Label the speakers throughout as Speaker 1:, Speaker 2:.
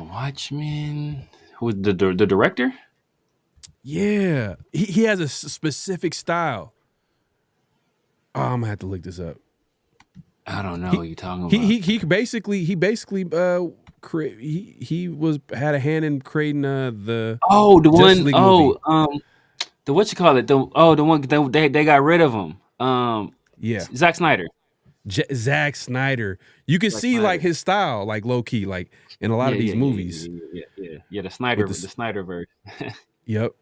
Speaker 1: Watchmen. Who the director?
Speaker 2: Yeah, he has a specific style. Oh, I'm gonna have to look this up.
Speaker 1: I don't know who you're talking about.
Speaker 2: He basically had a hand in creating the
Speaker 1: the
Speaker 2: Justice
Speaker 1: one
Speaker 2: League movie.
Speaker 1: The what you call it? The one they got rid of him.
Speaker 2: Yeah,
Speaker 1: Zack Snyder.
Speaker 2: Zack Snyder. You can see
Speaker 1: Snyder.
Speaker 2: like his style, like low key, like in a lot of these movies.
Speaker 1: Yeah. The Snyderverse.
Speaker 2: Yep.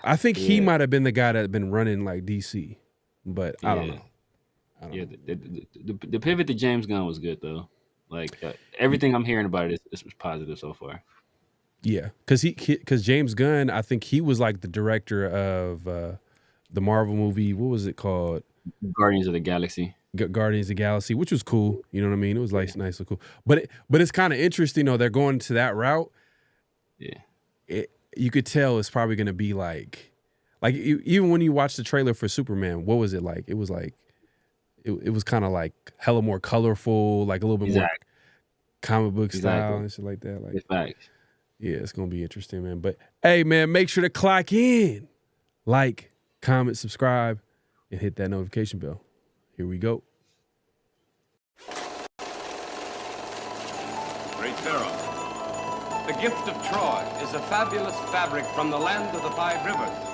Speaker 2: I think he might have been the guy that had been running like DC, but I don't know.
Speaker 1: The pivot to James Gunn was good though. Like everything I'm hearing about it is positive so far.
Speaker 2: Yeah, because James Gunn, I think he was like the director of the Marvel movie. What was it called?
Speaker 1: Guardians of the Galaxy.
Speaker 2: Guardians of the Galaxy, which was cool. You know what I mean? It was like nice and cool. But it's kind of interesting though. They're going to that route.
Speaker 1: Yeah.
Speaker 2: You could tell it's probably going to be like even when you watch the trailer for Superman, what was it like? It was like it was kind of like hella more colorful, like a little bit more comic book style and shit like that. Like,
Speaker 1: facts.
Speaker 2: Yeah, it's gonna be interesting, man. But hey, man, make sure to clock in, like, comment, subscribe, and hit that notification bell. Here we go.
Speaker 3: Great Pharaoh. The gift of Troy is a fabulous fabric from the land of the 5 rivers.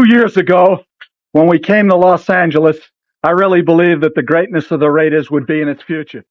Speaker 4: Years ago, when we came to Los Angeles, I really believed that the greatness of the Raiders would be in its future.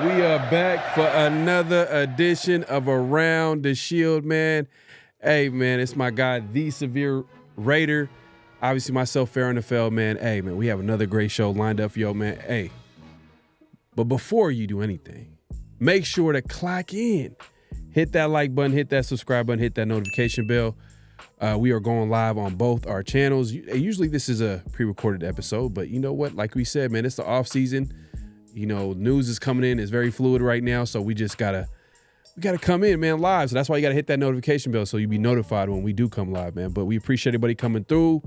Speaker 2: We are back for another edition of Around the Shield, man. Hey, man, it's my guy, the Severe Raider. Obviously, myself, PharoahNFL, man. Hey, man, we have another great show lined up for y'all, man. Hey, but before you do anything, make sure to clock in, hit that like button, hit that subscribe button, hit that notification bell. We are going live on both our channels. Usually this is a pre-recorded episode, but you know what? Like we said, man, it's the off season. You know, news is coming in. It's very fluid right now, so we just gotta come in, man, live. So that's why you gotta hit that notification bell so you be notified when we do come live, man. But we appreciate everybody coming through.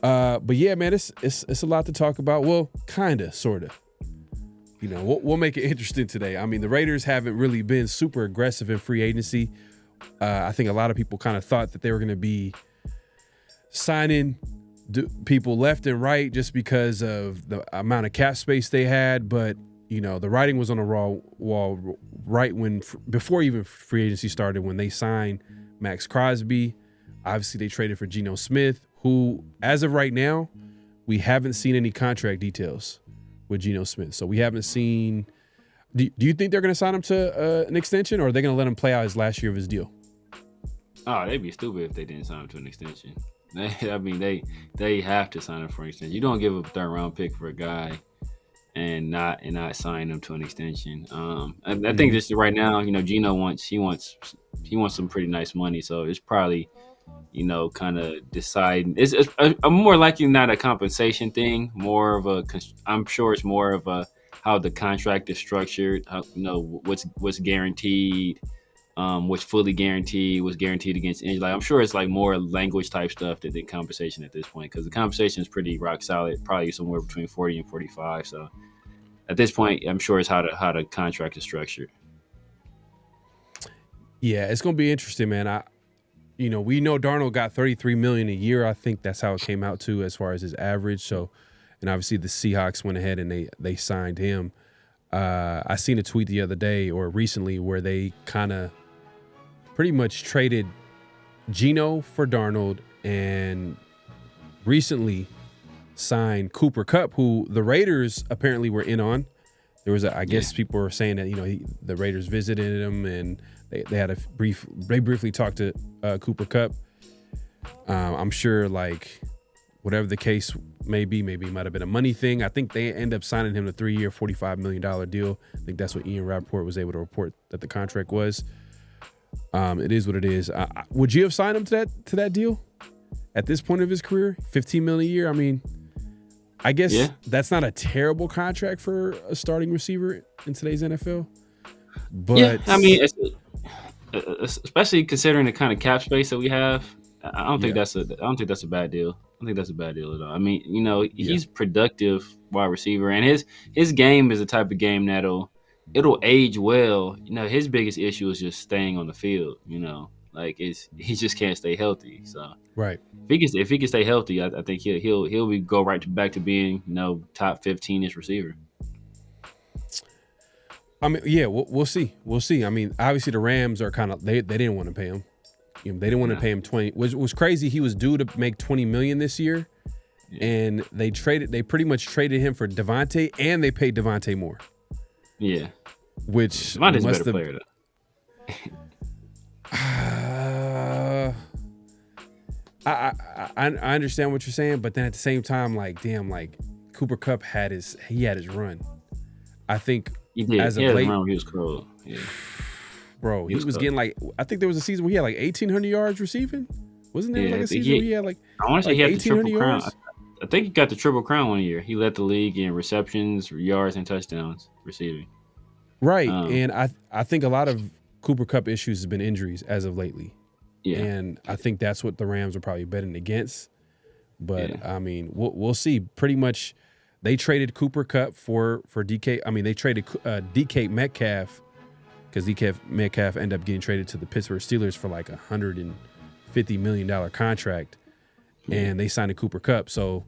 Speaker 2: But yeah, man, it's a lot to talk about. Well, kinda, sorta. You know, we'll make it interesting today. I mean, the Raiders haven't really been super aggressive in free agency. I think a lot of people kind of thought that they were going to be signing people left and right just because of the amount of cap space they had. But, you know, the writing was on the wall right before even free agency started, when they signed Max Crosby. Obviously, they traded for Geno Smith, who, as of right now, we haven't seen any contract details with Geno Smith. So we haven't seen. Do you think they're going to sign him to an extension, or are they going to let him play out his last year of his deal?
Speaker 1: Oh, they'd be stupid if they didn't sign him to an extension. They have to sign him for an extension. You don't give a third round pick for a guy and not sign him to an extension. I think just right now, you know, Geno wants some pretty nice money, so it's probably, you know, kind of deciding. It's a more likely not a compensation thing. I'm sure it's more of a how the contract is structured. How, you know, what's guaranteed, what's fully guaranteed, what's guaranteed against injury. Like, I'm sure it's like more language type stuff than compensation at this point, because the compensation is pretty rock solid, probably somewhere between 40 and 45. So at this point, I'm sure it's how the contract is structured.
Speaker 2: Yeah, it's gonna be interesting, man. We know Darnold got $33 million a year. I think that's how it came out to as far as his average. So, and obviously the Seahawks went ahead and they signed him. I seen a tweet the other day or recently where they kind of pretty much traded Geno for Darnold and recently signed Cooper Kupp, who the Raiders apparently were in on. There was I guess people were saying that, you know, the Raiders visited him and they had they briefly talked to Cooper Kupp. I'm sure, like, whatever the case may be, maybe it might have been a money thing. I think they end up signing him a 3-year, $45 million deal. I think that's what Ian Rappaport was able to report that the contract was. It is what it is. Would you have signed him to that deal at this point of his career? $15 million a year. I mean, I guess that's not a terrible contract for a starting receiver in today's NFL. But
Speaker 1: yeah, I mean, especially considering the kind of cap space that we have, I don't think that's a bad deal. I don't think that's a bad deal at all. I mean, you know, he's productive wide receiver, and his game is the type of game it'll age well. You know, his biggest issue is just staying on the field. You know, like he just can't stay healthy. So
Speaker 2: right,
Speaker 1: if he can stay healthy, I think he'll go right back to being, you know, top 15-ish receiver.
Speaker 2: I mean, yeah, we'll see. We'll see. I mean, obviously the Rams are kind of they didn't want to pay him. You know, they didn't want to pay him 20. Was crazy. He was due to make $20 million this year, and they pretty much traded him for Devontae, and they paid Devontae more. Yeah, which
Speaker 1: Devontae's a better player though.
Speaker 2: I understand what you're saying, but then at the same time, like, damn, like Cooper Kupp had his run. I think
Speaker 1: he did.
Speaker 2: As of late,
Speaker 1: he was cold. Yeah.
Speaker 2: Bro, he was getting like, I think there was a season where he had like 1,800 yards receiving. Wasn't there like a season where he had like,
Speaker 1: I want to say he had the triple crown.
Speaker 2: Yards?
Speaker 1: I think he got the triple crown one year. He led the league in receptions, yards, and touchdowns receiving.
Speaker 2: Right, and I think a lot of Cooper Kupp issues has been injuries as of lately. Yeah, and I think that's what the Rams are probably betting against. But I mean, we'll see. Pretty much, they traded Cooper Kupp for DK. I mean, they traded DK Metcalf, because DK Metcalf ended up getting traded to the Pittsburgh Steelers for like $150 million contract, and they signed a Cooper Kupp. So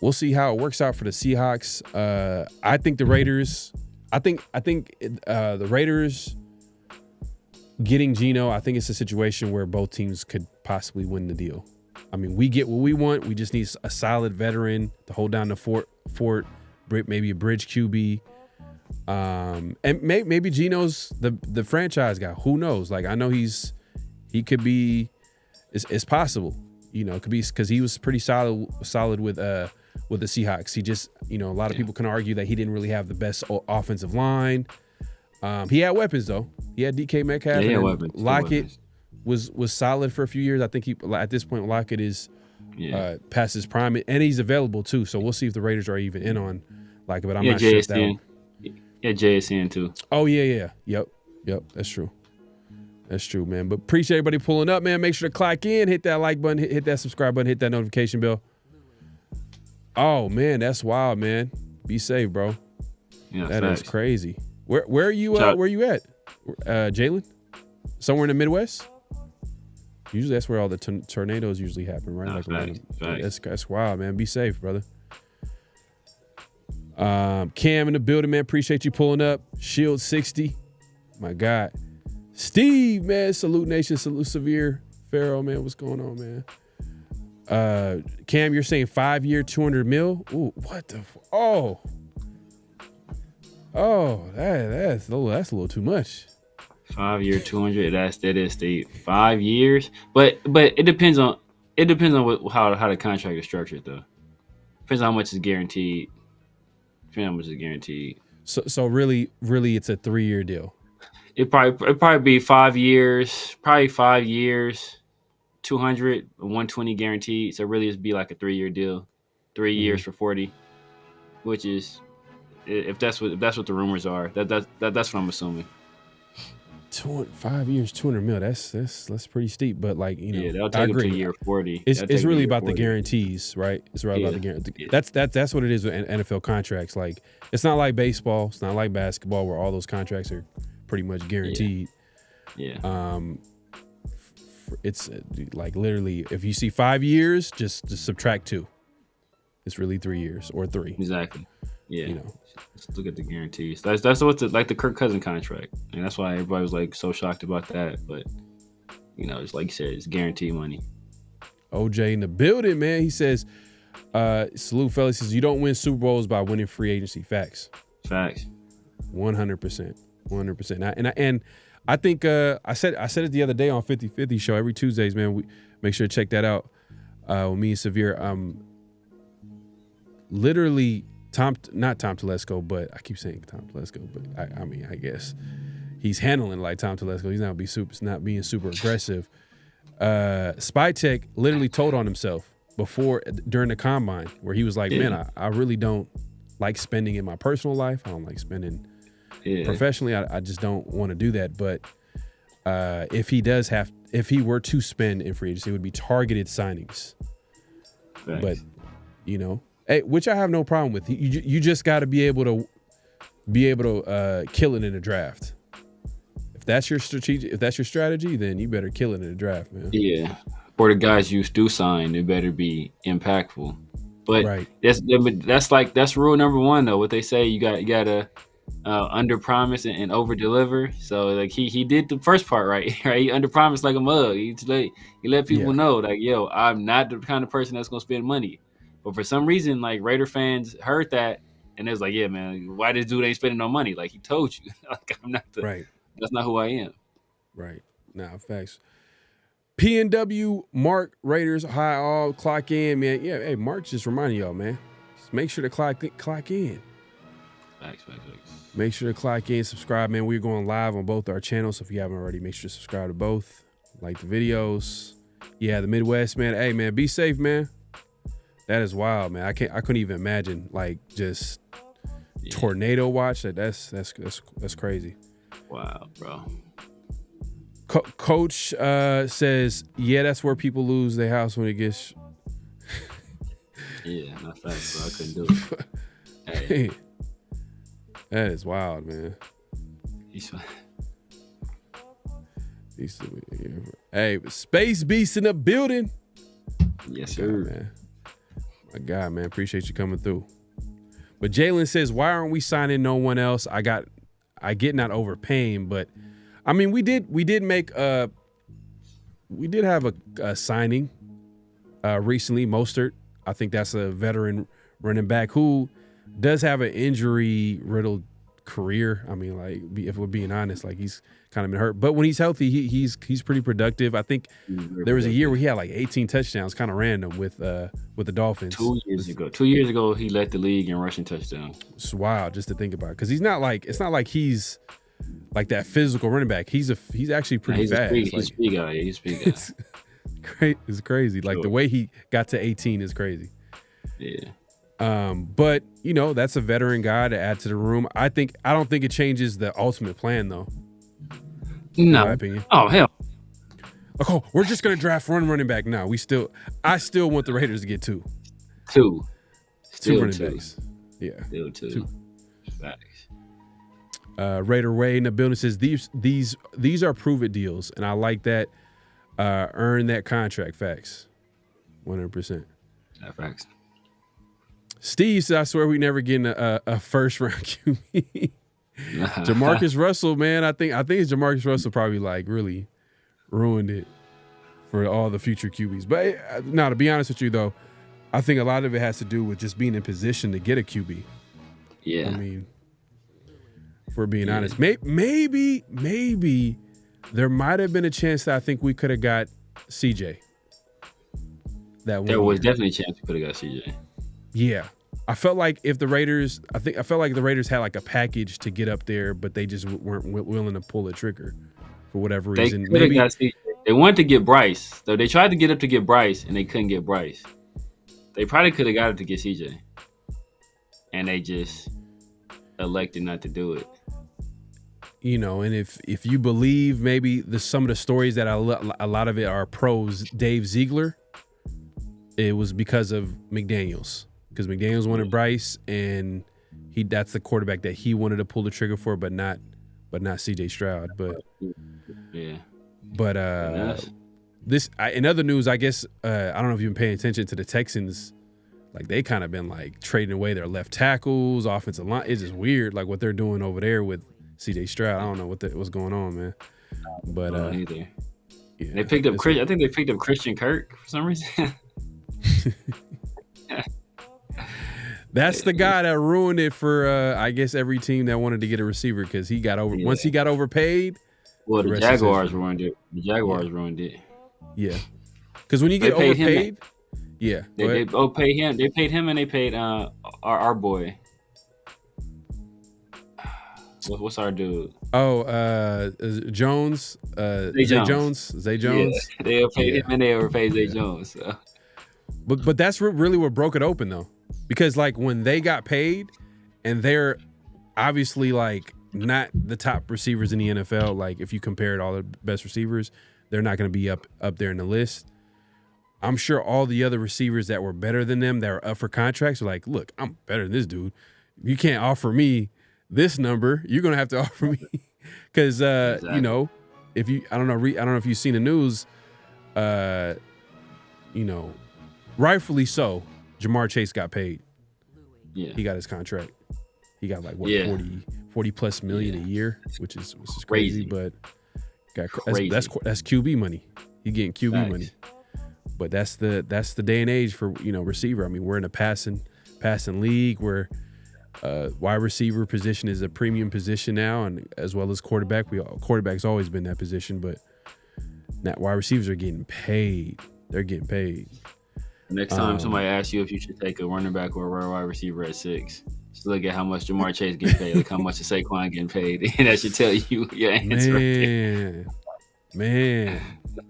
Speaker 2: we'll see how it works out for the Seahawks. I think the Raiders. I think the Raiders getting Geno. I think it's a situation where both teams could possibly win the deal. I mean, we get what we want. We just need a solid veteran to hold down the fort. Maybe a bridge QB. And maybe Geno's the franchise guy. Who knows? Like, I know he could be. It's possible. You know, it could be because he was pretty solid with the Seahawks. He just, you know, a lot of people can argue that he didn't really have the best offensive line. He had weapons though. He had DK Metcalf.
Speaker 1: Yeah,
Speaker 2: and
Speaker 1: weapons.
Speaker 2: Lockett was solid for a few years. I think at this point Lockett is past his prime, and he's available too. So we'll see if the Raiders are even in on Lockett. But I'm not sure if that one.
Speaker 1: Yeah, JSN too.
Speaker 2: Oh yeah. Yep. That's true. That's true, man. But appreciate everybody pulling up, man. Make sure to clock in, hit that like button, hit that subscribe button, hit that notification bell. Oh man, that's wild, man. Be safe, bro.
Speaker 1: Yeah,
Speaker 2: that is crazy. Where are you? Where are you at, Jalen? Somewhere in the Midwest? Usually that's where all the tornadoes usually happen, right?
Speaker 1: No,
Speaker 2: That's wild, man. Be safe, brother. Cam in the building, man. Appreciate you pulling up. Shield 60. My God. Steve, man. Salute Nation. Salute Severe. Pharaoh, man. What's going on, man? Cam, you're saying 5-year, $200 million? Ooh, what the? Oh, that's a little too much.
Speaker 1: 5-year, 200. That is the 5 years. But it depends on how the contract is structured though. Depends on how much is guaranteed.
Speaker 2: So really, it's a 3-year deal.
Speaker 1: It'd probably be 5 years. Probably 5 years. 200, 120 guaranteed. So really, it'd be like a 3-year deal. 3 years for 40, which is, if that's what the rumors are, that's what I'm assuming.
Speaker 2: 5 years, $200 million. That's pretty steep. But like
Speaker 1: they'll take it to year 40.
Speaker 2: It's really about the guarantees, right? It's really about the guarantee. Yeah. That's what it is with NFL contracts. Like it's not like baseball. It's not like basketball where all those contracts are pretty much guaranteed.
Speaker 1: Yeah.
Speaker 2: It's like literally, if you see 5 years, just subtract 2. It's really 3 years or 3.
Speaker 1: Exactly. Yeah. Let's look at the guarantees. That's what's like the Kirk Cousins contract, and that's why everybody was like so shocked about that. But it's like you said, it's guaranteed money.
Speaker 2: OJ in the building, man. He says, "Salute, fellas." He says, "You don't win Super Bowls by winning free agency." Facts. 100%. 100%. And I think I said it the other day on 50/50 show every Tuesdays, man. We make sure to check that out with me and Severe. Literally not Tom Telesco, but I keep saying Tom Telesco, but I mean I guess he's handling like Tom Telesco. He's not being super aggressive. Spytech literally told on himself during the combine where he was like, man, I really don't like spending in my personal life. I don't like spending professionally. I just don't want to do that. But if he were to spend in free agency, it would be targeted signings.
Speaker 1: Thanks.
Speaker 2: But which I have no problem with. You just got to be able to kill it in a draft. If that's your strategy, then you better kill it in the draft, man.
Speaker 1: Yeah. Or the guys you do sign, they better be impactful. But that's rule number 1 though. What they say, you gotta under promise and over deliver. So like he did the first part right. He under promised like a mug. He let people know like, yo, I'm not the kind of person that's gonna spend money. But for some reason, like Raider fans heard that and it was like, yeah, man, why this dude ain't spending no money? Like he told you, like I'm not
Speaker 2: right.
Speaker 1: That's not who I am. Right.
Speaker 2: Nah, facts. PNW Mark Raiders high all clock in, man. Yeah, hey, Mark just reminding y'all, man. Just make sure to clock in.
Speaker 1: Facts.
Speaker 2: Make sure to clock in, subscribe, man. We're going live on both our channels. So if you haven't already, make sure to subscribe to both. Like the videos. Yeah, the Midwest, man. Hey, man, be safe, man. That is wild, man. I couldn't even imagine like just tornado watch. That's crazy.
Speaker 1: Wow, bro.
Speaker 2: Coach says, yeah, that's where people lose their house when it gets.
Speaker 1: Yeah, not facts, bro. I couldn't do it. Hey.
Speaker 2: That is wild, man. Hey, Space Beast in the building.
Speaker 1: Yes, sir.
Speaker 2: Man. My God, man. Appreciate you coming through. But Jalen says, why aren't we signing no one else? I get not overpaying, but I mean, we did have a signing recently, Mostert. I think that's a veteran running back who does have an injury-riddled career. I mean, like, if we're being honest, like he's kind of been hurt. But when he's healthy, he's pretty productive. I think there was a year where he had like 18 touchdowns, kind of random with the Dolphins.
Speaker 1: 2 years ago. 2 years ago, he led the league in rushing touchdowns.
Speaker 2: It's wild just to think about, because it's not like he's like that physical running back. He's actually pretty fast.
Speaker 1: He's a speed guy. He's a speed guy.
Speaker 2: It's crazy. Like the way he got to 18 is crazy.
Speaker 1: Yeah.
Speaker 2: But that's a veteran guy to add to the room. I don't think it changes the ultimate plan though.
Speaker 1: No.
Speaker 2: In my opinion.
Speaker 1: Oh hell.
Speaker 2: Oh, we're just gonna draft one running back. No, I still want the Raiders to get two.
Speaker 1: Two
Speaker 2: Running backs. Yeah.
Speaker 1: Still two. Facts.
Speaker 2: Raider Way in the building says these are prove it deals, and I like that. Earn that contract. Facts. 100%.
Speaker 1: Facts.
Speaker 2: Steve said, I swear we never getting a first round QB. Jamarcus Russell, man. I think it's Jamarcus Russell probably like really ruined it for all the future QBs. But no, to be honest with you though, I think a lot of it has to do with just being in position to get a QB.
Speaker 1: Yeah.
Speaker 2: I mean, for being honest, maybe there might have been a chance that I think we could have got CJ.
Speaker 1: There was definitely a chance we could have got CJ.
Speaker 2: Yeah. I felt like the Raiders had like a package to get up there, but they just weren't willing to pull the trigger for whatever reason.
Speaker 1: Maybe got CJ. They wanted to get Bryce. So they tried to get up to get Bryce and they couldn't get Bryce. They probably could have got it to get CJ. And they just elected not to do it.
Speaker 2: And if you believe maybe some of the stories that a lot of it are pros, Dave Ziegler, it was because of McDaniels. Because McDaniels wanted Bryce, and that's the quarterback that he wanted to pull the trigger for, but not CJ Stroud. But
Speaker 1: yeah.
Speaker 2: But in other news, I guess I don't know if you've been paying attention to the Texans. Like they kind of been like trading away their left tackles, offensive line. It's just weird, like what they're doing over there with CJ Stroud. I don't know what's going on, man. But
Speaker 1: either.
Speaker 2: Yeah,
Speaker 1: they picked up I think they picked up Christian Kirk for some reason.
Speaker 2: That's the guy that ruined it for I guess every team that wanted to get a receiver because he got once he got overpaid.
Speaker 1: Well, the Jaguars ruined it. Ruined it.
Speaker 2: Yeah, because when you get overpaid,
Speaker 1: they paid him. They paid him and they paid our boy. What's our dude?
Speaker 2: Oh, Jones. Zay Jones. Yeah,
Speaker 1: they paid him and they overpaid Zay Jones. So.
Speaker 2: But that's really what broke it open though, because like when they got paid, and they're obviously like not the top receivers in the NFL. Like if you compared all the best receivers, they're not going to be up there in the list. I'm sure all the other receivers that were better than them that were up for contracts are like, look, I'm better than this dude. You can't offer me this number. You're going to have to offer me because exactly. If you I don't know if you've seen the news, rightfully so, Jamar Chase got paid.
Speaker 1: Yeah.
Speaker 2: He got his contract. He got like 40 plus million a year, which is crazy, but that's QB money. He getting QB money. But that's the day and age for receiver. I mean, we're in a passing league where wide receiver position is a premium position now, and as well as quarterback. Quarterback's always been that position, but now wide receivers are getting paid. They're getting paid.
Speaker 1: Next time somebody asks you if you should take a running back or a wide receiver at 6, just look at how much Jamar Chase getting paid, like how much is Saquon getting paid, and that should tell you your answer.
Speaker 2: Man,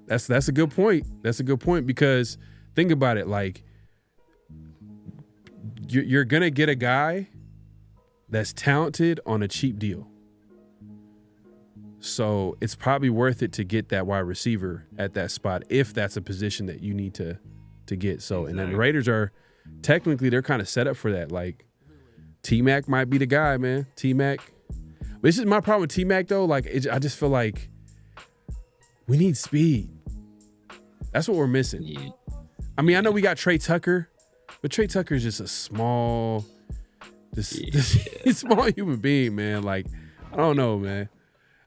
Speaker 2: that's a good point. That's a good point because think about it. Like you're gonna get a guy that's talented on a cheap deal, so it's probably worth it to get that wide receiver at that spot if that's a position that you need to get. So, and then the Raiders are technically they're kind of set up for that. Like T-Mac might be the guy, man. T-Mac. This is my problem with T-Mac though. Like I just feel like we need speed. That's what we're missing. Yeah. I mean, I know we got Trey Tucker, but Trey Tucker is just a small human being, man. Like, I don't know, man.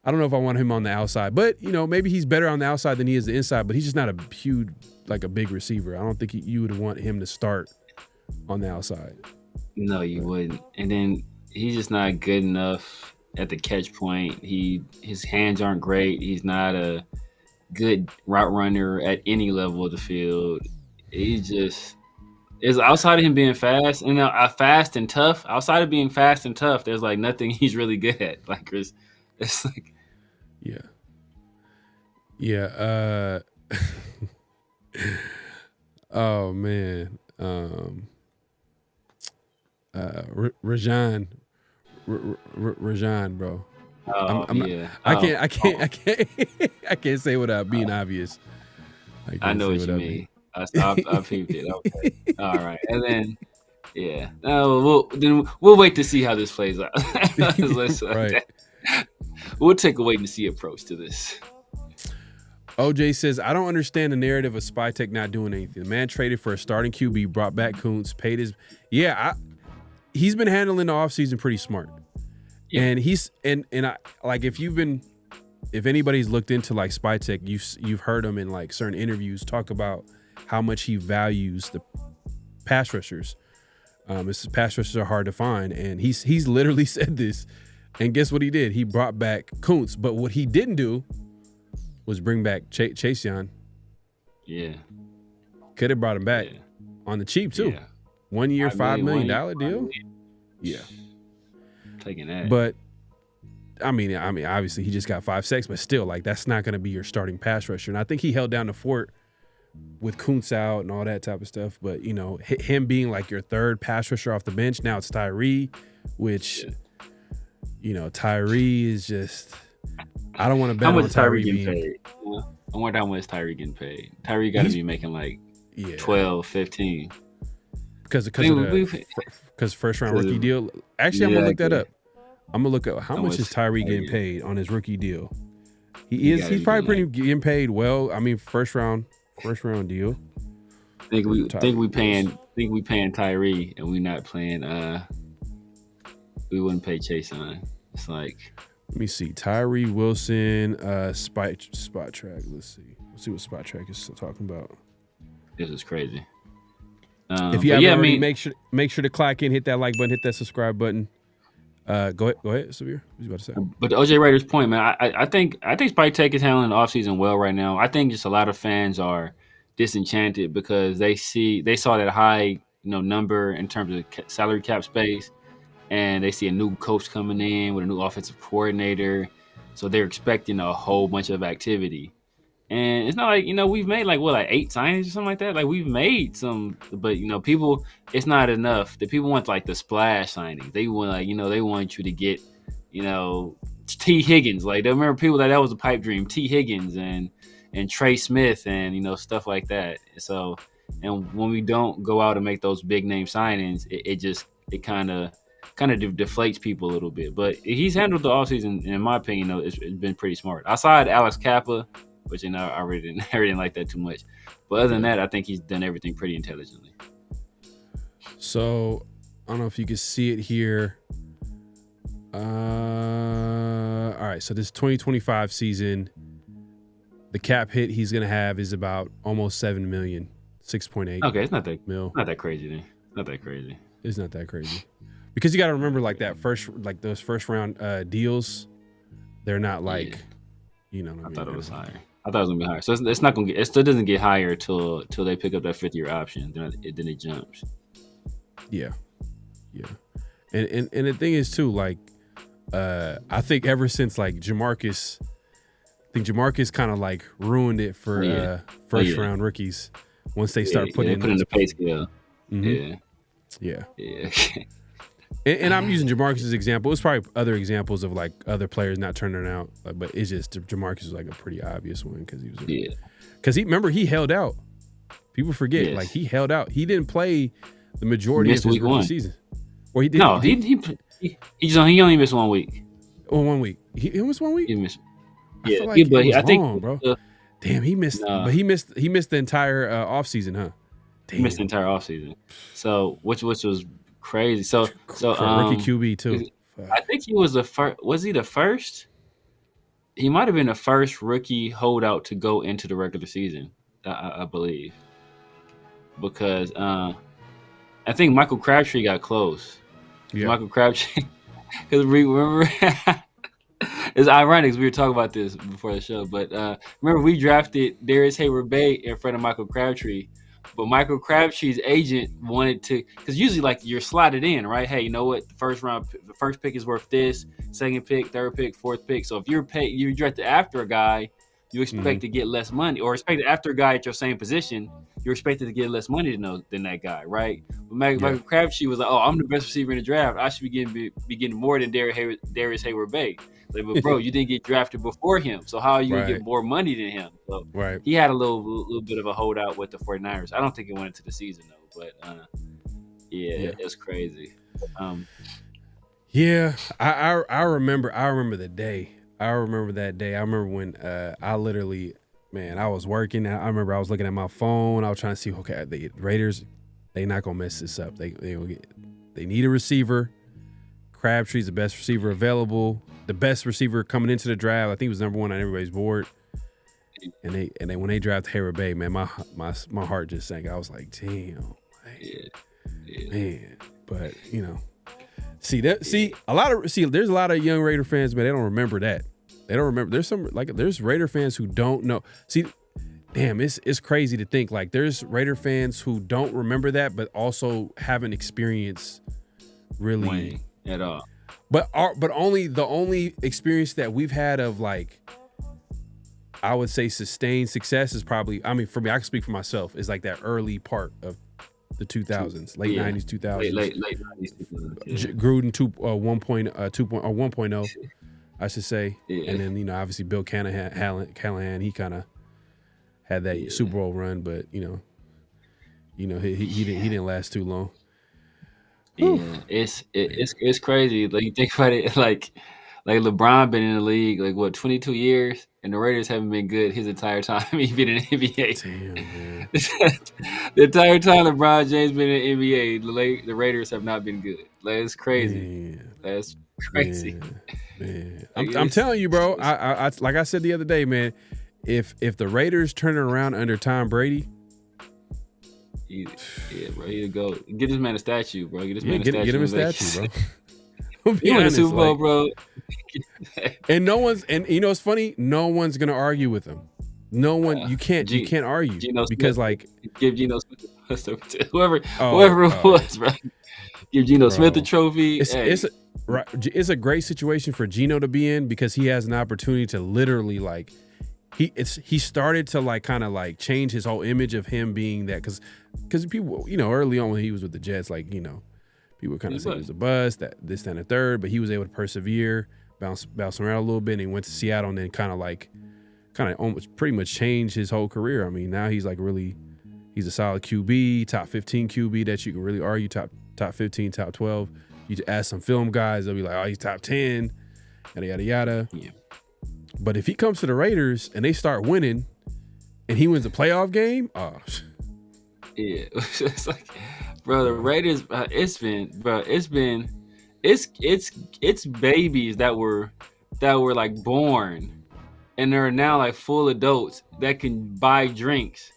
Speaker 2: I don't know if I want him on the outside, but maybe he's better on the outside than he is the inside, but he's just not a huge, like a big receiver. I don't think you would want him to start on the outside.
Speaker 1: No, you wouldn't. And then he's just not good enough at the catch point. His hands aren't great. He's not a good route runner at any level of the field. He's just is outside of him being fast and fast and tough. Outside of being fast and tough, there's like nothing he's really good at. Like It's like,
Speaker 2: Yeah. Yeah. Oh man. Rajan, Rajan, bro. I'm not.
Speaker 1: yeah.
Speaker 2: I
Speaker 1: Oh,
Speaker 2: can't. I can't. I can't. I can't say without being obvious. I
Speaker 1: I
Speaker 2: can't
Speaker 1: know
Speaker 2: say
Speaker 1: what you
Speaker 2: without
Speaker 1: mean. I peeped it. Okay. All right. And then, yeah. We'll wait to see how this plays out.
Speaker 2: Right.
Speaker 1: We'll take a wait and see approach to this.
Speaker 2: OJ says, I don't understand the narrative of Spytek not doing anything. The man traded for a starting QB, brought back Kuntz, paid his. Yeah, he's been handling the offseason pretty smart.
Speaker 1: Yeah.
Speaker 2: And he's and I like if anybody's looked into like Spytek, you've heard him in like certain interviews talk about how much he values the pass rushers. Pass rushers are hard to find, and he's literally said this. And guess what he did? He brought back Kuntz, but what he didn't do was bring back Chase Young.
Speaker 1: Yeah.
Speaker 2: Could have brought him back on the cheap too.
Speaker 1: Yeah.
Speaker 2: 1 year, $5 million deal. Yeah.
Speaker 1: Taking that.
Speaker 2: But I mean, obviously he just got 5 sacks, but still, like that's not going to be your starting pass rusher. And I think he held down the fort with Kuntz out and all that type of stuff. But you know, him being like your third pass rusher off the bench, now it's Tyree, which you know, Tyree is just. I don't want to bet on Tyree
Speaker 1: getting
Speaker 2: being
Speaker 1: paid. I wonder how much Tyree getting paid. Tyree got to be making like 12, 15.
Speaker 2: Because first round rookie deal. Actually, I'm gonna look that up. I'm gonna look up how much is Tyree getting paid on his rookie deal. He's probably pretty getting paid well. I mean, first round deal.
Speaker 1: Think we paying Tyree and we not playing. We wouldn't pay Chase on. It's like.
Speaker 2: Let me see. Tyree Wilson, spot track. Let's see what spot track is talking about.
Speaker 1: This is crazy.
Speaker 2: If you haven't already, make sure to clack in, hit that like button, hit that subscribe button. Go ahead, Sabir. What you about to say?
Speaker 1: But to OJ Rader's point, man, I think Spytek is handling the offseason well right now. I think just a lot of fans are disenchanted because they saw that high number in terms of salary cap space. And they see a new coach coming in with a new offensive coordinator. So they're expecting a whole bunch of activity. And it's not like, we've made like 8 signings or something like that. Like we've made some, but people, it's not enough. The people want like the splash signings. They want they want you to get, T. Higgins. Like they remember people that was a pipe dream. T. Higgins and Trey Smith and, stuff like that. So, and when we don't go out and make those big name signings, it kind of deflates people a little bit. But he's handled the offseason, in my opinion, it's been pretty smart. Outside Alex Kappa, which I really didn't like that too much. But other than that, I think he's done everything pretty intelligently.
Speaker 2: So I don't know if you can see it here. All right, so this 2025 season, the cap hit he's gonna have is about almost $7 million, 6.8.
Speaker 1: Okay, it's not that
Speaker 2: mil.
Speaker 1: Not that crazy then. Not that crazy.
Speaker 2: It's not that crazy. Because you got to remember, like those first round deals, they're not like,
Speaker 1: I thought it was higher. I thought it was gonna be higher. So it's not gonna get. It still doesn't get higher till they pick up that 5th-year option. Then it jumps.
Speaker 2: Yeah. And the thing is too, like, I think ever since like Jamarcus kind of like ruined it for first round rookies once they start putting
Speaker 1: in the pay scale.
Speaker 2: Mm-hmm. Yeah. And I'm using Jamarcus as an example. It's probably other examples of like other players not turning out, but it's just Jamarcus was like a pretty obvious one because he was. Because he held out. People forget, like he held out. He didn't play the majority of his rookie season. Or he did.
Speaker 1: No, he only missed 1 week.
Speaker 2: Oh, 1 week. He missed 1 week.
Speaker 1: He missed.
Speaker 2: I think, bro. Damn, he missed. But he missed the entire offseason, huh? Damn.
Speaker 1: He missed the entire offseason. So which was crazy. So
Speaker 2: for rookie QB too.
Speaker 1: I think he was the first. Was he the first? He might have been the first rookie holdout to go into the regular season. I believe, because I think Michael Crabtree got close. Yeah. Michael Crabtree, because remember. It's ironic because we were talking about this before the show, but remember we drafted Darius Hayward-Bay in front of Michael Crabtree, But Michael Crabtree's agent wanted to, because usually like you're slotted in, right? Hey, you know what? The first pick is worth this. Second pick, third pick, fourth pick. So if you're drafted after a guy, you expect to get less money, or expected after a guy at your same position, you're expected to get less money than that guy, right? But Michael Crabtree was like, "Oh, I'm the best receiver in the draft. I should be getting more than Darius Hayward-Bay." Like, but bro, you didn't get drafted before him, so how are you gonna get more money than him? So he had a little bit of a holdout with the 49ers. I don't think it went into the season though, but it's crazy.
Speaker 2: I remember the day. I remember that day. I remember when I literally, man, I was working. I remember I was looking at my phone. I was trying to see, okay, the Raiders, they not gonna mess this up. They need a receiver. Crabtree's the best receiver available, the best receiver coming into the draft. I think he was number one on everybody's board. And they when they drafted Hayward-Bay, man, my heart just sank. I was like, damn, man. But there's a lot of young Raider fans, man. They don't remember that. They don't remember. There's Raider fans who don't know. See, damn, it's crazy to think like there's Raider fans who don't remember that, but also haven't experienced really
Speaker 1: winning at all.
Speaker 2: But the only experience that we've had of like, I would say sustained success is probably, I mean, for me, I can speak for myself, is like that early part of the 2000s, late 90s, 2000s.
Speaker 1: Late 90s. Yeah.
Speaker 2: Gruden 1.0, I should say. Yeah. And then, obviously Bill Callahan, he kind of had that Super Bowl run, but he didn't last too long.
Speaker 1: Yeah, it's crazy. Like you think about it, like LeBron been in the league like what 22 years, and the Raiders haven't been good his entire time. He's been in the NBA. Damn, the entire time LeBron James been in the NBA, the Raiders have not been good. Like it's crazy. Man. That's crazy.
Speaker 2: Man. I'm telling you, bro. I like I said the other day, man. If the Raiders turn it around under Tom Brady.
Speaker 1: Yeah, bro. He'll go. Get this man a statue, bro. Get this man a statue.
Speaker 2: Get him a statue,
Speaker 1: bro. He won the Super Bowl, bro.
Speaker 2: And it's funny. No one's gonna argue with him. No one. You can't argue because like
Speaker 1: give Geno Smith whoever it was, bro. Give Geno Smith the trophy.
Speaker 2: It's a great situation for Geno to be in because he has an opportunity to literally like. He started to like kind of like change his whole image of him being that because people early on when he was with the Jets like people kind of say he was a bust that this that, and the third, but he was able to persevere, bounce around a little bit, and he went to Seattle and then kind of almost pretty much changed his whole career. I mean now he's like really he's a solid QB, top 15 QB that you can really argue top 15, top 12. You ask some film guys, they'll be like, oh, he's top 10, yada yada yada. Yeah. But if he comes to the Raiders and they start winning and he wins a playoff game,
Speaker 1: yeah, it's like, bro, the Raiders, it's babies that were like born and they're now like full adults that can buy drinks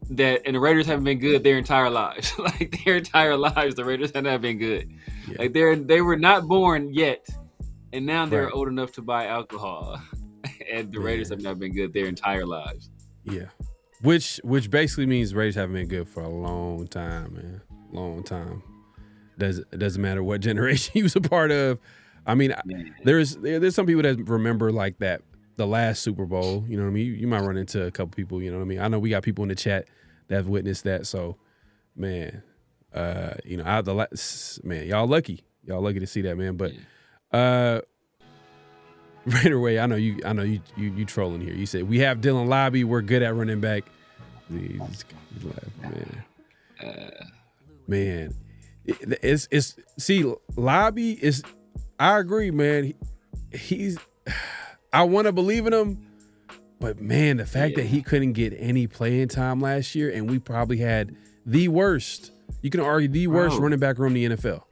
Speaker 1: and the Raiders haven't been good their entire lives. Like their entire lives, the Raiders have not been good. Yeah. Like they were not born yet. And now they're old enough to buy alcohol, and the Raiders have not been good their entire lives.
Speaker 2: Yeah, which basically means Raiders haven't been good for a long time, man. Long time. It doesn't matter what generation he was a part of. I mean, there's some people that remember like that the last Super Bowl. You know what I mean? You might run into a couple people. You know what I mean? I know we got people in the chat that have witnessed that. So, man, y'all lucky. Y'all lucky to see that, man. But. Right away, I know you trolling here. You said we have Dylan Lobby. We're good at running back. He's laughing, man. It's Lobby is. I agree, man. He's. I want to believe in him, but man, the fact that he couldn't get any playing time last year, and we probably had the worst. You can argue the worst running back room in the NFL.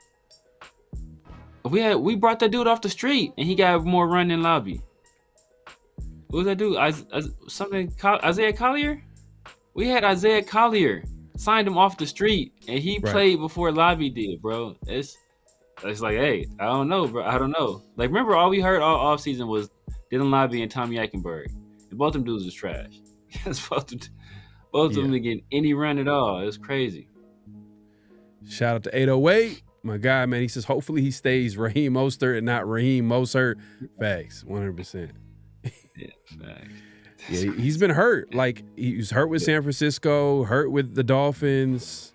Speaker 1: We brought that dude off the street and he got more run than Lobby. What was that dude? Isaiah Collier? We had Isaiah Collier, signed him off the street, and he played before Lobby did, bro. It's like, hey, I don't know, bro. I don't know. Like, remember all we heard all offseason was Dylan Lobby and Tommy Eichenberg. And both them dudes was trash. Both of them didn't get any run at all. It was crazy.
Speaker 2: Shout out to 808. My guy, man, he says hopefully he stays Raheem Mostert and not Raheem Mostert. Facts, 100%.
Speaker 1: Yeah, facts.
Speaker 2: Yeah, he's been hurt. Like, he was hurt with San Francisco, hurt with the Dolphins.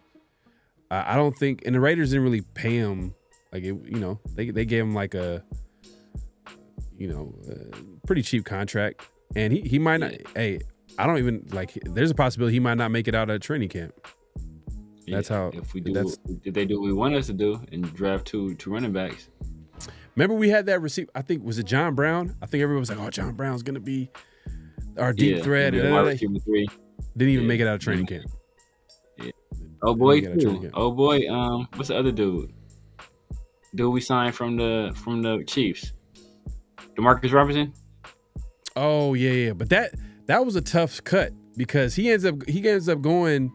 Speaker 2: I don't think, and the Raiders didn't really pay him. Like, they gave him like a, pretty cheap contract. And he might not, hey, I don't even, like, there's a possibility he might not make it out of training camp. That's how.
Speaker 1: If we do, did they do what we want us to do and draft two running backs?
Speaker 2: Remember we had that receiver. I think was it John Brown. I think everyone was like, "Oh, John Brown's gonna be our deep threat." Didn't even make it out of training camp.
Speaker 1: Yeah. Oh boy, too. Oh boy. What's the other dude? Dude we signed from the Chiefs. DeMarcus Robinson.
Speaker 2: Oh yeah. But that was a tough cut because he ends up going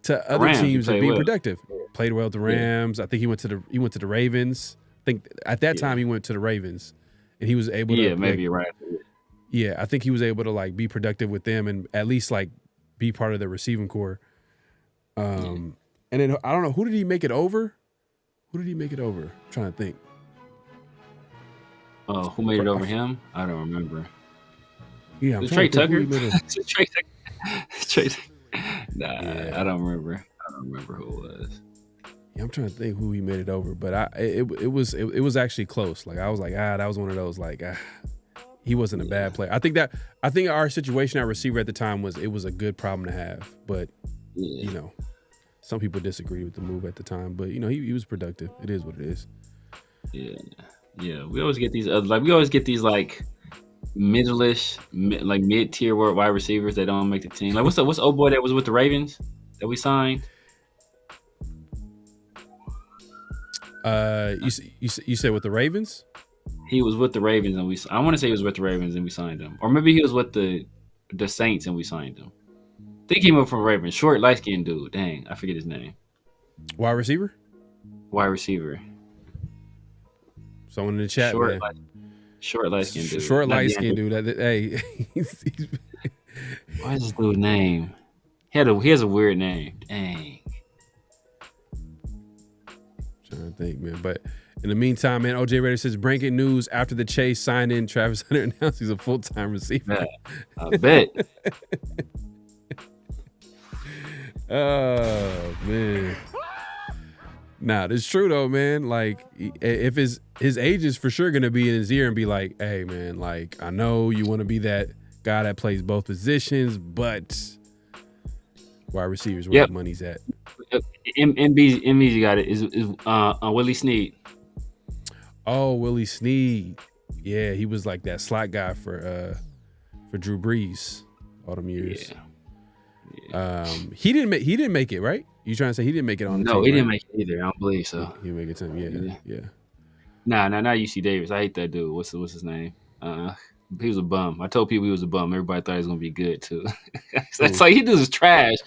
Speaker 2: to other
Speaker 1: Rams,
Speaker 2: teams and being
Speaker 1: well.
Speaker 2: productive. Played well at the Rams. I think he went to the Ravens. I think at that time he went to the Ravens, and he was able to.
Speaker 1: Yeah, maybe you're right.
Speaker 2: Yeah, I think he was able to like be productive with them and at least like be part of the receiving core. And then I don't know, who did he make it over? I'm trying to think.
Speaker 1: Oh, who made it over him? I don't remember.
Speaker 2: Yeah, I'm
Speaker 1: Trey
Speaker 2: trying to
Speaker 1: Tucker.
Speaker 2: think
Speaker 1: Trey Tucker. Nah,
Speaker 2: Yeah.
Speaker 1: I don't remember. I don't remember who it was.
Speaker 2: Yeah, I'm trying to think who he made it over, but it was actually close. Like I was like, that was one of those like, he wasn't a bad player. I think our situation at receiver at the time was a good problem to have, but some people disagreed with the move at the time. But he was productive. It is what it is.
Speaker 1: Yeah. We always get these like middle-ish, like mid-tier wide receivers that don't make the team. Like what's old boy that was with the Ravens that we signed?
Speaker 2: You said with the Ravens?
Speaker 1: He was with the Ravens, and I want to say he was with the Ravens, and we signed him, or maybe he was with the Saints, and we signed him. I think he came up from Ravens. Short, light-skinned dude. Dang, I forget his name.
Speaker 2: Wide receiver. Someone in the chat.
Speaker 1: Short, light-skinned dude.
Speaker 2: Short, light-skinned dude. Hey,
Speaker 1: what is this dude's name? He has a weird name. Dang.
Speaker 2: Trying to think, man. But in the meantime, man, OJ Raider says breaking news after the Chase signed in. Travis Hunter announced he's a full-time receiver.
Speaker 1: Yeah, I bet.
Speaker 2: Oh man. Nah, it's true though, man. Like, if his agent's for sure gonna be in his ear and be like, "Hey, man, like I know you want to be that guy that plays both positions, but wide receivers where the money's at."
Speaker 1: MBZ got it. Is Willie Snead.
Speaker 2: Oh, Willie Snead. Yeah, he was like that slot guy for Drew Brees all them years. Yeah. He didn't make it, right? You trying to say he didn't make it on the team?
Speaker 1: No, he didn't make it either. I don't believe so.
Speaker 2: He didn't make it to him. Yeah.
Speaker 1: Nah, not UC Davis. I hate that dude. What's his name? He was a bum. I told people he was a bum. Everybody thought he was gonna be good too. That's like he does trash.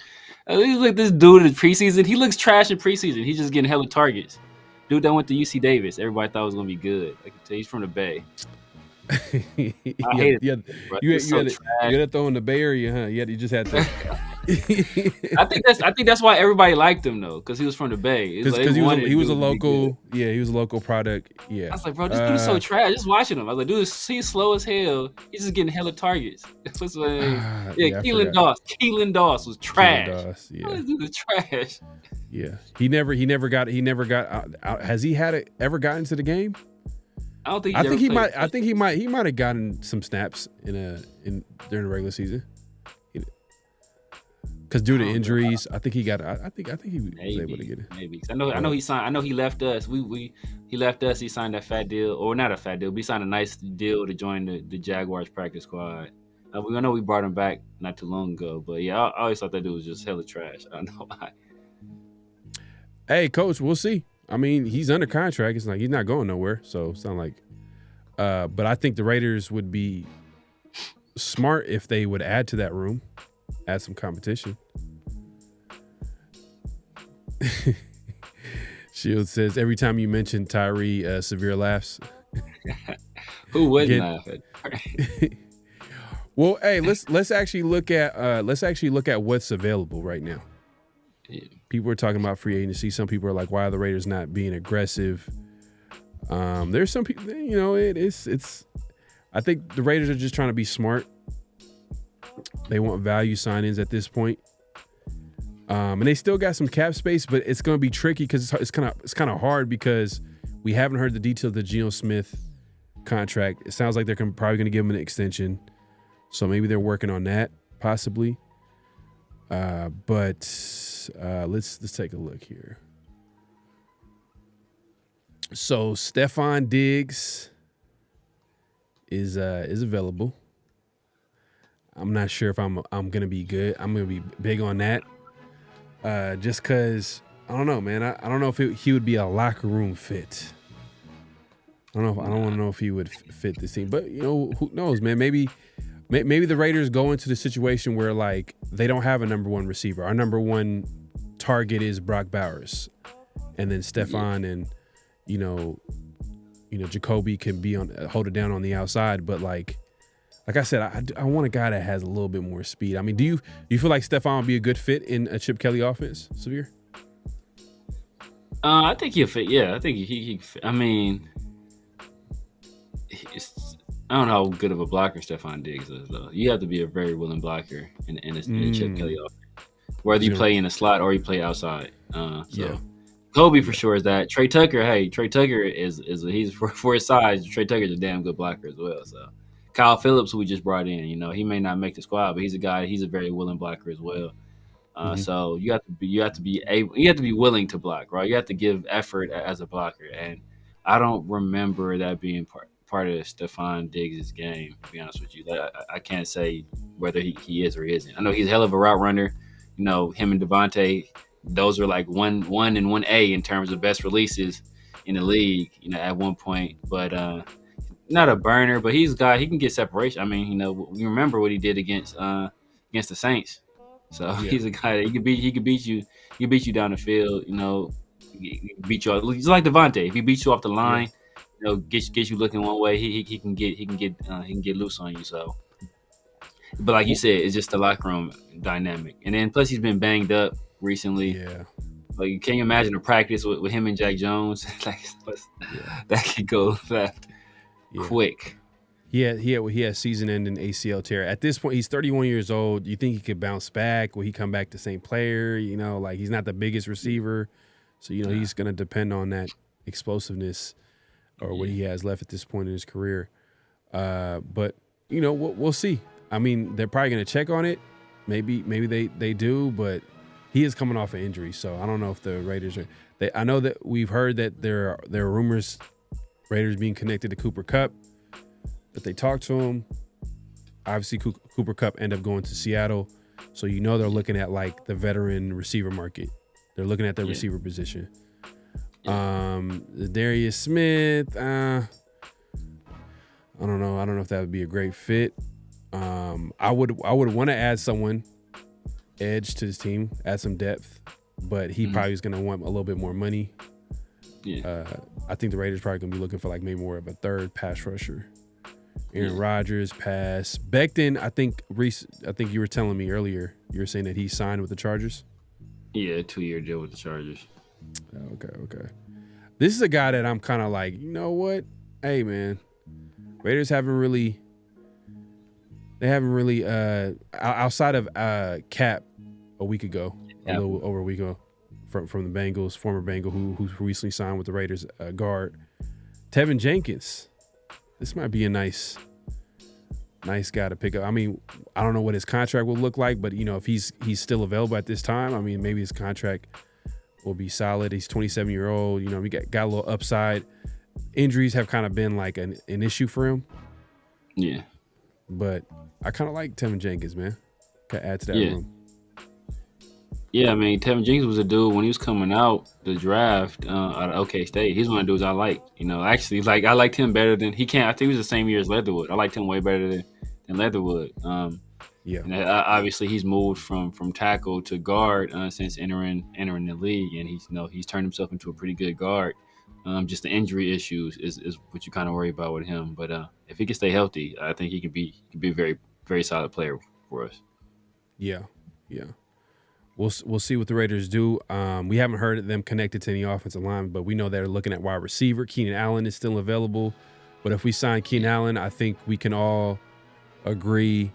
Speaker 1: He's like this dude in preseason. He looks trash in preseason. He's just getting hella targets. Dude that went to UC Davis. Everybody thought it was gonna be good. Like he's from the Bay. I hate it.
Speaker 2: You had to throw in the Bay Area, huh? You just had to.
Speaker 1: I think that's why everybody liked him though, because he was from the Bay.
Speaker 2: Because he was a local. Yeah, he was a local product. Yeah.
Speaker 1: I was like, bro, this dude's so trash. Just watching him, I was like, dude, he's slow as hell. He's just getting hella targets. What's his name? Keelan Doss. Keelan Doss was trash. This dude is trash.
Speaker 2: Yeah, he never got out. Has he ever gotten into the game?
Speaker 1: I don't think.
Speaker 2: I think he might have gotten some snaps during the regular season. Because due to injuries, I think he got. I think he was able to get it.
Speaker 1: Maybe. I know he signed. I know he left us. He left us. He signed that fat deal, or not a fat deal. But he signed a nice deal to join the Jaguars practice squad. I know we brought him back not too long ago, but yeah, I always thought that dude was just hella trash. I don't know why.
Speaker 2: Hey, coach, we'll see. I mean, he's under contract. It's like he's not going nowhere. So it's not like. But I think the Raiders would be smart if they would add to that room, add some competition. Shield says every time you mention Tyree, severe laughs.
Speaker 1: Who wouldn't laugh at?
Speaker 2: Well, hey, let's actually look at what's available right now.
Speaker 1: Yeah.
Speaker 2: People are talking about free agency. Some people are like, why are the Raiders not being aggressive? There's some people, it's. I think the Raiders are just trying to be smart. They want value sign-ins at this point. And they still got some cap space, but it's going to be tricky because it's kind of hard because we haven't heard the details of the Geno Smith contract. It sounds like they're probably going to give him an extension, so maybe they're working on that possibly. But let's take a look here. So Stephon Diggs is available. I'm not sure if I'm gonna be good. I'm gonna be big on that. Just cause I don't know, man. I don't know if he would be a locker room fit. I don't want to know if he would fit this team, but who knows, man? Maybe the Raiders go into the situation where like they don't have a number one receiver. Our number one target is Brock Bowers, and then Stephon and Jacoby can be hold it down on the outside. But like I said, I want a guy that has a little bit more speed. I mean, do you feel like Stephon would be a good fit in a Chip Kelly offense, Severe?
Speaker 1: I think he'll fit. Yeah, I think he. I mean, I don't know how good of a blocker Stephon Diggs is, though. You have to be a very willing blocker in a Chip Kelly offense, whether you play in the slot or you play outside. Kobe for sure is that. Trey Tucker is he's for his size. Trey Tucker's a damn good blocker as well. So Kyle Phillips, who we just brought in, he may not make the squad, but he's a very willing blocker as well. So you have to be willing to block, right? You have to give effort as a blocker, and I don't remember that being part of Stephon Diggs' game. To be honest with you, I can't say whether he is or he isn't. I know he's a hell of a route runner. Him and Devontae, those are like 1 and 1A in terms of best releases in the league. At one point, but not a burner, but he can get separation. I mean, you remember what he did against the Saints. So he's a guy that he could beat you down the field. Beat you off. He's like Devontae. If he beats you off the line, get you looking one way, he can get loose on you. So, but like you said, it's just the locker room dynamic, and then plus he's been banged up recently. Yeah. Like, can you imagine a practice with him and Jack Jones? That could go left quick.
Speaker 2: He had season-ending ACL tear. At this point, he's 31 years old. Do you think he could bounce back? Will he come back the same player? He's not the biggest receiver, so he's going to depend on that explosiveness or what he has left at this point in his career. But we'll see. I mean, they're probably going to check on it. Maybe they do, but he is coming off an injury, so I don't know if the Raiders are. I know that we've heard that there are rumors Raiders being connected to Cooper Kupp. But they talked to him. Obviously, Cooper Kupp ended up going to Seattle. So they're looking at like the veteran receiver market. They're looking at their receiver position. Darius Smith, I don't know. I don't know if that would be a great fit. I would want to add someone edge to this team, add some depth, but he probably is going to want a little bit more money. Yeah. I think the Raiders probably going to be looking for like maybe more of a third pass rusher. Aaron Rodgers pass. Becton, I think you were telling me earlier, you were saying that he signed with the Chargers?
Speaker 1: Yeah, 2-year deal with the Chargers.
Speaker 2: Okay. This is a guy that I'm kind of like, you know what? Hey, man, Raiders haven't really outside of Cap a week ago, a little over a week ago, from the Bengals, former Bengal who recently signed with the Raiders guard, Tevin Jenkins. This might be a nice guy to pick up. I mean, I don't know what his contract will look like, but if he's still available at this time, I mean, maybe his contract will be solid. He's 27-year-old. He got a little upside. Injuries have kind of been like an issue for him. Yeah. But I kind of like Tevin Jenkins, man. Can add to that room.
Speaker 1: Yeah, I mean, Tevin Jenkins was a dude when he was coming out the draft out of OK State. He's one of the dudes I like. Actually, like I liked him better than he can't. I think he was the same year as Leatherwood. I liked him way better than Leatherwood. And obviously he's moved from tackle to guard since entering the league, and he's turned himself into a pretty good guard. Just the injury issues is what you kind of worry about with him. But if he can stay healthy, I think he could be a very very solid player for us.
Speaker 2: Yeah. We'll see what the Raiders do. We haven't heard of them connected to any offensive line, but we know they're looking at wide receiver. Keenan Allen is still available. But if we sign Keenan Allen, I think we can all agree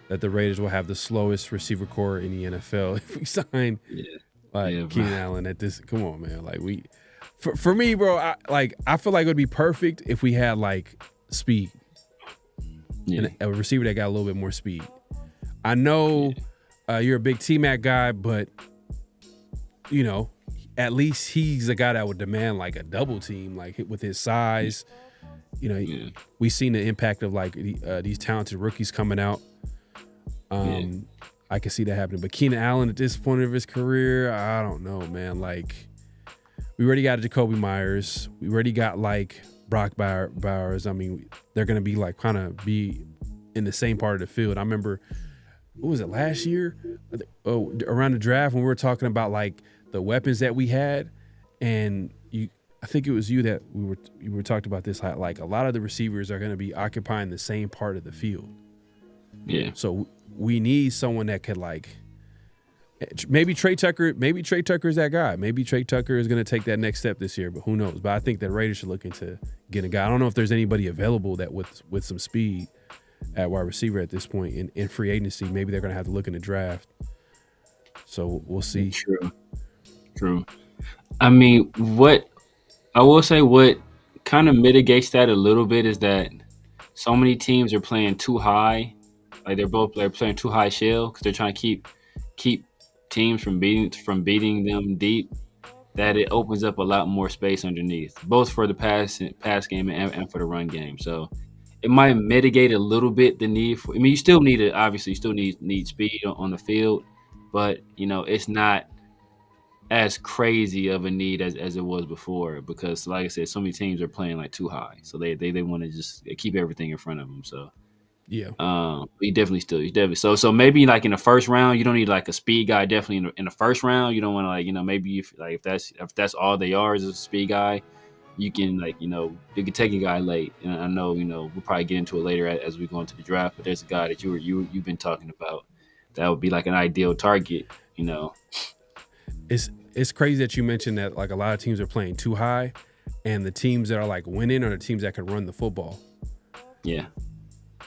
Speaker 2: that the Raiders will have the slowest receiver core in the NFL if we sign Keenan Allen at this. Come on, man. Like for me, bro, I feel like it would be perfect if we had like speed. And a receiver that got a little bit more speed. I know you're a big T-Mac guy, but, you know, at least he's a guy that would demand like a double team, like with his size. You know, we've seen the impact of like these talented rookies coming out. I can see that happening. But Keenan Allen at this point of his career, I don't know, man. Like, we already got Jacoby Myers. We already got like Brock Bowers. I mean, they're going to be like kind of be in the same part of the field. I remember, what was it, last year? Around the draft when we were talking about like the weapons that we had, and I think it was you that we were talking about this. Like a lot of the receivers are going to be occupying the same part of the field.
Speaker 1: Yeah.
Speaker 2: So we need someone that could like maybe Trey Tucker. Maybe Trey Tucker is that guy. Maybe Trey Tucker is going to take that next step this year, but who knows? But I think that Raiders should look into getting a guy. I don't know if there's anybody available that with some speed at wide receiver at this point in free agency. Maybe they're going to have to look in the draft. So we'll see.
Speaker 1: True. I mean, what I will say, what kind of mitigates that a little bit is that so many teams are playing too high. Like they're playing too high shell because they're trying to keep teams from beating them deep. That it opens up a lot more space underneath, both for the pass game and for the run game. So it might mitigate a little bit the need for. I mean, you still need it. Obviously, you still need speed on the field, but you know it's not as crazy of a need as it was before because, like I said, so many teams are playing like too high, so they want to just keep everything in front of them. So you definitely so maybe like in the first round you don't need like a speed guy. Definitely in the first round you don't want to like maybe if that's all they are is a speed guy. You can you can take a guy late, and I know we'll probably get into it later as we go into the draft. But there's a guy that you've been talking about that would be like an ideal target.
Speaker 2: It's crazy that you mentioned that like a lot of teams are playing too high, and the teams that are like winning are the teams that can run the football.
Speaker 1: Yeah,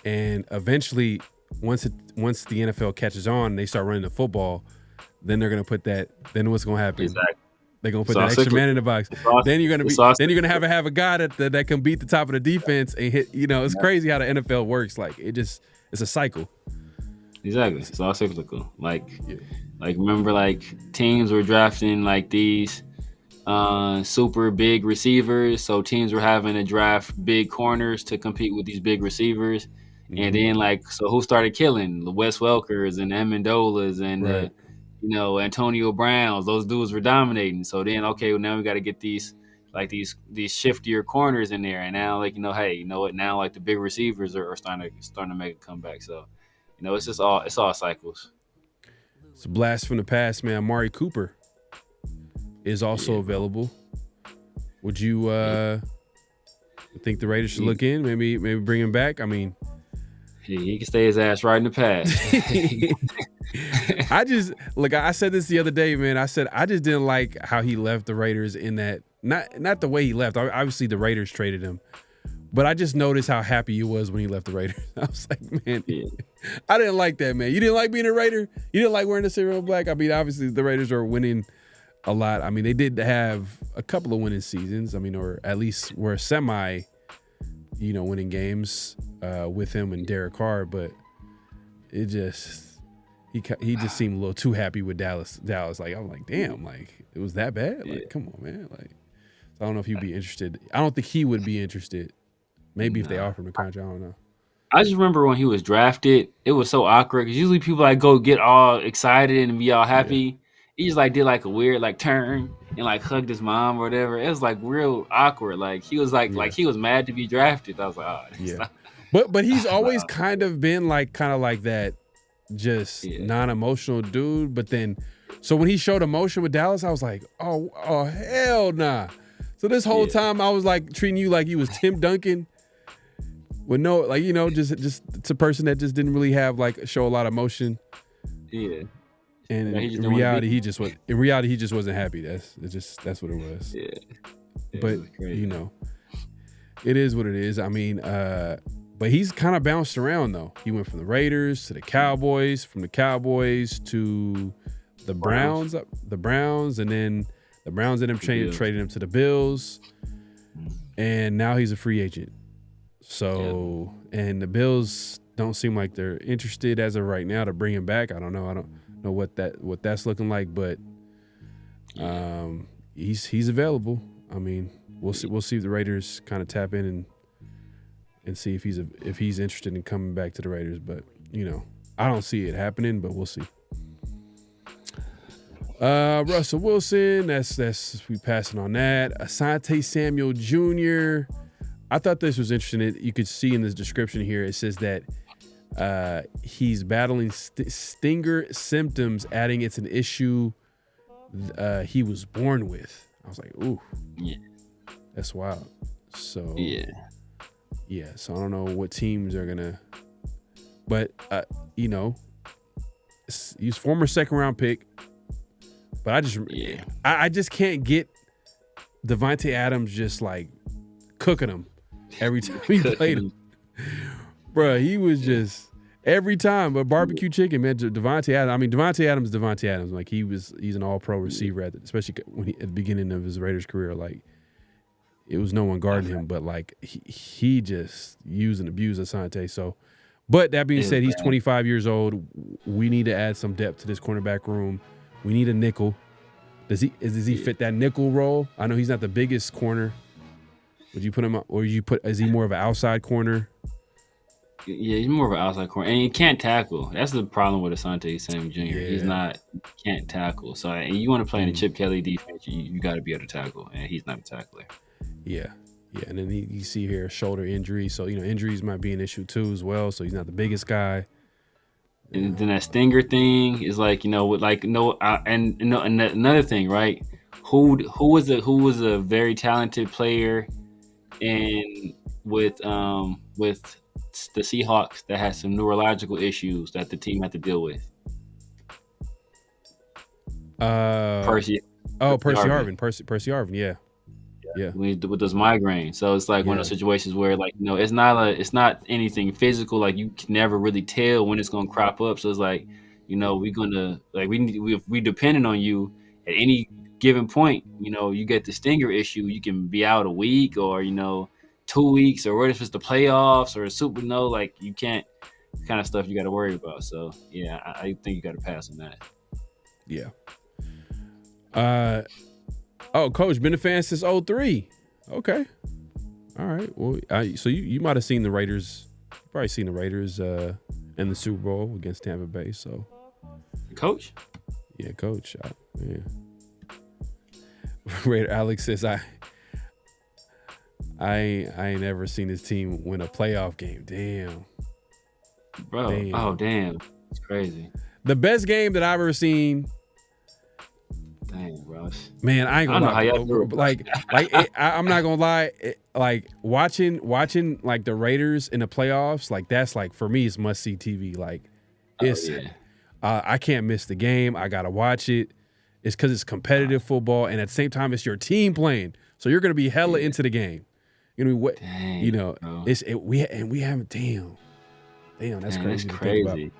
Speaker 2: and eventually once the NFL catches on, and they start running the football, then they're gonna put that. Then what's gonna happen?
Speaker 1: Exactly.
Speaker 2: They're gonna put that extra man in the box. Then you're gonna have a guy that can beat the top of the defense and hit. It's crazy how the NFL works. Like it's a cycle.
Speaker 1: Exactly, it's all cyclical. Like remember, like teams were drafting like these super big receivers, so teams were having to draft big corners to compete with these big receivers, and then so who started killing the Wes Welkers and Amendolas and Antonio Browns? Those dudes were dominating. So then, now we got to get these shiftier corners in there, and now hey, you know what? Now like the big receivers are starting to make a comeback. So it's all cycles.
Speaker 2: It's a blast from the past, man. Amari Cooper is also available. Would you think the Raiders should look in? Maybe bring him back? I mean,
Speaker 1: he can stay his ass right in the past.
Speaker 2: I said this the other day, man. I said I just didn't like how he left the Raiders in that. Not the way he left. Obviously, the Raiders traded him. But I just noticed how happy he was when he left the Raiders. I was like, man, I didn't like that, man. You didn't like being a Raider? You didn't like wearing the cereal black? I mean, obviously, the Raiders are winning a lot. I mean, they did have a couple of winning seasons. I mean, or at least were semi, winning games with him and Derek Carr. But it just, he just seemed a little too happy with Dallas. Like, I'm like, damn, like, it was that bad? Like, come on, man. Like, so I don't know if he'd be interested. I don't think he would be interested. Maybe if they offer him a contract, I don't know.
Speaker 1: I just remember when he was drafted, it was so awkward because usually people go get all excited and be all happy. Yeah. He just did a weird turn and hugged his mom or whatever. It was real awkward. Like he was like he was mad to be drafted. I was like, oh,
Speaker 2: yeah. But he's always kind of been like that, just non-emotional dude. But then, so when he showed emotion with Dallas, I was like, oh hell nah. So this whole time I was treating you like you was Tim Duncan. With no, like, just it's a person that just didn't really have like show a lot of emotion.
Speaker 1: Yeah.
Speaker 2: And
Speaker 1: Like,
Speaker 2: in reality, he just wasn't happy. That's what it was.
Speaker 1: Yeah.
Speaker 2: But
Speaker 1: it was crazy.
Speaker 2: it is what it is. I mean, but he's kind of bounced around though. He went from the Raiders to the Cowboys, from the Cowboys to the Browns, and then the Browns ended up trading him to the Bills, and now he's a free agent. So, and the Bills don't seem like they're interested as of right now to bring him back. I don't know. I don't know what that's looking like, but he's available. I mean, we'll see if the Raiders kind of tap in and see if he's interested in coming back to the Raiders. But I don't see it happening, but we'll see. Russell Wilson, that's we passing on that. Asante Samuel Jr. I thought this was interesting. You could see in this description here, it says that he's battling stinger symptoms, adding it's an issue he was born with. I was like, ooh, yeah, that's wild. So yeah. So I don't know what teams are gonna, but he's former second round pick. But I just can't get Devontae Adams just like cooking him every time he played him. Bruh, he was just every time. But barbecue chicken, man. Devontae Adams. I mean, Devontae Adams. Like he's an all-pro receiver, especially when at the beginning of his Raiders career. Like it was no one guarding him, but like he just used and abused Asante. So, but that being said, he's 25 years old. We need to add some depth to this cornerback room. We need a nickel. Does he fit that nickel role? I know he's not the biggest corner. Would you put him up, or is he more of an outside corner?
Speaker 1: Yeah, he's more of an outside corner, and he can't tackle. That's the problem with Asante Samuel Jr. Yeah. Can't tackle. So, and you want to play in a Chip Kelly defense, you got to be able to tackle, and he's not a tackler. Yeah,
Speaker 2: and then you see here shoulder injury, so injuries might be an issue too as well. So he's not the biggest guy.
Speaker 1: And then that stinger thing is like, and another thing, right? Who was a very talented player, and with the Seahawks that had some neurological issues that the team had to deal with. Percy Harvin, yeah. With those migraines. So it's like one of those situations where like, it's not anything physical. Like you can never really tell when it's going to crop up. So it's like, we're going to like, we depending on you at any given point, you get the stinger issue, you can be out a week or, 2 weeks, or what if it's the playoffs or a Super Bowl, like you can't, kind of stuff you got to worry about. So yeah, I think you got to pass on that.
Speaker 2: Yeah. Coach, been a fan since 2003. Okay. All right. Well, so you might have seen the Raiders, probably seen the Raiders in the Super Bowl against Tampa Bay. So,
Speaker 1: Coach?
Speaker 2: Yeah, Coach. Yeah. Raider Alex says, I ain't never seen this team win a playoff game. Damn.
Speaker 1: Bro. Damn. Oh, damn. It's crazy.
Speaker 2: The best game that I've ever seen.
Speaker 1: Dang, bro.
Speaker 2: Man, I ain't gonna lie. I'm not gonna lie. Like watching like the Raiders in the playoffs, like that's like for me, it's must see TV. Like it's, I can't miss the game. I gotta watch it. It's because it's competitive football, and at the same time, it's your team playing, so you're gonna be hella into the game. What?
Speaker 1: Dang, bro.
Speaker 2: We haven't. Damn, that's crazy.
Speaker 1: That's crazy.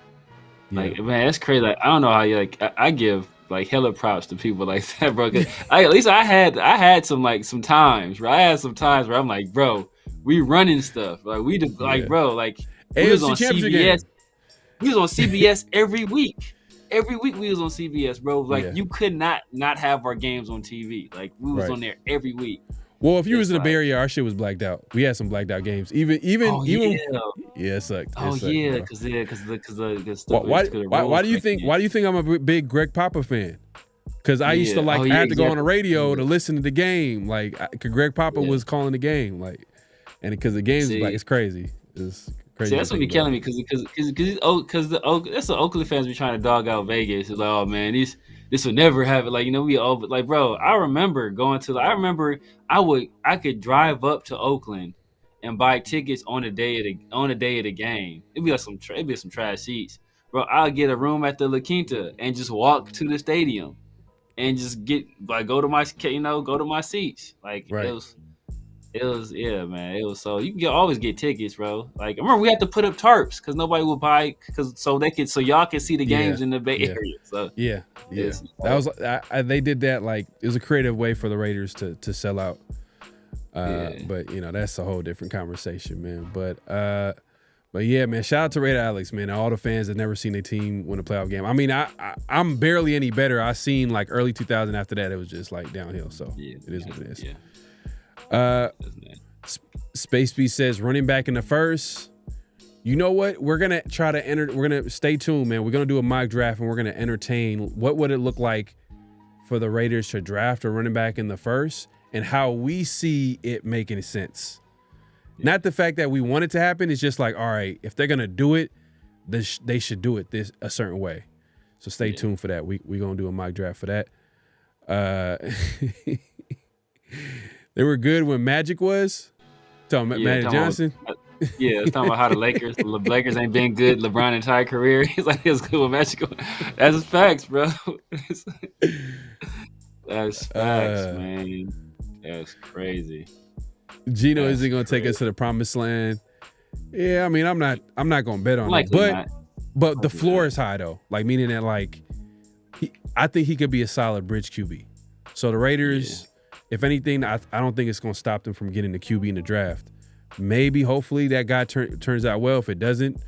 Speaker 1: Like man, that's crazy. Like I don't know how you like. I give like hella props to people like that, bro. Cause at least I had some times, right? I had some times where I'm like, bro, we running stuff. Like we bro, like we was on CBS. We was on CBS every week. Every week we was on CBS, bro. Like you could not have our games on TV. Like we was on there every week.
Speaker 2: Well, if you was in the Bay Area, our shit was blacked out. We had some blacked out games. Even it sucked.
Speaker 1: Because the stuff.
Speaker 2: Why do you think I'm a big Greg Papa fan? Because I used to I had to go on the radio to listen to the game. Like, cause Greg Papa was calling the game. Like, and because the game's it's crazy. It's crazy.
Speaker 1: See, that's what be killing me because the Oakland fans be trying to dog out Vegas. It's like, oh man, this would never happen. Like, we all like, bro. I remember going to. I could drive up to Oakland and buy tickets on the day of the game. It'd be some trash seats, bro. I'll get a room at the La Quinta and just walk to the stadium and just go to my seats. Like
Speaker 2: Right.
Speaker 1: it was yeah, man. It was so you can always get tickets, bro. Like I remember we had to put up tarps because nobody would buy so y'all can see the games in the Bay Area. So
Speaker 2: yeah. That was they did that like it was a creative way for the Raiders to sell out. But that's a whole different conversation, man. But yeah, man, shout out to Raider Alex, man. All the fans that never seen their team win a playoff game. I mean, I'm barely any better. I seen like early 2000. After that, it was just like downhill. So it is what it is.
Speaker 1: Yeah.
Speaker 2: Space B says running back in the first. You know what? We're gonna try to enter. We're gonna stay tuned, man. We're gonna do a mock draft and we're gonna entertain what would it look like for the Raiders to draft a running back in the first and how we see it making sense. Not the fact that we want it to happen. It's just like, all right, if they're gonna do it, they should do it a certain way. So stay tuned for that. We're gonna do a mock draft for that. They were good when Magic was. Talking Magic Johnson.
Speaker 1: It's talking about how the Lakers ain't been good LeBron's entire career. He's like, it's good with Magic. That's facts, bro. That's facts, man. That's crazy.
Speaker 2: Geno isn't gonna take us to the promised land. Yeah, I mean, I'm not gonna bet on it, but the floor is high though. Like meaning that like, I think he could be a solid bridge QB. So the Raiders, if anything, I don't think it's gonna stop them from getting the QB in the draft. Maybe, hopefully, that guy turns out well. If it doesn't,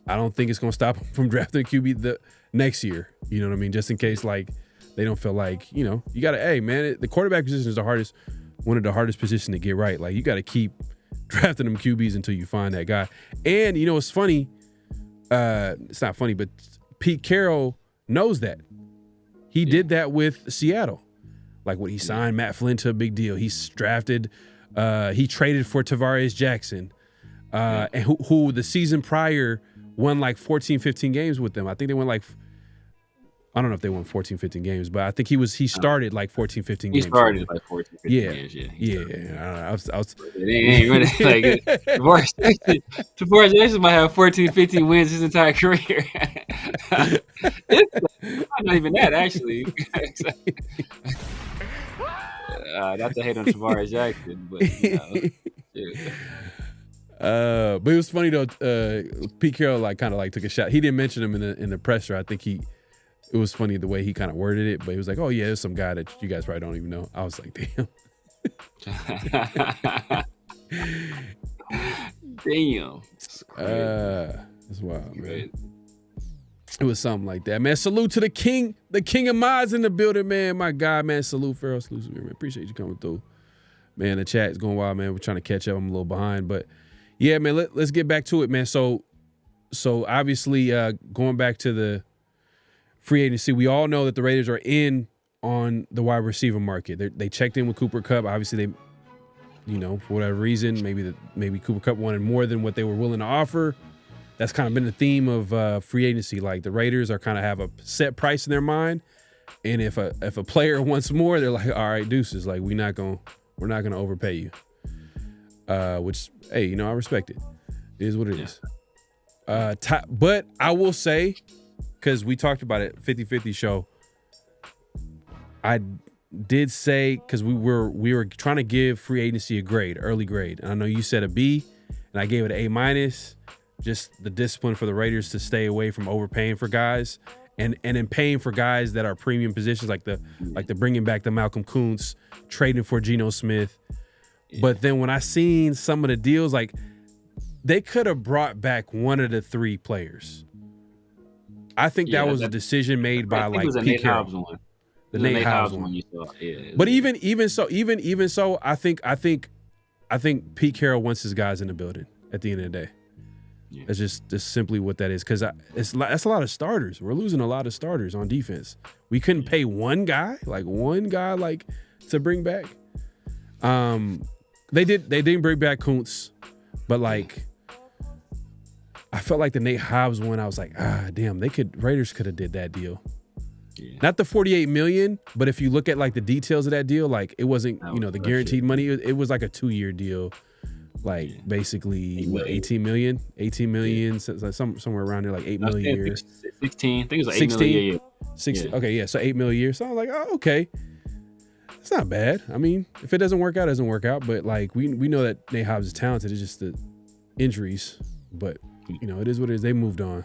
Speaker 2: I don't think it's gonna stop them from drafting a QB the next year. You know what I mean? Just in case like they don't feel like you gotta. Hey man, the quarterback position is one of the hardest positions to get right. Like you got to keep drafting them QBs until you find that guy. And it's funny. It's not funny, but Pete Carroll knows that. He did that with Seattle. Like when he signed Matt Flynn to a big deal, he traded for Tavares Jackson, and who the season prior won like 14, 15 games with them. I think they won I don't know if they won 14, 15 games, but I think he started like 14, 15 games.
Speaker 1: He started like 14, 15 games,
Speaker 2: yeah. I was
Speaker 1: it ain't really like Tavares Jackson might have 14, 15 wins his entire career. It's not even that, actually. Not to hate on Tavares Jackson, but
Speaker 2: but it was funny though. Pete Carroll kind of took a shot. He didn't mention him in the presser. I think it was funny the way he kind of worded it, but he was like, "Oh yeah, there's some guy that you guys probably don't even know." I was like, "Damn."
Speaker 1: Damn.
Speaker 2: That's wild, man. It was something like that, man. Salute to the king of mods in the building, man. My guy, man. Salute, Pharaoh. Salute, man. Appreciate you coming through, man. The chat is going wild, man. We're trying to catch up. I'm a little behind, but yeah, man. Let's get back to it, man. So obviously, going back to the free agency, we all know that the Raiders are in on the wide receiver market. They checked in with Cooper Kupp. Obviously, they, for whatever reason, maybe Cooper Kupp wanted more than what they were willing to offer. That's kind of been the theme of free agency. Like the Raiders are kind of have a set price in their mind, and if a player wants more, they're like, all right, deuces. Like we're not gonna overpay you. Which, hey, I respect it. It is what it is. But I will say, because we talked about it, 50-50 show. I did say, because we were trying to give free agency a grade, early grade. And I know you said a B, and I gave it an A-. Just the discipline for the Raiders to stay away from overpaying for guys, and in paying for guys that are premium positions, like the bringing back the Malcolm Kuntz, trading for Geno Smith. Yeah. But then when I seen some of the deals, like they could have brought back one of the three players. I think that was a decision made by Pete Carroll. The Nate Hobbs one. You saw. Yeah, but even so, I think Pete Carroll wants his guys in the building at the end of the day. Yeah. That's just simply what that is, because that's a lot of starters. We're losing a lot of starters on defense. We couldn't pay one guy to bring back. They didn't bring back Kuntz, but I felt like the Nate Hobbs one. I was like, damn, Raiders could have did that deal. Yeah. Not the $48 million, but if you look at the details of that deal, it wasn't the guaranteed money. It was like a 2-year deal like basically
Speaker 1: 8
Speaker 2: what
Speaker 1: million.
Speaker 2: 18 million, so somewhere around there, like 8 million a year.
Speaker 1: 16. I think it was like 8 million a year.
Speaker 2: 60.
Speaker 1: Yeah.
Speaker 2: Okay, yeah, so 8 million a year. So I'm like, oh, okay, it's not bad. I mean, if it doesn't work out, it doesn't work out. But like we know that Nate Hobbs is talented. It's just the injuries. But it is what it is. They moved on.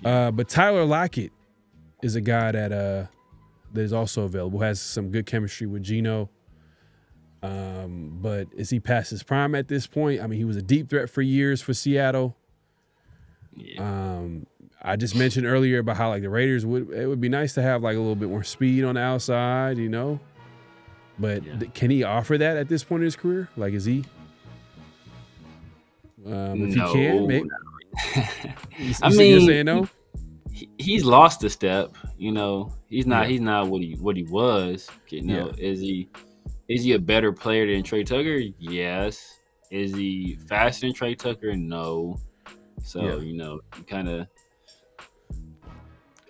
Speaker 2: But Tyler Lockett is a guy that is also available. Has some good chemistry with Geno. But is he past his prime at this point? I mean, he was a deep threat for years for Seattle.
Speaker 1: Yeah.
Speaker 2: I just mentioned earlier about how like the Raiders would be nice to have like a little bit more speed on the outside, But can he offer that at this point in his career? Like, is he? If he can, maybe.
Speaker 1: I mean,
Speaker 2: you're saying no.
Speaker 1: He's lost a step. He's not. He's not what he was. Is he a better player than Trey Tucker? Yes. Is he faster than Trey Tucker? No. So you kind of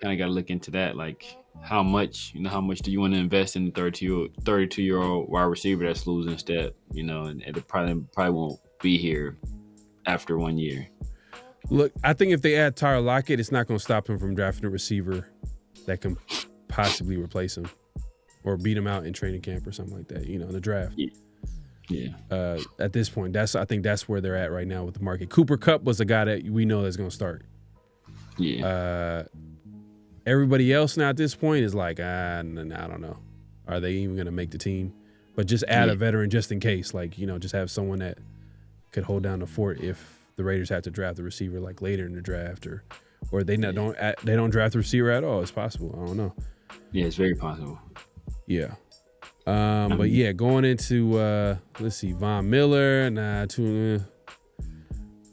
Speaker 1: got to look into that. Like, how much do you want to invest in the 32-year-old wide receiver that's losing step? And it probably won't be here after 1 year.
Speaker 2: Look, I think if they add Tyler Lockett, it's not going to stop him from drafting a receiver that can possibly replace him or beat him out in training camp or something like that, in the draft.
Speaker 1: Yeah.
Speaker 2: At this point, I think that's where they're at right now with the market. Cooper Kupp was a guy that we know that's going to start.
Speaker 1: Yeah.
Speaker 2: Everybody else now at this point is like, I don't know. Are they even going to make the team? But just add a veteran just in case. Like, just have someone that could hold down the fort if the Raiders have to draft the receiver like later in the draft or they don't draft the receiver at all. It's possible. I don't know.
Speaker 1: Yeah, it's very possible.
Speaker 2: Yeah. But yeah, going into let's see, Von Miller, at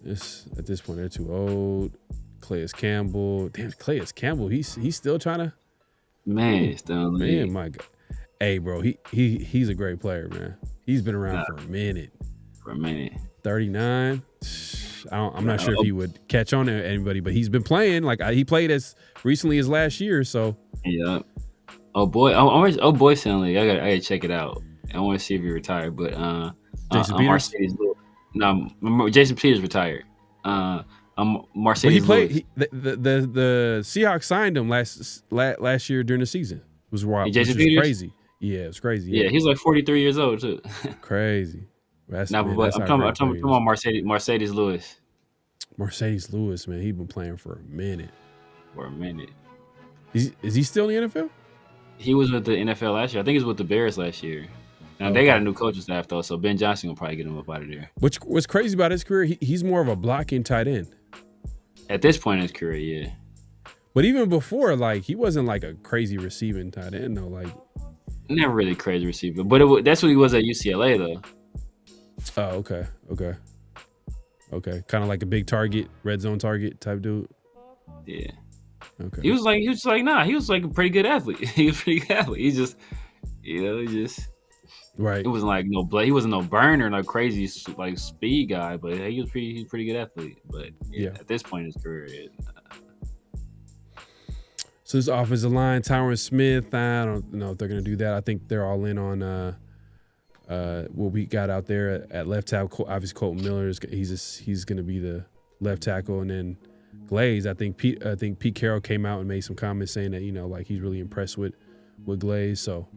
Speaker 2: this point they're too old. Calais Campbell. Damn, Calais Campbell, he's still trying to.
Speaker 1: Man, still
Speaker 2: man, my God. Hey, bro, he's a great player, man. He's been around for a minute. 39. I'm not sure if he would catch on to anybody, but he's been playing. Like he played as recently as last year. So
Speaker 1: yeah. Oh boy, sound like I gotta check it out. I want to see if he retired, but
Speaker 2: Jason Peters.
Speaker 1: Jason Peters retired. Mercedes.
Speaker 2: But he played. The Seahawks signed him last year during the season. It was wild.
Speaker 1: Jason Peters?
Speaker 2: Crazy. Yeah, it was crazy.
Speaker 1: Yeah, he's like 43 years old too.
Speaker 2: Crazy.
Speaker 1: I'm talking about Mercedes Lewis.
Speaker 2: Mercedes Lewis, man, he's been playing for a minute. Is he still in the NFL?
Speaker 1: He was with the NFL last year. I think he was with the Bears last year. Now they got a new coaching staff though, so Ben Johnson will probably get him up out of there.
Speaker 2: What's crazy about his career? He's more of a blocking tight end.
Speaker 1: At this point in his career, yeah.
Speaker 2: But even before, like he wasn't like a crazy receiving tight end though. Like
Speaker 1: never really crazy receiver, but that's what he was at UCLA though.
Speaker 2: Oh, okay. Kind of like a big target, red zone target type dude.
Speaker 1: Yeah.
Speaker 2: Okay.
Speaker 1: He was like a pretty good athlete. He was a pretty good athlete. He just
Speaker 2: right.
Speaker 1: It wasn't like he wasn't no burner, no crazy like speed guy, but he was pretty good athlete. But at this point in his career,
Speaker 2: So this offensive line, Tyron Smith, I don't know if they're gonna do that. I think they're all in on what we got out there at left tackle. Obviously, Colton Miller he's going to be the left tackle, and then Glaze. I think Pete Carroll came out and made some comments saying that like he's really impressed with Glaze. So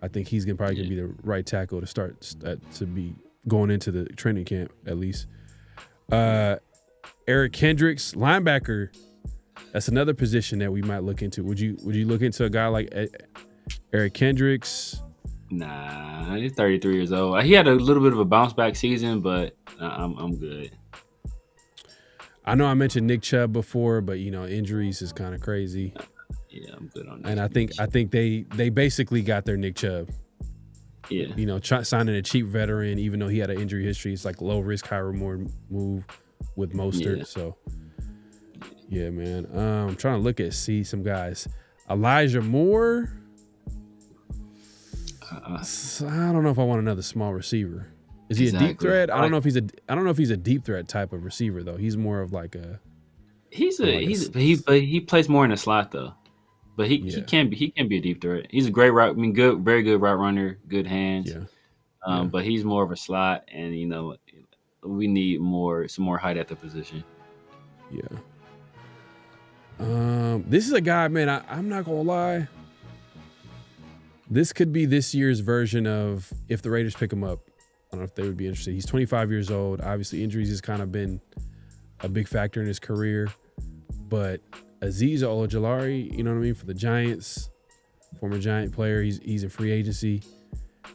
Speaker 2: I think he's probably going to be the right tackle to start to be going into the training camp at least. Eric Kendricks, linebacker. That's another position that we might look into. Would you look into a guy like Eric Kendricks?
Speaker 1: Nah, he's 33 years old. He had a little bit of a bounce back season, but I'm good.
Speaker 2: I know I mentioned Nick Chubb before, but injuries is kind of crazy.
Speaker 1: Yeah, I'm good on that.
Speaker 2: And I think they basically got their Nick Chubb.
Speaker 1: Yeah.
Speaker 2: Signing a cheap veteran, even though he had an injury history, it's like low risk, high reward move with Mostert. Yeah. So yeah, man. I'm trying to see some guys. Elijah Moore. I don't know if I want another small receiver. Is he a deep threat? I don't know if he's a deep threat type of receiver though. He's more of like a.
Speaker 1: He plays more in the slot though, but he can be a deep threat. He's a great route. Very good route runner, good hands.
Speaker 2: Yeah.
Speaker 1: But he's more of a slot, and we need some more height at the position.
Speaker 2: Yeah. This is a guy, man. I'm not gonna lie. This could be this year's version of if the Raiders pick him up. I don't know if they would be interested. He's 25 years old. Obviously, injuries has kind of been a big factor in his career. But Azeez Ojulari, you know what I mean, for the Giants, former Giant player. He's in free agency.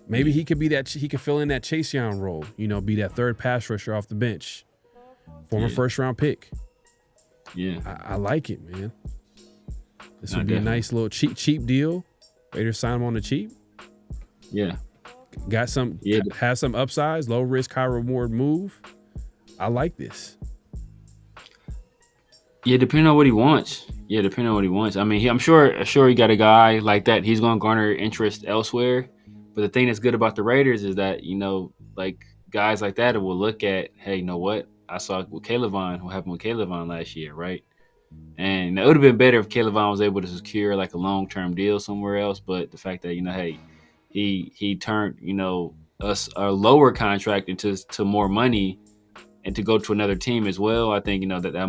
Speaker 2: Maybe he could be that. He could fill in that Chase Young role. You know, be that third pass rusher off the bench. Former first round pick.
Speaker 1: Yeah,
Speaker 2: I like it, man. This would be a nice little cheap deal. Raiders sign him on the cheap.
Speaker 1: Yeah.
Speaker 2: Got some, has some upsides, low risk, high reward move. I like this.
Speaker 1: Yeah, depending on what he wants. I mean, I'm sure he got a guy like that. He's going to garner interest elsewhere. But the thing that's good about the Raiders is that, you know, like guys like that will look at, hey, you know what? I saw with what happened with Caleb last year, right? And it would have been better if Caleb was able to secure like a long-term deal somewhere else. But the fact that, you know, hey, he turned, you know, a lower contract into more money and to go to another team as well, I think, you know, that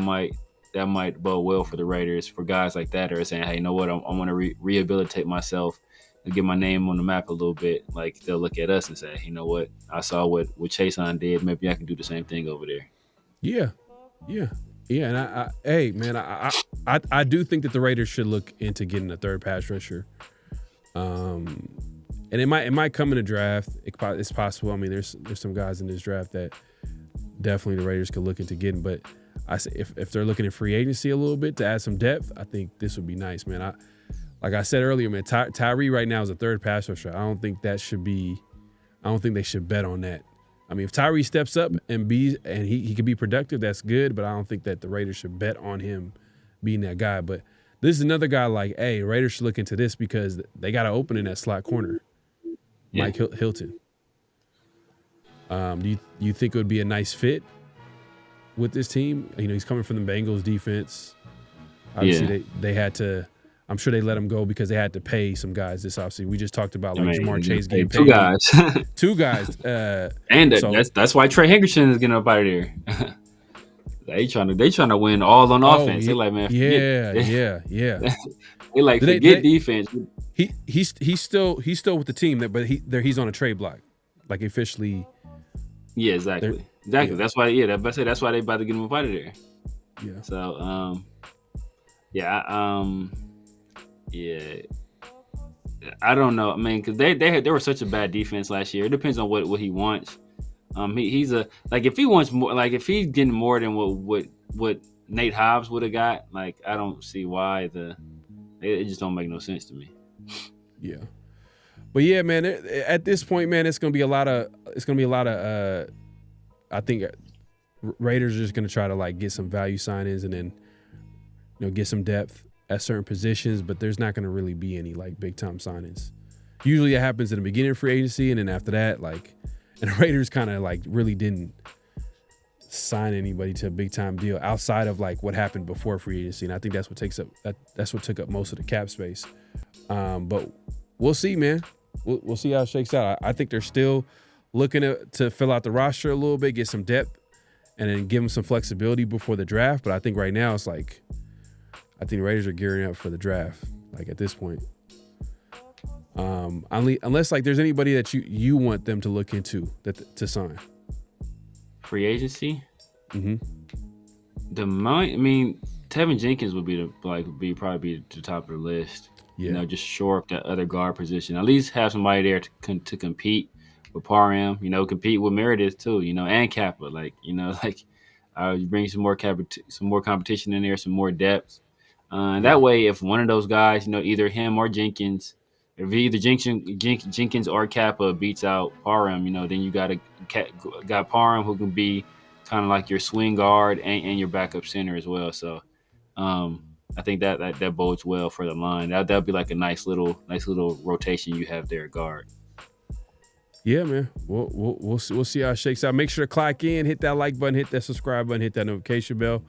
Speaker 1: might bode well for the Raiders, for guys like that are saying, hey, you know what, I want to rehabilitate myself and get my name on the map a little bit. Like, they'll look at us and say, you know what, I saw what Chason did. Maybe I can do the same thing over there.
Speaker 2: Yeah. And hey, man, I do think that the Raiders should look into getting a third pass rusher. And it might come in the draft. It's possible. I mean, there's some guys in this draft that definitely the Raiders could look into getting. But I say if they're looking at free agency a little bit to add some depth, I think this would be nice, man. Like I said earlier, man, Tyree right now is a third pass rusher. I don't think they should bet on that. I mean, if Tyree steps up and he can be productive, that's good. But I don't think that the Raiders should bet on him being that guy. But this is another guy like, hey, Raiders should look into this because they got to open in that slot corner. Yeah. Mike Hilton. Do you think it would be a nice fit with this team? You know, he's coming from the Bengals defense. Obviously, they had to. I'm sure they let him go because they had to pay some guys this offseason. We just talked about like Jamar Chase getting paid. Two guys.
Speaker 1: And that's why Trey Hendrickson is getting up out of there. they trying to win all on offense. They like, man,
Speaker 2: yeah.
Speaker 1: They like forget defense.
Speaker 2: He's still with the team, but he's on a trade block, like officially.
Speaker 1: Yeah, exactly. Yeah. That's why. Yeah, that's why they about to get him up out of there.
Speaker 2: Yeah.
Speaker 1: So, yeah, I don't know. I mean, because they were such a bad defense last year. It depends on what he wants. He's if he wants more, like if he's getting more than what Nate Hobbs would have got, like I don't see why it just don't make no sense to me.
Speaker 2: Yeah, but yeah, man. At this point, man, it's gonna be a lot of. I think Raiders are just gonna try to like get some value sign-ins and then, you know, get some depth at certain positions, but there's not going to really be any like big time signings. Usually it happens in the beginning of free agency, and then after that, like, and the Raiders kind of like really didn't sign anybody to a big time deal outside of like what happened before free agency, and I think that's what took up most of the cap space. But we'll see, man. We'll see how it shakes out. I think they're still looking to fill out the roster a little bit, get some depth, and then give them some flexibility before the draft. But I think right now it's like, I think the Raiders are gearing up for the draft, like at this point. Unless like there's anybody that you want them to look into to sign.
Speaker 1: Free agency?
Speaker 2: Mm-hmm.
Speaker 1: Tevin Jenkins would probably be the top of the list. Yeah. You know, just shore up that other guard position. At least have somebody there to compete with Parham. You know, compete with Meredith too. You know, and Kappa. Like, you know, like bring some more competition in there, some more depth. And that way, if one of those guys, you know, either him or Jenkins, if either Jenkins or Kappa beats out Parham, you know, then you got Parham who can be kind of like your swing guard and your backup center as well. So, I think that bodes well for the line. That'd be like a nice little rotation you have there at guard.
Speaker 2: Yeah, man. We'll see how it shakes out. Make sure to clock in, hit that like button, hit that subscribe button, hit that notification bell.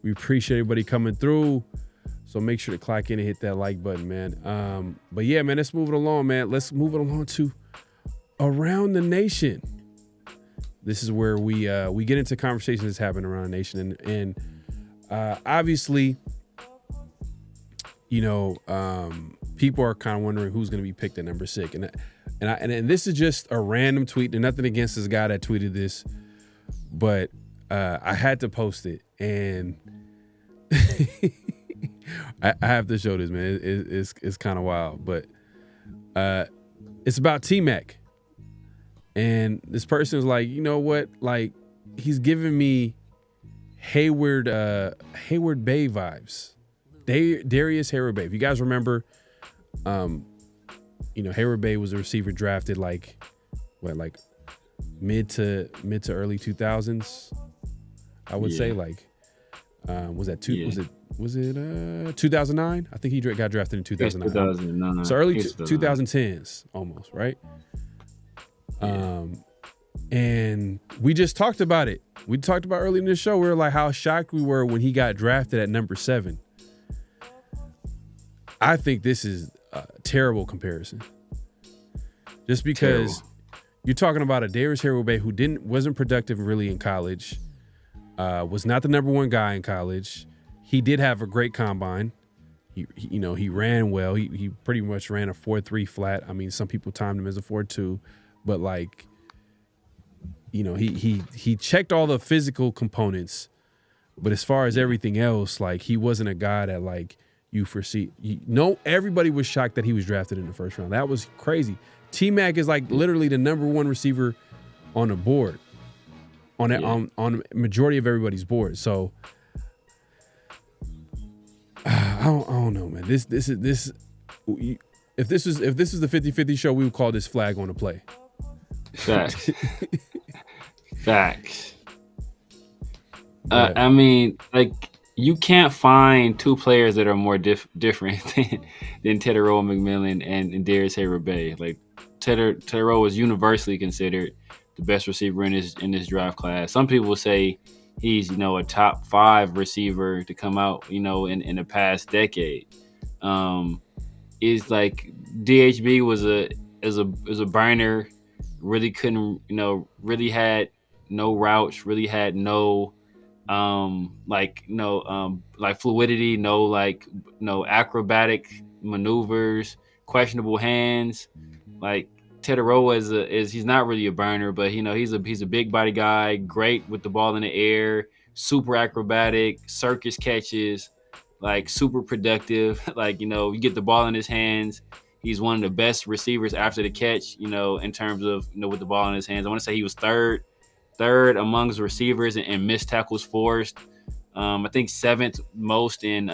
Speaker 2: We appreciate everybody coming through. So make sure to clock in and hit that like button, man. But yeah, man, let's move it along, man. Let's move it along to Around the Nation. This is where we get into conversations that's happening around the nation, and obviously, people are kind of wondering who's going to be picked at number 6, and this is just a random tweet. There's nothing against this guy that tweeted this, but I had to post it, and I have to show this, man. It's kind of wild, but it's about T-Mac. And this person is like, you know what? Like, he's giving me Hayward Bay vibes. Darius Hayward Bay. If you guys remember, Hayward Bay was a receiver drafted like mid to early 2000s. I would say was that two? Yeah. Was it 2009? I think he got drafted in 2009.
Speaker 1: 2009.
Speaker 2: So early 2010s almost, right?
Speaker 1: Yeah.
Speaker 2: And we just talked about it. We talked about early in the show. We were like how shocked we were when he got drafted at number 7. I think this is a terrible comparison. Just because you're talking about a Darius Hayward Bay who wasn't productive really in college, was not the number 1 guy in college. He did have a great combine. He ran well. He pretty much ran a 4.3 flat. I mean, some people timed him as a 4.2. But he checked all the physical components, but as far as everything else, like he wasn't a guy that like you foresee. Everybody was shocked that he was drafted in the first round. That was crazy. T-Mac is like literally the number 1 receiver on the board, on a majority of everybody's board. So I don't know, man. This is if this was the 50-50 show, we would call this flag on the play.
Speaker 1: Facts. Facts. I mean, like, you can't find 2 players that are more different than Teteroa McMillan and Darius Hayward Bay. Like, Teteroa was universally considered the best receiver in this draft class. Some people say he's a top 5 receiver to come out in the past decade. Is like DHB was a burner. Really couldn't, really had no routes, really had no, fluidity, no acrobatic maneuvers, questionable hands. Like Teteroa he's not really a burner, but he's a big body guy, great with the ball in the air, super acrobatic, circus catches, like super productive. Like, you get the ball in his hands. He's one of the best receivers after the catch, in terms of, with the ball in his hands. I want to say he was third amongst receivers in missed tackles forced. I think 7th most in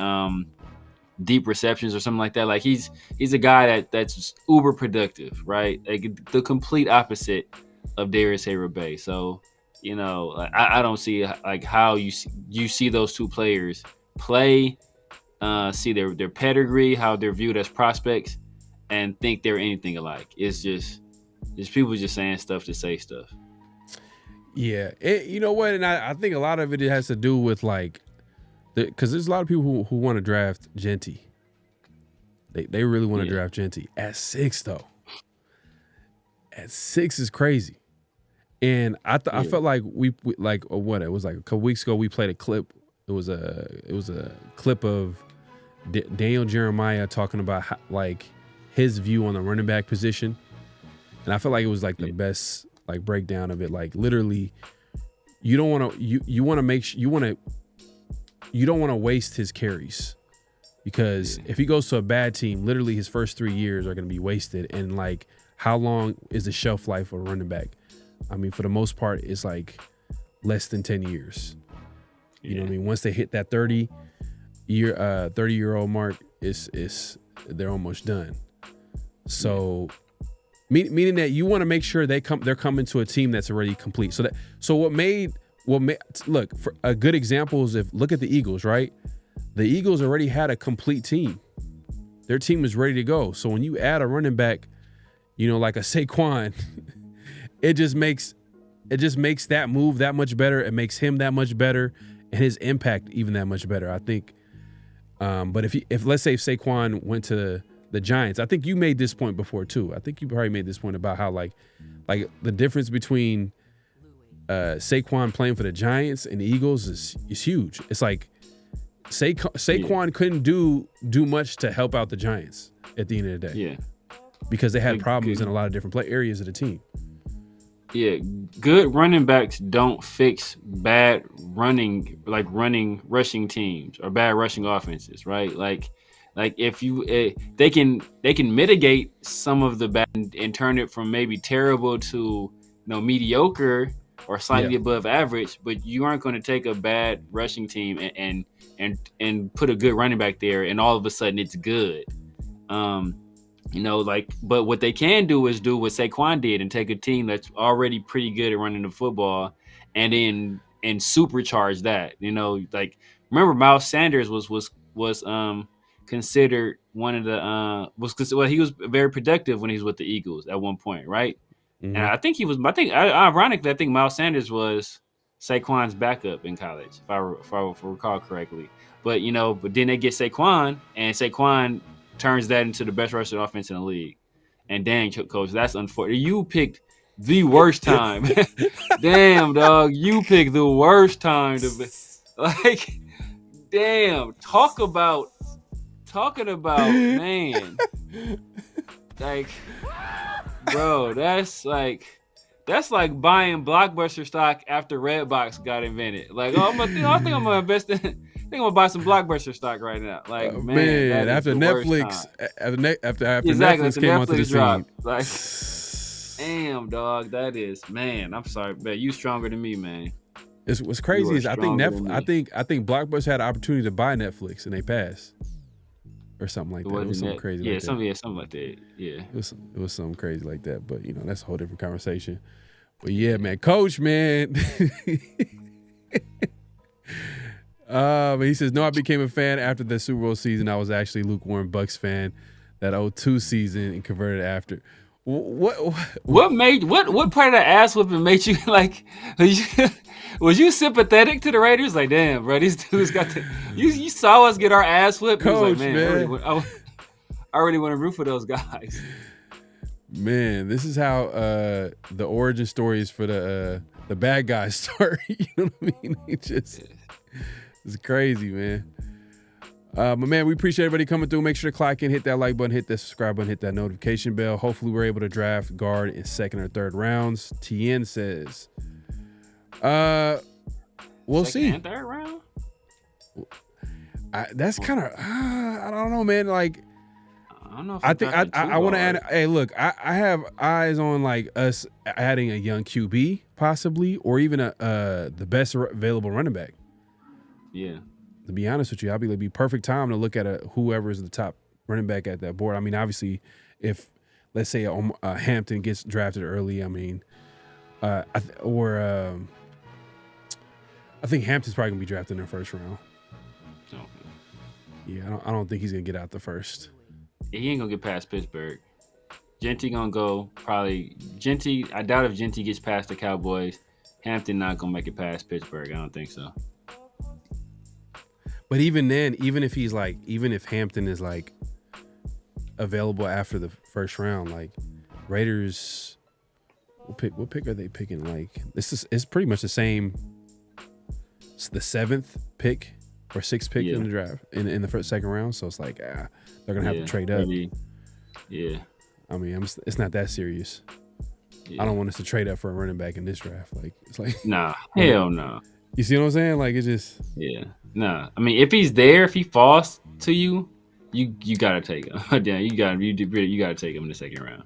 Speaker 1: deep receptions or something like that. Like he's a guy that's uber productive, right? Like the complete opposite of Darius Hayward Bay. So, I don't see like how you see those 2 players play, see their pedigree, how they're viewed as prospects, and think they're anything alike. It's people just saying stuff to say stuff.
Speaker 2: Yeah, you know what? And I think a lot of it has to do with like, because there's a lot of people who want to draft Genty. They really want to draft Genty at 6 though. At 6 is crazy. And I felt like we it was like a couple weeks ago we played a clip. It was a clip of Daniel Jeremiah talking about how, like, his view on the running back position, and I felt like it was like the best like breakdown of it. Like literally, you don't want to you want to make sure you don't want to waste his carries, because if he goes to a bad team, literally his first 3 years are going to be wasted. And like, how long is the shelf life of a running back? I mean, for the most part, it's like less than 10 years. You know what I mean? Once they hit that 30-year-old mark, they're almost done. So, meaning that you want to make sure they're coming to a team that's already complete. So what made look, for a good example is look at the Eagles, right? The Eagles already had a complete team. Their team was ready to go. So when you add a running back, like a Saquon, it just makes that move that much better. It makes him that much better, and his impact even that much better, I think. But if let's say Saquon went to the Giants, I think you made this point before too. I think you probably made this point about how like the difference between Saquon playing for the Giants and the Eagles is huge. It's like Saquon couldn't do much to help out the Giants at the end of the day.
Speaker 1: Yeah.
Speaker 2: Because they had problems in a lot of different areas of the team.
Speaker 1: Yeah, good running backs don't fix bad rushing teams or bad rushing offenses, right? Like if you they can mitigate some of the bad and turn it from maybe terrible to mediocre or slightly above average, but you aren't going to take a bad rushing team and put a good running back there and all of a sudden it's good. But what they can do is do what Saquon did and take a team that's already pretty good at running the football and supercharge that. Remember Miles Sanders was considered one of the he was very productive when he was with the Eagles at one point, right? Mm-hmm. And ironically, I think Miles Sanders was Saquon's backup in college, if I recall correctly. But then they get Saquon, and Saquon turns that into the best rushing offense in the league. And dang, coach, that's unfortunate. You picked the worst time. Damn, dog, you picked the worst time to be damn. Talking about man. Bro, that's like buying Blockbuster stock after Redbox got invented. I think I'm gonna invest in. I think I'm gonna buy some Blockbuster stock right now. Man,
Speaker 2: after Netflix, after Netflix came onto the
Speaker 1: scene. Damn, dog, that is, man. I'm sorry, man. You stronger than me, man.
Speaker 2: What's crazy is I think Blockbuster had an opportunity to buy Netflix and they passed, or something like that. It was something crazy.
Speaker 1: Yeah, something like that. Yeah, it
Speaker 2: was something crazy like that. But that's a whole different conversation. But yeah, man, Coach, man. But he says, no, I became a fan after the Super Bowl season. I was actually a lukewarm Bucks fan that 2002 season and converted after. What part of the ass whipping made you was you sympathetic to the Raiders? Like, damn, bro, these dudes got you saw us get our ass whipped. Coach,
Speaker 1: man. I really want to root for those guys.
Speaker 2: Man, this is how the origin stories for the bad guys start. You know what I mean? It's crazy, man. But man, we appreciate everybody coming through. Make sure to clock in, hit that like button, hit that subscribe button, hit that notification bell. Hopefully we're able to draft guard in second or third rounds. TN says, we'll see.
Speaker 1: Second and third round?
Speaker 2: That's kind of, I don't know, man.
Speaker 1: I don't know.
Speaker 2: I want to add. Hey, look, I have eyes on us adding a young QB possibly, or even the best available running back.
Speaker 1: Yeah.
Speaker 2: To be honest with you, it'd be perfect time to look at whoever is the top running back at that board. I mean, obviously, if let's say Hampton gets drafted early, I mean, I think Hampton's probably gonna be drafted in the first round.
Speaker 1: Okay.
Speaker 2: Yeah, I don't think he's gonna get out the first.
Speaker 1: He ain't gonna get past Pittsburgh. Genty gonna go probably. Genty, I doubt if Genty gets past the Cowboys. Hampton not gonna make it past Pittsburgh. I don't think so.
Speaker 2: But even then, even if Hampton is available after the first round, Raiders, what pick are they picking? It's pretty much the same. It's the 7th pick or 6th pick in the draft in the second round. So it's they're gonna have to trade up.
Speaker 1: Yeah.
Speaker 2: I mean, it's not that serious. Yeah. I don't want us to trade up for a running back in this draft.
Speaker 1: Nah, hell no.
Speaker 2: You see what I'm saying? It's just
Speaker 1: Nah. I mean, if he's there, if he falls to you, you gotta take him. Damn, you gotta take him in the second round.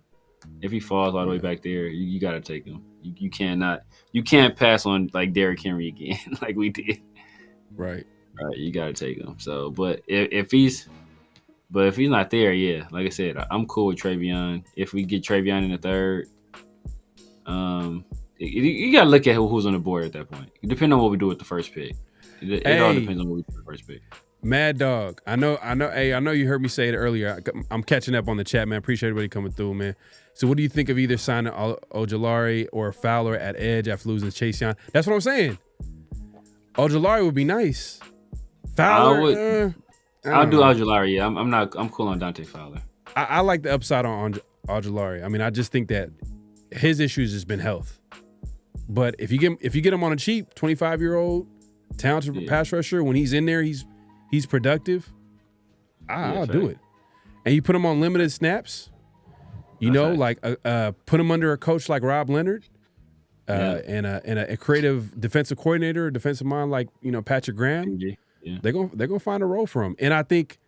Speaker 1: If he falls all the way back there, you gotta take him. You can't pass on Derrick Henry again like we did.
Speaker 2: Right.
Speaker 1: All right, you gotta take him. So, but if he's not there, yeah, like I said, I'm cool with Travion. If we get Travion in the third, you gotta look at who's on the board at that point. Depending on what we do with the first pick. It all depends on what we do with the first pick.
Speaker 2: Mad Dog, I know. Hey, I know you heard me say it earlier. I'm catching up on the chat, man. Appreciate everybody coming through, man. So, what do you think of either signing Ojulari or Fowler at edge after losing Chase Young? That's what I'm saying. Ojulari would be nice. Fowler,
Speaker 1: I'll do Ojulari. Yeah, I'm cool on Dante Fowler.
Speaker 2: I like the upside on Ojulari. I mean, I just think that his issues has been health. But if you get him on a cheap 25-year-old talented pass rusher, when he's in there, he's productive. I'll do it. And you put him on limited snaps. You know, like put him under a coach like Rob Leonard, and a creative defensive coordinator, or defensive mind like Patrick Graham. Yeah. They're gonna find a role for him. And I think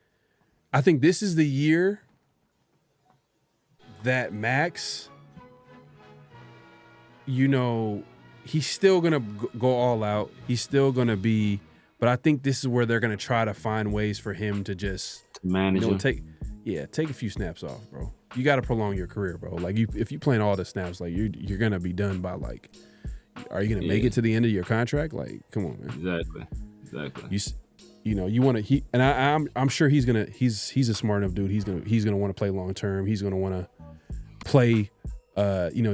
Speaker 2: this is the year that Max, he's still gonna go all out. He's still gonna be, but I think this is where they're gonna try to find ways for him to just
Speaker 1: manage him.
Speaker 2: take a few snaps off, bro. You got to prolong your career, bro. Like if you playing all the snaps, like you're gonna be done by like, are you gonna make it to the end of your contract? Like, come on, man.
Speaker 1: Exactly.
Speaker 2: You want to I'm sure he's a smart enough dude. He's gonna want to play long term. He's gonna want to play,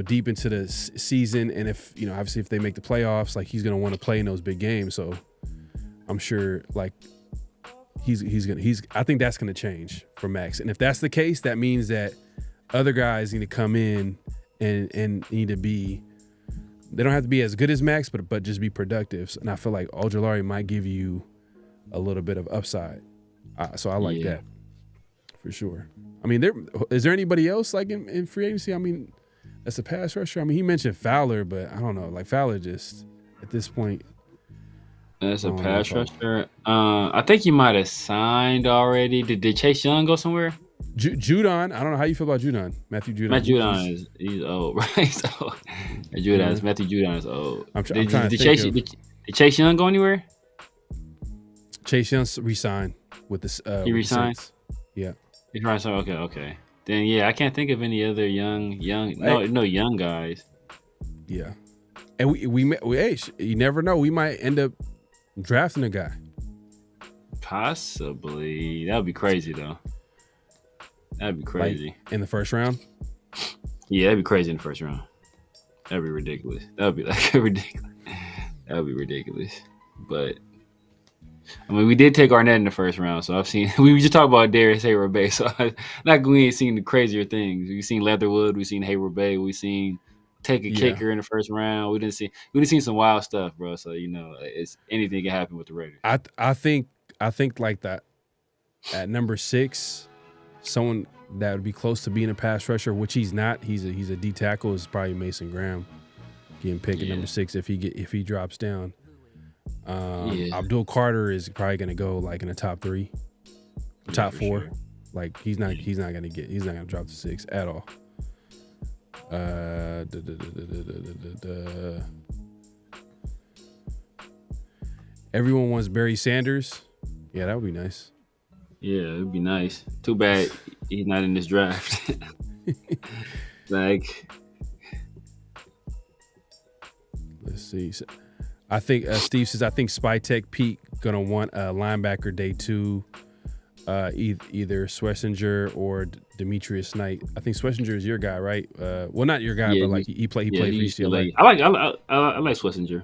Speaker 2: deep into the season. And if obviously if they make the playoffs, like he's gonna want to play in those big games. So I'm sure like. I think that's gonna change for Max, and if that's the case, that means that other guys need to come in and need to be. They don't have to be as good as Max, but just be productive. And I feel like Ojulari might give you a little bit of upside, so I like that for sure. I mean, is there anybody else like in free agency? I mean, that's a pass rusher. I mean, he mentioned Fowler, but I don't know. Like Fowler just at this point.
Speaker 1: That's a pass rusher. I think he might have signed already. Did Chase Young go somewhere?
Speaker 2: Judon. I don't know how you feel about Judon. Matthew Judon.
Speaker 1: He's old, right? So Matthew Judon is old.
Speaker 2: Did
Speaker 1: Chase Young go anywhere?
Speaker 2: Chase Young resigned with this.
Speaker 1: He resigned.
Speaker 2: Yeah.
Speaker 1: He's right. So okay. Then I can't think of any other young young guys.
Speaker 2: Yeah, and you never know. We might end up drafting a guy.
Speaker 1: Possibly. That would be crazy, though. That'd be crazy.
Speaker 2: Like in the first round?
Speaker 1: Yeah, that'd be crazy in the first round. That'd be ridiculous. That'd be like ridiculous. That'd be ridiculous. But, I mean, we did take Arnett in the first round, so I've seen – we just talked about Darius Hayward-Bay, so we ain't seen the crazier things. We've seen Leatherwood. We've seen Hayward-Bay. We've seen – take a kicker in the first round. We didn't see some wild stuff, bro. So it's anything can happen with the Raiders.
Speaker 2: I think like that at number 6, someone that would be close to being a pass rusher, which he's not. He's a D tackle. Is probably Mason Graham getting picked at number 6 if he drops down. Abdul Carter is probably going to go like in the top 3, top 4. Sure. Like he's not going to drop to 6 at all. Everyone wants Barry Sanders. Yeah, that would be nice.
Speaker 1: Yeah, it would be nice. Too bad he's not in this draft. Like,
Speaker 2: let's see. So, I think Steve says I think Spytech Pete gonna want a linebacker day 2. Either Schlesinger or Demetrius Knight. I think Schlesinger is your guy, right? Well, not your guy, but like he played for UCLA.
Speaker 1: I like Schlesinger,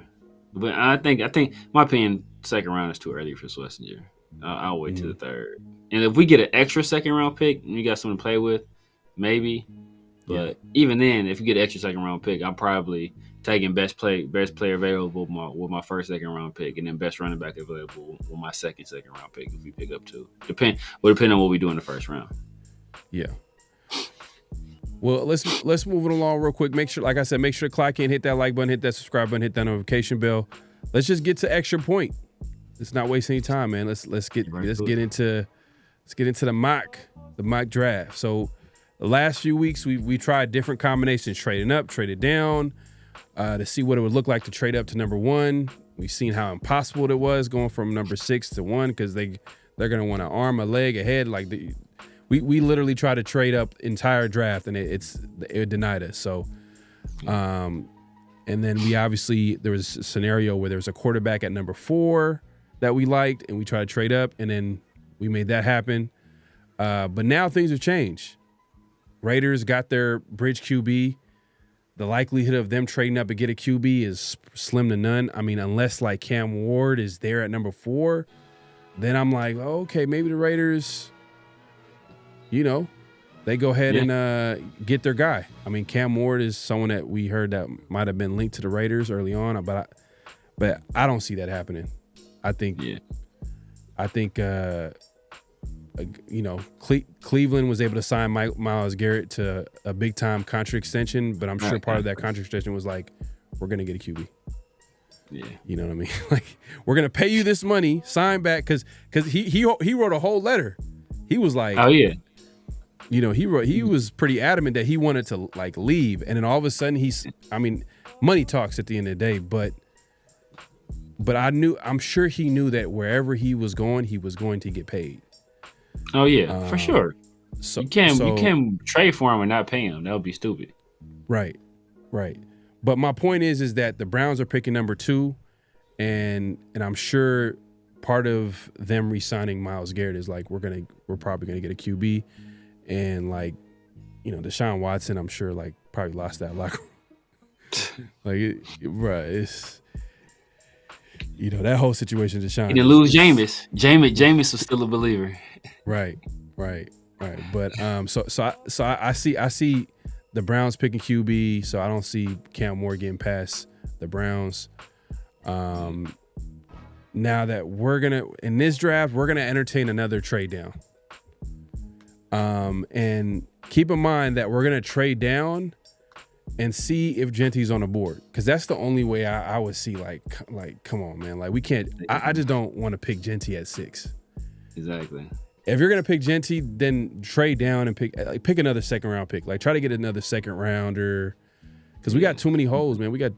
Speaker 1: but I think my opinion, second round is too early for Schlesinger. I'll wait to the third, and if we get an extra second round pick and you got someone to play with, maybe. But even then, if you get an extra second round pick, I'm probably taking best player available with my first second round pick, and then best running back available with my second round pick if we pick up 2. Depend on what we do in the first round.
Speaker 2: Yeah. Well, let's move it along real quick. Make sure, like I said, make sure to clock in, hit that like button, hit that subscribe button, hit that notification bell. Let's just get to extra point. Let's not waste any time, man. Let's get into the mock draft. So the last few weeks we tried different combinations, trading up, traded down, to see what it would look like to trade up to number 1. We've seen how impossible it was going from number 6 to 1 because they're gonna want to arm a leg ahead. Like we literally tried to trade up entire draft and it denied us. So, and then there was a scenario where there was a quarterback at number 4 that we liked and we tried to trade up and then we made that happen. But now things have changed. Raiders got their bridge QB. The likelihood of them trading up and get a QB is slim to none. I mean, unless like Cam Ward is there at number 4, then I'm like, okay, maybe the Raiders, they go ahead and get their guy. I mean, Cam Ward is someone that we heard that might have been linked to the Raiders early on, but I don't see that happening. I think Cleveland was able to sign Myles Garrett to a big time contract extension, but I'm sure part of that contract extension was like, we're gonna get a QB.
Speaker 1: Yeah,
Speaker 2: you know what I mean. Like, we're gonna pay you this money, sign back, because he wrote a whole letter. He was like,
Speaker 1: oh yeah.
Speaker 2: He was pretty adamant that he wanted to like leave, and then all of a sudden money talks at the end of the day, but I'm sure he knew that wherever he was going to get paid.
Speaker 1: Oh yeah, for sure.
Speaker 2: So
Speaker 1: you can't trade for him and not pay him. That would be stupid.
Speaker 2: Right. But my point is that the Browns are picking number 2, and I'm sure part of them re-signing Myles Garrett is like we're probably gonna get a QB. And like, Deshaun Watson, I'm sure like probably lost that locker room. Like, it's that whole situation. Deshaun
Speaker 1: he didn't lose Jameis. Jameis was still a believer.
Speaker 2: Right. But so I see the Browns picking QB. So I don't see Cam Ward getting past the Browns. Now that in this draft, we're gonna entertain another trade down. And keep in mind that we're gonna trade down and see if Genty's on the board, because that's the only way I would see like come on, man, like we can't. I just don't want to pick Genty at 6.
Speaker 1: Exactly.
Speaker 2: If you're gonna pick Genty, then trade down and pick another second round pick. Like try to get another second rounder, because we got too many holes, man. We got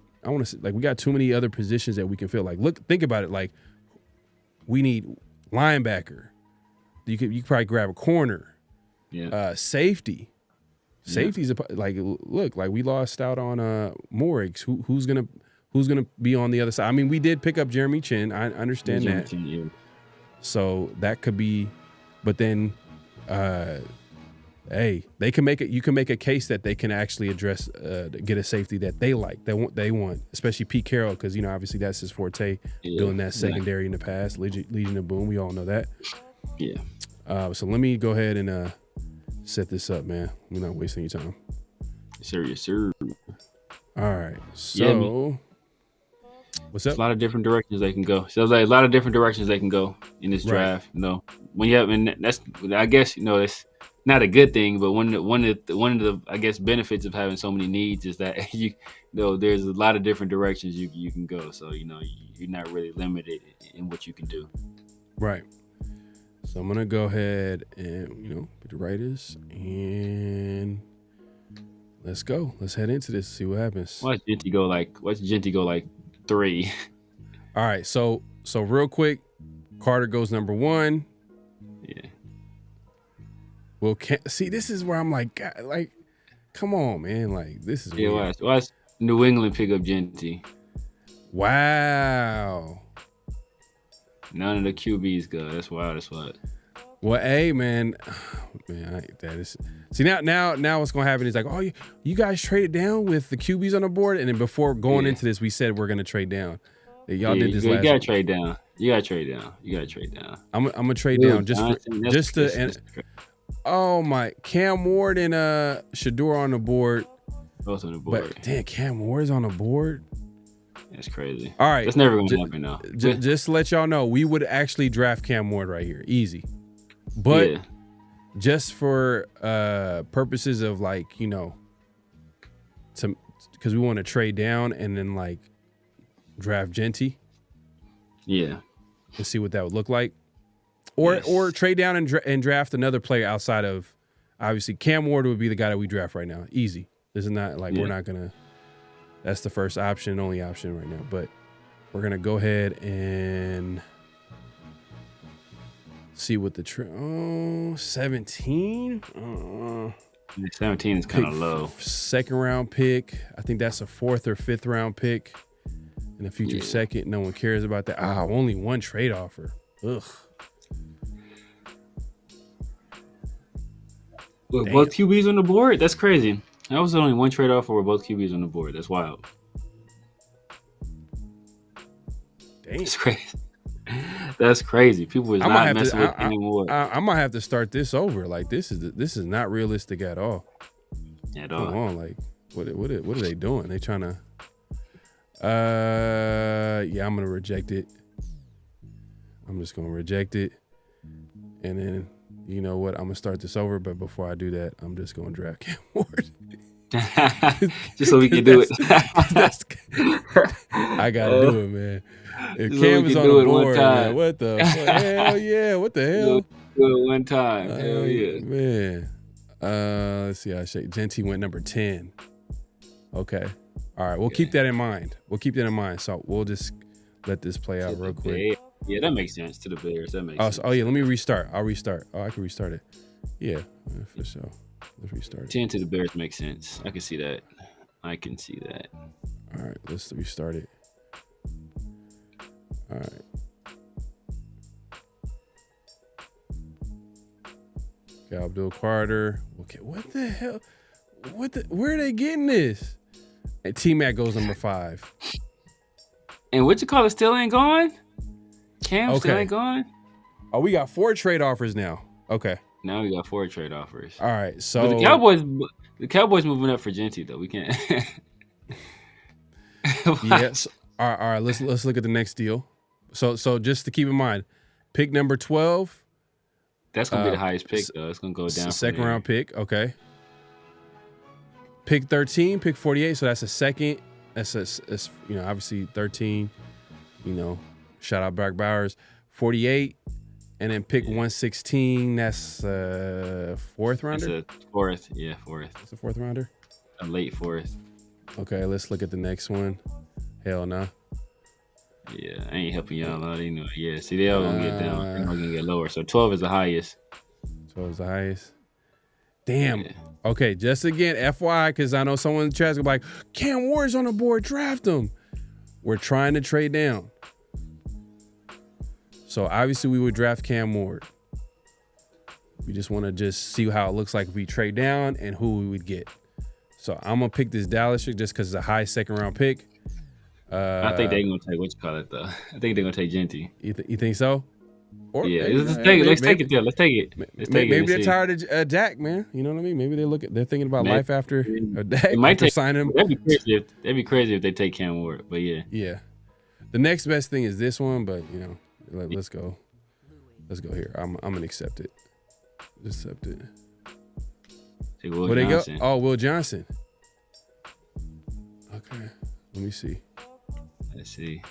Speaker 2: too many other positions that we can fill. Like think about it. Like we need linebacker. You could probably grab a corner.
Speaker 1: Yeah.
Speaker 2: Safety. Safety's look, like we lost out on Morris. Who's gonna be on the other side? I mean, we did pick up Jeremy Chin. I understand that.
Speaker 1: Chin, yeah.
Speaker 2: So that could be, but then, they can make it. You can make a case that they can actually address, get a safety that they like. They want, especially Pete Carroll, because obviously that's his forte, doing that secondary in the past, Legion of Boom. We all know that.
Speaker 1: Yeah.
Speaker 2: So let me go ahead and set this up, man. We're not wasting your time.
Speaker 1: Yes, sir.
Speaker 2: All right. So, what's up?
Speaker 1: There's a lot of different directions they can go. So, like, a lot of different directions they can go in this draft. When you have, and that's, I guess, it's not a good thing, but one of the I guess benefits of having so many needs is that there's a lot of different directions you can go. So you're not really limited in what you can do.
Speaker 2: Right. So I'm gonna go ahead and put the Raiders, and let's go. Let's head into this. See what happens.
Speaker 1: Watch Genty go like 3.
Speaker 2: All right. So real quick, Carter goes number 1.
Speaker 1: Yeah.
Speaker 2: Well, see, this is where I'm like, God, like, come on, man. Like, this is weird.
Speaker 1: Watch New England pick up Genty.
Speaker 2: Wow.
Speaker 1: None of the QBs go. That's wild. That's what.
Speaker 2: Well, hey, man, that is. See, now what's gonna happen is like, oh, you guys traded down with the QBs on the board, and then before going into this, we said we're gonna trade down. Y'all did this last.
Speaker 1: You gotta trade down. You gotta trade down.
Speaker 2: I'm gonna trade down just to. Oh my, Cam Ward and Shador on the board.
Speaker 1: Both on the board.
Speaker 2: But damn, Cam Ward's on the board.
Speaker 1: That's crazy.
Speaker 2: All right.
Speaker 1: That's never going to happen, though.
Speaker 2: Just to let y'all know, we would actually draft Cam Ward right here. Easy. But just for purposes of like, because we want to trade down and then like draft Genty.
Speaker 1: Yeah.
Speaker 2: And see what that would look like. Or trade down and draft another player outside of, obviously, Cam Ward would be the guy that we draft right now. Easy. This is not like we're not going to. That's the first option, only option right now. But we're going to go ahead and see what the 17?
Speaker 1: 17 is kind of low.
Speaker 2: Second round pick. I think that's a 4th or 5th round pick. In a future second. No one cares about that. Only one trade offer. Ugh.
Speaker 1: With both QBs on the board? That's crazy. That was only one trade offer with both QBs on the board. That's wild.
Speaker 2: Dang.
Speaker 1: It's crazy. That's crazy. People is
Speaker 2: I might
Speaker 1: not
Speaker 2: have
Speaker 1: messing
Speaker 2: to.
Speaker 1: with anymore
Speaker 2: I might have to start this over. Like this is not realistic at all.
Speaker 1: at
Speaker 2: Come
Speaker 1: all.
Speaker 2: on, like what are they doing? They trying to. Yeah, I'm gonna reject it. I'm just gonna reject it, and then you know what? I'm gonna start this over. But before I do that, I'm just gonna draft Cam Ward.
Speaker 1: Just so we can do it.
Speaker 2: I gotta do it, man. If
Speaker 1: So
Speaker 2: Cam
Speaker 1: we
Speaker 2: is
Speaker 1: can
Speaker 2: on
Speaker 1: do
Speaker 2: the
Speaker 1: it one
Speaker 2: board,
Speaker 1: time.
Speaker 2: man, what the fuck? Hell yeah, what the hell?
Speaker 1: Do it one time. Hell yeah.
Speaker 2: Man. Let's see. I shake. Genty went number 10. Okay. All right. We'll keep that in mind. So we'll just let this play out real quick.
Speaker 1: Yeah, that makes sense to the Bears. That makes sense.
Speaker 2: Oh yeah. Let me restart. I'll restart. Oh, I can restart it. Yeah, for sure. Let's restart it.
Speaker 1: 10 to the Bears makes sense. I can see that.
Speaker 2: All right. Let's restart it. All right. Okay, Abdul Carter. Okay, what the hell? Where are they getting this? And T-Mac goes number 5.
Speaker 1: And what you call it still ain't gone? Cam still ain't gone?
Speaker 2: Oh, we got 4 trade offers now. Okay.
Speaker 1: Now we got 4 trade offers.
Speaker 2: All right. So
Speaker 1: But the Cowboys moving up for Genty though. We can't.
Speaker 2: Yes. All right. Let's look at the next deal. So just to keep in mind, pick number 12.
Speaker 1: That's gonna be the highest pick though. It's gonna go down.
Speaker 2: Second round pick. Okay. Pick 13, pick 48. So that's a second. That's obviously 13. Shout out Brock Bowers. 48, and then pick 116. That's fourth rounder.
Speaker 1: That's a fourth. Yeah, fourth.
Speaker 2: It's a fourth rounder.
Speaker 1: A late fourth.
Speaker 2: Okay, let's look at the next one. Hell no.
Speaker 1: Yeah, I ain't helping y'all out. Yeah, see, they all gonna get down. They're gonna get lower. So 12 is the highest.
Speaker 2: 12 is the highest. Damn.
Speaker 1: Yeah.
Speaker 2: Okay, just again, FYI, because I know someone in the chat's gonna be like, Cam Ward's on the board, draft him. We're trying to trade down. So obviously we would draft Cam Ward. We just want to just see how it looks like if we trade down and who we would get. So I'm gonna pick this Dallas chick just because it's a high second round pick.
Speaker 1: I think they're gonna take though. I think they're gonna take Genty.
Speaker 2: You think so? Or,
Speaker 1: yeah, let's take it there. Let's take it.
Speaker 2: Maybe they're tired of Dak, man. You know what I mean? Maybe they're thinking about life after Dak.
Speaker 1: It might
Speaker 2: sign him.
Speaker 1: That'd be crazy if they take Cam Ward. But yeah.
Speaker 2: Yeah. The next best thing is this one, but let's go. Let's go here. I'm gonna accept it. Accept it.
Speaker 1: Take Will
Speaker 2: Where
Speaker 1: Johnson.
Speaker 2: they go? Oh, Will Johnson. Okay. Let me see.
Speaker 1: Let's see.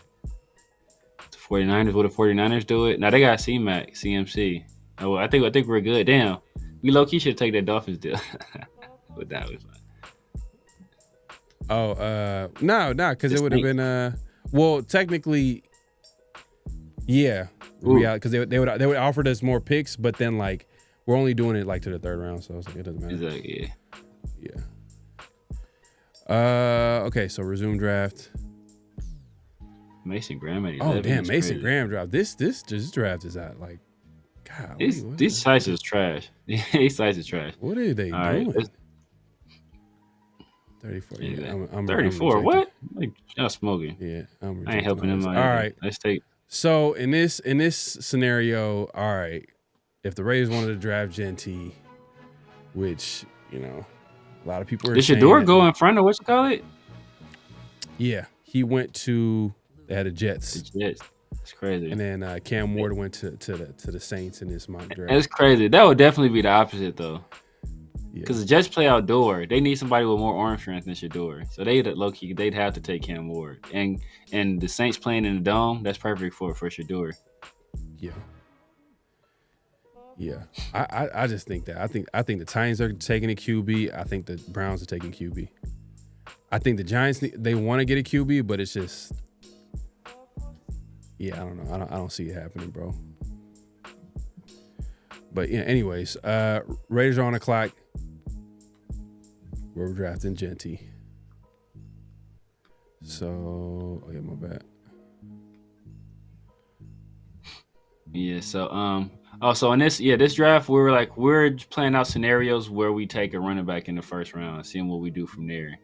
Speaker 1: The 49ers. Will the 49ers do it? Now they got CMC. Oh, well, I think we're good. Damn. We low key should take that Dolphins deal. But that was fine.
Speaker 2: Oh, no, because it would have been well, technically, yeah, because they would offered us more picks, but then like we're only doing it like to the third round, so it's like it doesn't matter.
Speaker 1: Exactly.
Speaker 2: Yeah. Okay, so resume draft.
Speaker 1: Mason Graham at 11.
Speaker 2: Oh damn, Mason
Speaker 1: crazy.
Speaker 2: Graham draft. This draft is at like, God.
Speaker 1: These sites is trash. These sites is trash.
Speaker 2: What are they doing?
Speaker 1: Right,
Speaker 2: 34.
Speaker 1: Yeah,
Speaker 2: Yeah, I'm
Speaker 1: 34. What? Like, y'all smoking.
Speaker 2: Yeah,
Speaker 1: I ain't helping them out.
Speaker 2: All right.
Speaker 1: Let's take.
Speaker 2: So in this scenario, all right, if the Raiders wanted to draft Genty, which a lot of people are
Speaker 1: Did
Speaker 2: saying
Speaker 1: Shador
Speaker 2: that,
Speaker 1: go in front of what you call it?
Speaker 2: Yeah, he went to the Jets.
Speaker 1: The Jets. It's crazy.
Speaker 2: And then Cam Ward went to the Saints in this mock draft.
Speaker 1: It's crazy. That would definitely be the opposite though.
Speaker 2: Yeah.
Speaker 1: Because the Jets play outdoor. They need somebody with more arm strength than Shador. So they'd have to take Cam Ward. And the Saints playing in the dome, that's perfect for Shador.
Speaker 2: Yeah. Yeah. I just think that. I think the Titans are taking a QB. I think the Browns are taking QB. I think the Giants, they want to get a QB, but it's just, yeah, I don't know. I don't see it happening, bro. But yeah, anyways, Raiders are on the clock. We're drafting Genty. So, oh yeah, my bad.
Speaker 1: Yeah, so so in this draft we're playing out scenarios where we take a running back in the first round, seeing what we do from there.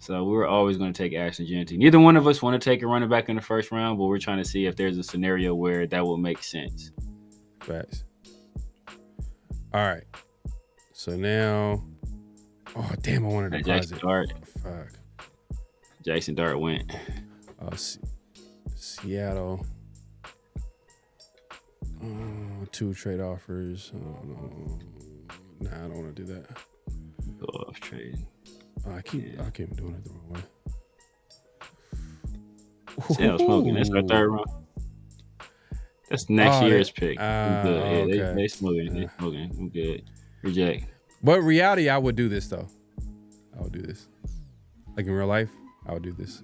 Speaker 1: So we're always going to take Ashton Jeanty. Neither one of us want to take a running back in the first round, but we're trying to see if there's a scenario where that will make sense.
Speaker 2: Facts. All right. So now, oh damn, I wanted to deposit.
Speaker 1: Jackson Dart.
Speaker 2: Fuck.
Speaker 1: Jackson Dart went.
Speaker 2: Seattle. 2 trade offers. Nah, I don't want to do that.
Speaker 1: Go off trade.
Speaker 2: I keep doing it the wrong way.
Speaker 1: Seattle smoking. That's our third round. That's next year's pick. I'm good. Yeah,
Speaker 2: Okay.
Speaker 1: they smoking. They smoking. I'm good. Reject.
Speaker 2: But in reality, I would do this though. I would do this. Like in real life, I would do this.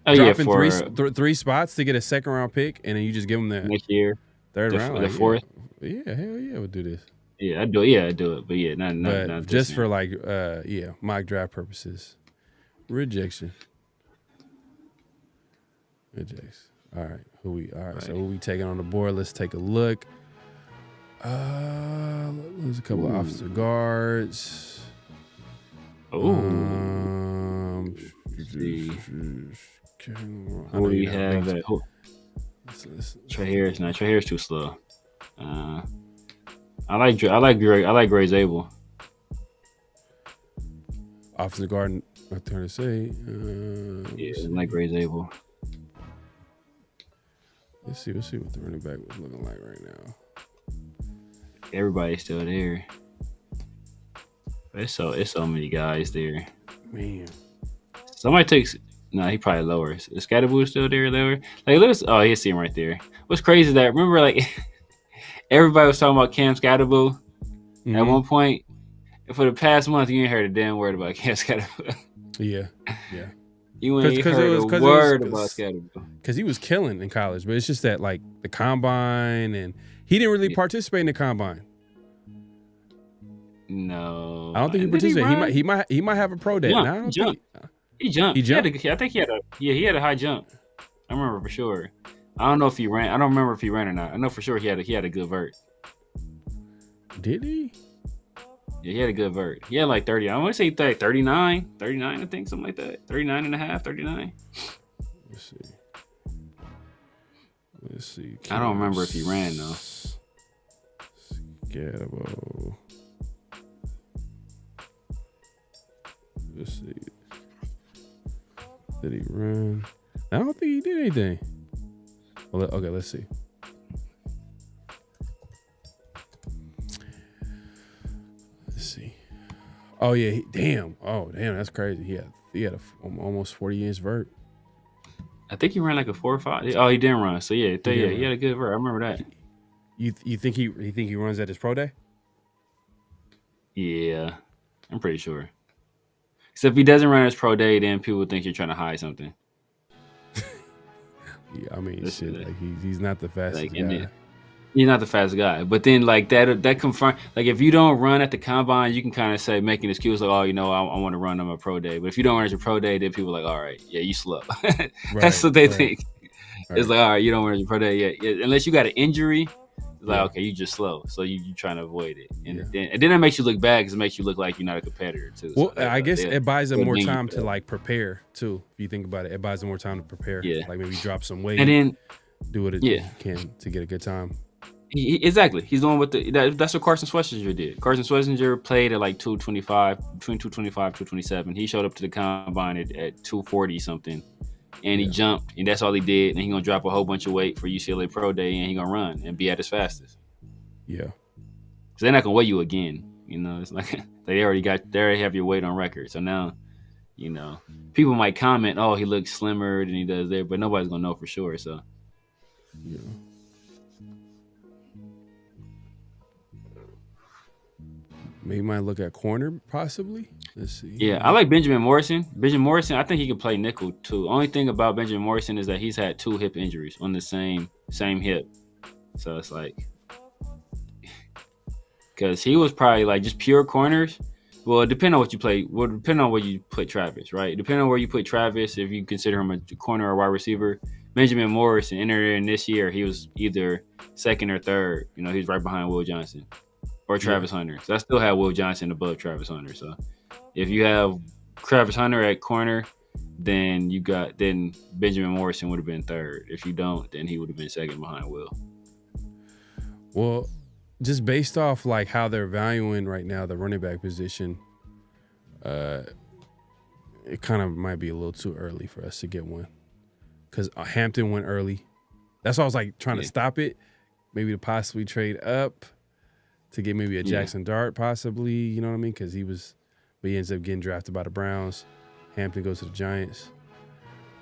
Speaker 1: Oh
Speaker 2: Dropping
Speaker 1: for
Speaker 2: three spots to get a second round pick, and then you just give them the
Speaker 1: next year,
Speaker 2: third round.
Speaker 1: the fourth.
Speaker 2: Yeah, hell yeah, I would do this.
Speaker 1: Yeah, I do. Yeah, I do it. But yeah, not
Speaker 2: just
Speaker 1: this
Speaker 2: for
Speaker 1: year.
Speaker 2: like mock draft purposes. Rejection. All right, so who we taking on the board? Let's take a look. There's a couple of offensive guards.
Speaker 1: Oh. Who do you have? Trey Harris. No, Trey Harris too slow. I like Gray Zabel.
Speaker 2: Offensive guard. Not trying to say.
Speaker 1: I like Gray Zabel.
Speaker 2: Let's see what the running back was looking like right now.
Speaker 1: Everybody's still there. It's so many guys there.
Speaker 2: Man.
Speaker 1: Somebody takes. No, he probably lowers. Is Scatterboo still there? Lower? Like, you see him right there. What's crazy is that remember, like, everybody was talking about Cam Scatterboo at one point. And for the past month, you ain't heard a damn word about Cam Scatterboo.
Speaker 2: Yeah.
Speaker 1: You ain't heard a word about Scatterboo.
Speaker 2: Because he was killing in college, but it's just that, like, the combine, and he didn't really participate in the combine.
Speaker 1: No,
Speaker 2: I don't think he participated. He might have a pro day.
Speaker 1: He jumped. I think he had a high jump. I remember for sure. I don't know if he ran. I don't remember if he ran or not. I know for sure he had a good vert.
Speaker 2: Did he?
Speaker 1: Yeah, he had a good vert. He had like 30. I want to say 39, I think, something like that. 39 and a half, 39.
Speaker 2: Let's see.
Speaker 1: I don't remember if he ran though.
Speaker 2: Scatterboo. Let's see. Did he run? I don't think he did anything. Well, okay, let's see. Oh yeah, damn. Oh damn, that's crazy. He had a almost 40-inch vert.
Speaker 1: I think he ran like a 4 or 5. Oh, he didn't run. So yeah, he had a good vert. I remember that.
Speaker 2: You think he runs at his pro day?
Speaker 1: Yeah, I'm pretty sure. Except if he doesn't run his pro day, then people think you're trying to hide something.
Speaker 2: Yeah, I mean, like he's not the fastest guy.
Speaker 1: He's not the fastest guy, but then like that confirm, like if you don't run at the combine, you can kind of say, make an excuse like, oh, I want to run on my pro day. But if you don't run at your pro day, then people are like, all right, yeah, you slow. That's what they think. Right. It's like, all right, you don't run at your pro day yet, unless you got an injury. It's like, okay, you just slow, so you're trying to avoid it, and then that makes you look bad because it makes you look like you're not a competitor too.
Speaker 2: Well, so I guess it buys them more time to like prepare too. If you think about it, it buys them more time to prepare. Yeah, like maybe drop some weight
Speaker 1: and then
Speaker 2: do what you can to get a good time.
Speaker 1: Exactly. He's doing what that's what Carson Schlesinger did. Carson Schlesinger played at like 225, between 225 227. He showed up to the combine at 240 something, and he jumped, and that's all he did. And he's gonna drop a whole bunch of weight for UCLA Pro Day, and he's gonna run and be at his fastest. Yeah. So they're not gonna weigh you again. It's like they already have your weight on record. So now, people might comment, "Oh, he looks slimmer than he does there," but nobody's gonna know for sure. So.
Speaker 2: Yeah. Maybe might look at corner, possibly. Let's see.
Speaker 1: Yeah, I like Benjamin Morrison. Benjamin Morrison, I think he can play nickel too. Only thing about Benjamin Morrison is that he's had 2 hip injuries on the same hip. So it's like, because he was probably like just pure corners. Well, depending on what you play. Well, depending on where you put Travis, right? Depending on where you put Travis, if you consider him a corner or wide receiver, Benjamin Morrison entered in this year, he was either second or third. He's right behind Will Johnson. Or Travis Hunter. So I still have Will Johnson above Travis Hunter. So if you have Travis Hunter at corner, then Benjamin Morrison would have been third. If you don't, then he would have been second behind Will.
Speaker 2: Well, just based off like how they're valuing right now the running back position, it kind of might be a little too early for us to get one. Because Hampton went early. That's why I was like trying to stop it. Maybe to possibly trade up to get maybe a Jackson Dart possibly. You know what I mean? Because he ends up getting drafted by the Browns. Hampton goes to the Giants.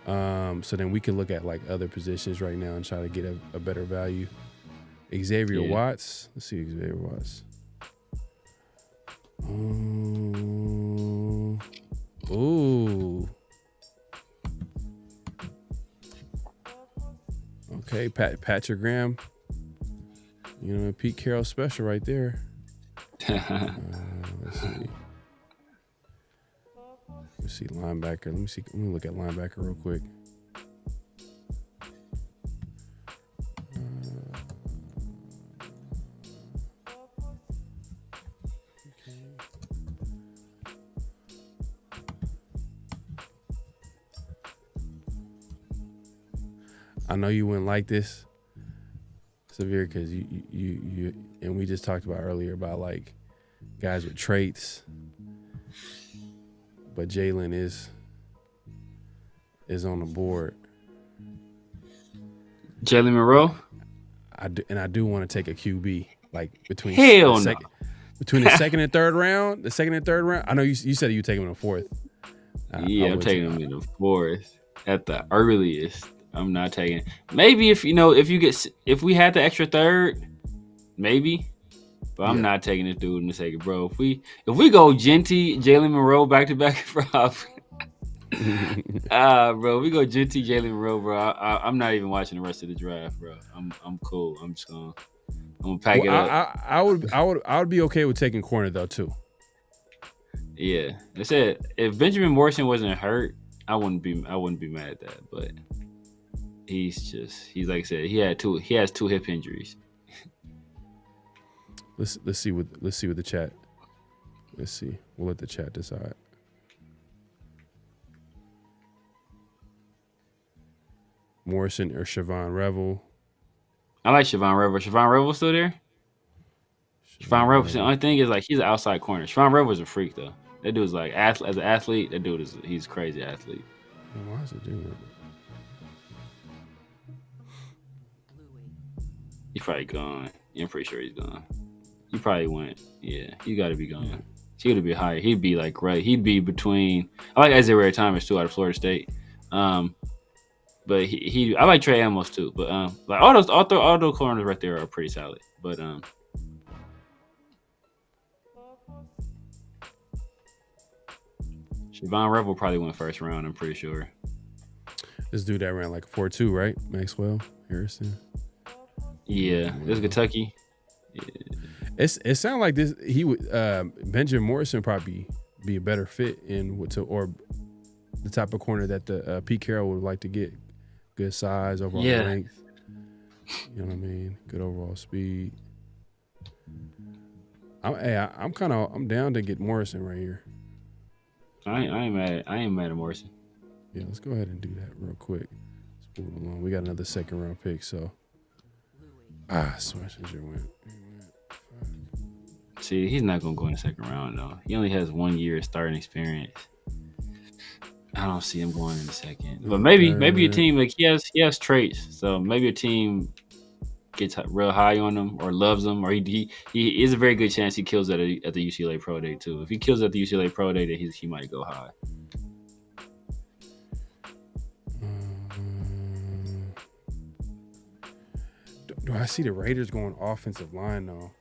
Speaker 2: So then we can look at like other positions right now and try to get a better value. Xavier Watts. Let's see Xavier Watts. Ooh. Okay, Patrick Graham. You know, Pete Carroll special right there. Let's see linebacker. Let me look at linebacker real quick. I know you wouldn't like this, Severe, because you and we just talked about earlier about like guys with traits, but Jalen is on the board.
Speaker 1: Jalen Monroe.
Speaker 2: I do want to take a QB like between
Speaker 1: the
Speaker 2: second and third round. The second and third round. I know you said you take him in the fourth.
Speaker 1: I'm taking him in the fourth at the earliest. I'm not taking. Maybe if we had the extra third, maybe. But I'm not taking this dude in the second, bro. If we go Genty, Jalen Monroe back to back, bro. Bro, we go Genty, Jalen Monroe, bro. I'm not even watching the rest of the draft, bro. I'm cool. I'm gonna pack it up.
Speaker 2: I would be okay with taking corner though too.
Speaker 1: Yeah, I said if Benjamin Morrison wasn't hurt, I wouldn't be mad at that. But he's like I said, he has two hip injuries.
Speaker 2: Let's see what the chat. Let's see. We'll let the chat decide. Morrison or Siobhan Revel.
Speaker 1: I like Siobhan Revel. Siobhan Revel still there? Siobhan Revel. The only thing is like he's an outside corner. Siobhan Revel's a freak though. That dude's like as an athlete. That dude he's a crazy athlete.
Speaker 2: Why is it doing that?
Speaker 1: He's probably gone. Yeah, I'm pretty sure he's gone. He probably went. Yeah, he got to be gone. Yeah. He would be higher. He'd be like He'd be between. I like Isaiah Thomas too out of Florida State. But I like Trey Amos too. But like all those corners right there are pretty solid. But Siobhan Revel probably went first round. I'm pretty sure.
Speaker 2: This dude that ran like a 4.2, right? Maxwell Harrison.
Speaker 1: Yeah, this is Kentucky. Yeah.
Speaker 2: It sounded like this. He would Benjamin Morrison probably be a better fit or the type of corner that the Pete Carroll would like to get. Good size, overall length. You know what I mean? Good overall speed. I'm down to get Morrison right here.
Speaker 1: I ain't mad at Morrison.
Speaker 2: Yeah, let's go ahead and do that real quick. Let's move along. We got another second round pick, so Schwarzenegger went.
Speaker 1: See, he's not gonna go in the second round though. He only has 1 year starting experience. I don't see him going in the second. But maybe a team like he has traits. So maybe a team gets real high on him or loves him, or he is a very good chance he kills at the UCLA Pro Day too. If he kills at the UCLA Pro Day, then he might go high.
Speaker 2: Do I see the Raiders going offensive line though?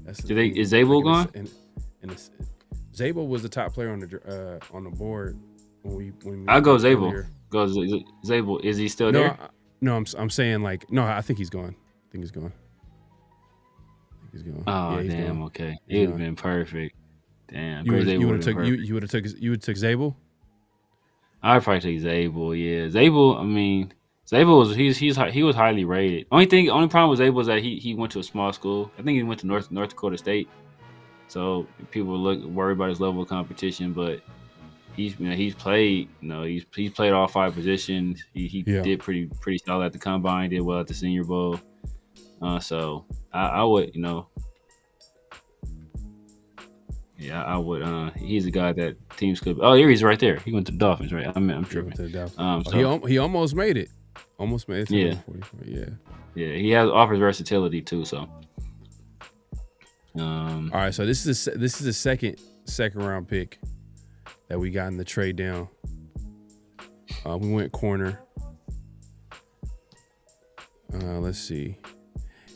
Speaker 1: Is Zabel gone?
Speaker 2: Zabel was the top player on the board when
Speaker 1: I'll go Zabel. Go Zabel. Is he still there?
Speaker 2: No, I'm saying like no. I think he's gone.
Speaker 1: Oh
Speaker 2: yeah,
Speaker 1: damn.
Speaker 2: gone.
Speaker 1: Okay, it would have been perfect. Damn.
Speaker 2: You would have took Zabel.
Speaker 1: I'd probably take Zabel. Yeah, Zabel. I mean, Zabel was he was highly rated. Only problem with Zabel is that he went to a small school. I think he went to North Dakota State. So people were worried about his level of competition, but he's played he's played all 5 positions. He did pretty solid at the combine. Did well at the Senior Bowl. So I would I would. He's a guy that teams could. Oh, here he's right there. He went to the Dolphins, right? I'm tripping.
Speaker 2: To the Dolphins. He almost made it. Almost made it. To 44.
Speaker 1: Yeah. He offers versatility too. So.
Speaker 2: All right. So this is the second round pick that we got in the trade down. We went corner. Let's see.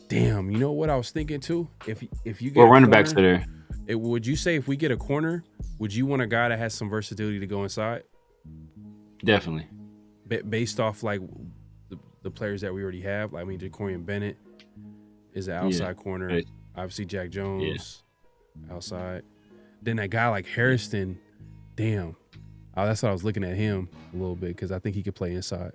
Speaker 2: Damn. You know what I was thinking too? If you get
Speaker 1: running backs are there.
Speaker 2: Would you say if we get a corner, would you want a guy that has some versatility to go inside?
Speaker 1: Definitely.
Speaker 2: Based off like the players that we already have. I mean, Jacorian Bennett is an outside corner.
Speaker 1: Right.
Speaker 2: Obviously, Jack Jones outside. Then that guy like Harrison, damn. That's what I was looking at him a little bit because I think he could play inside.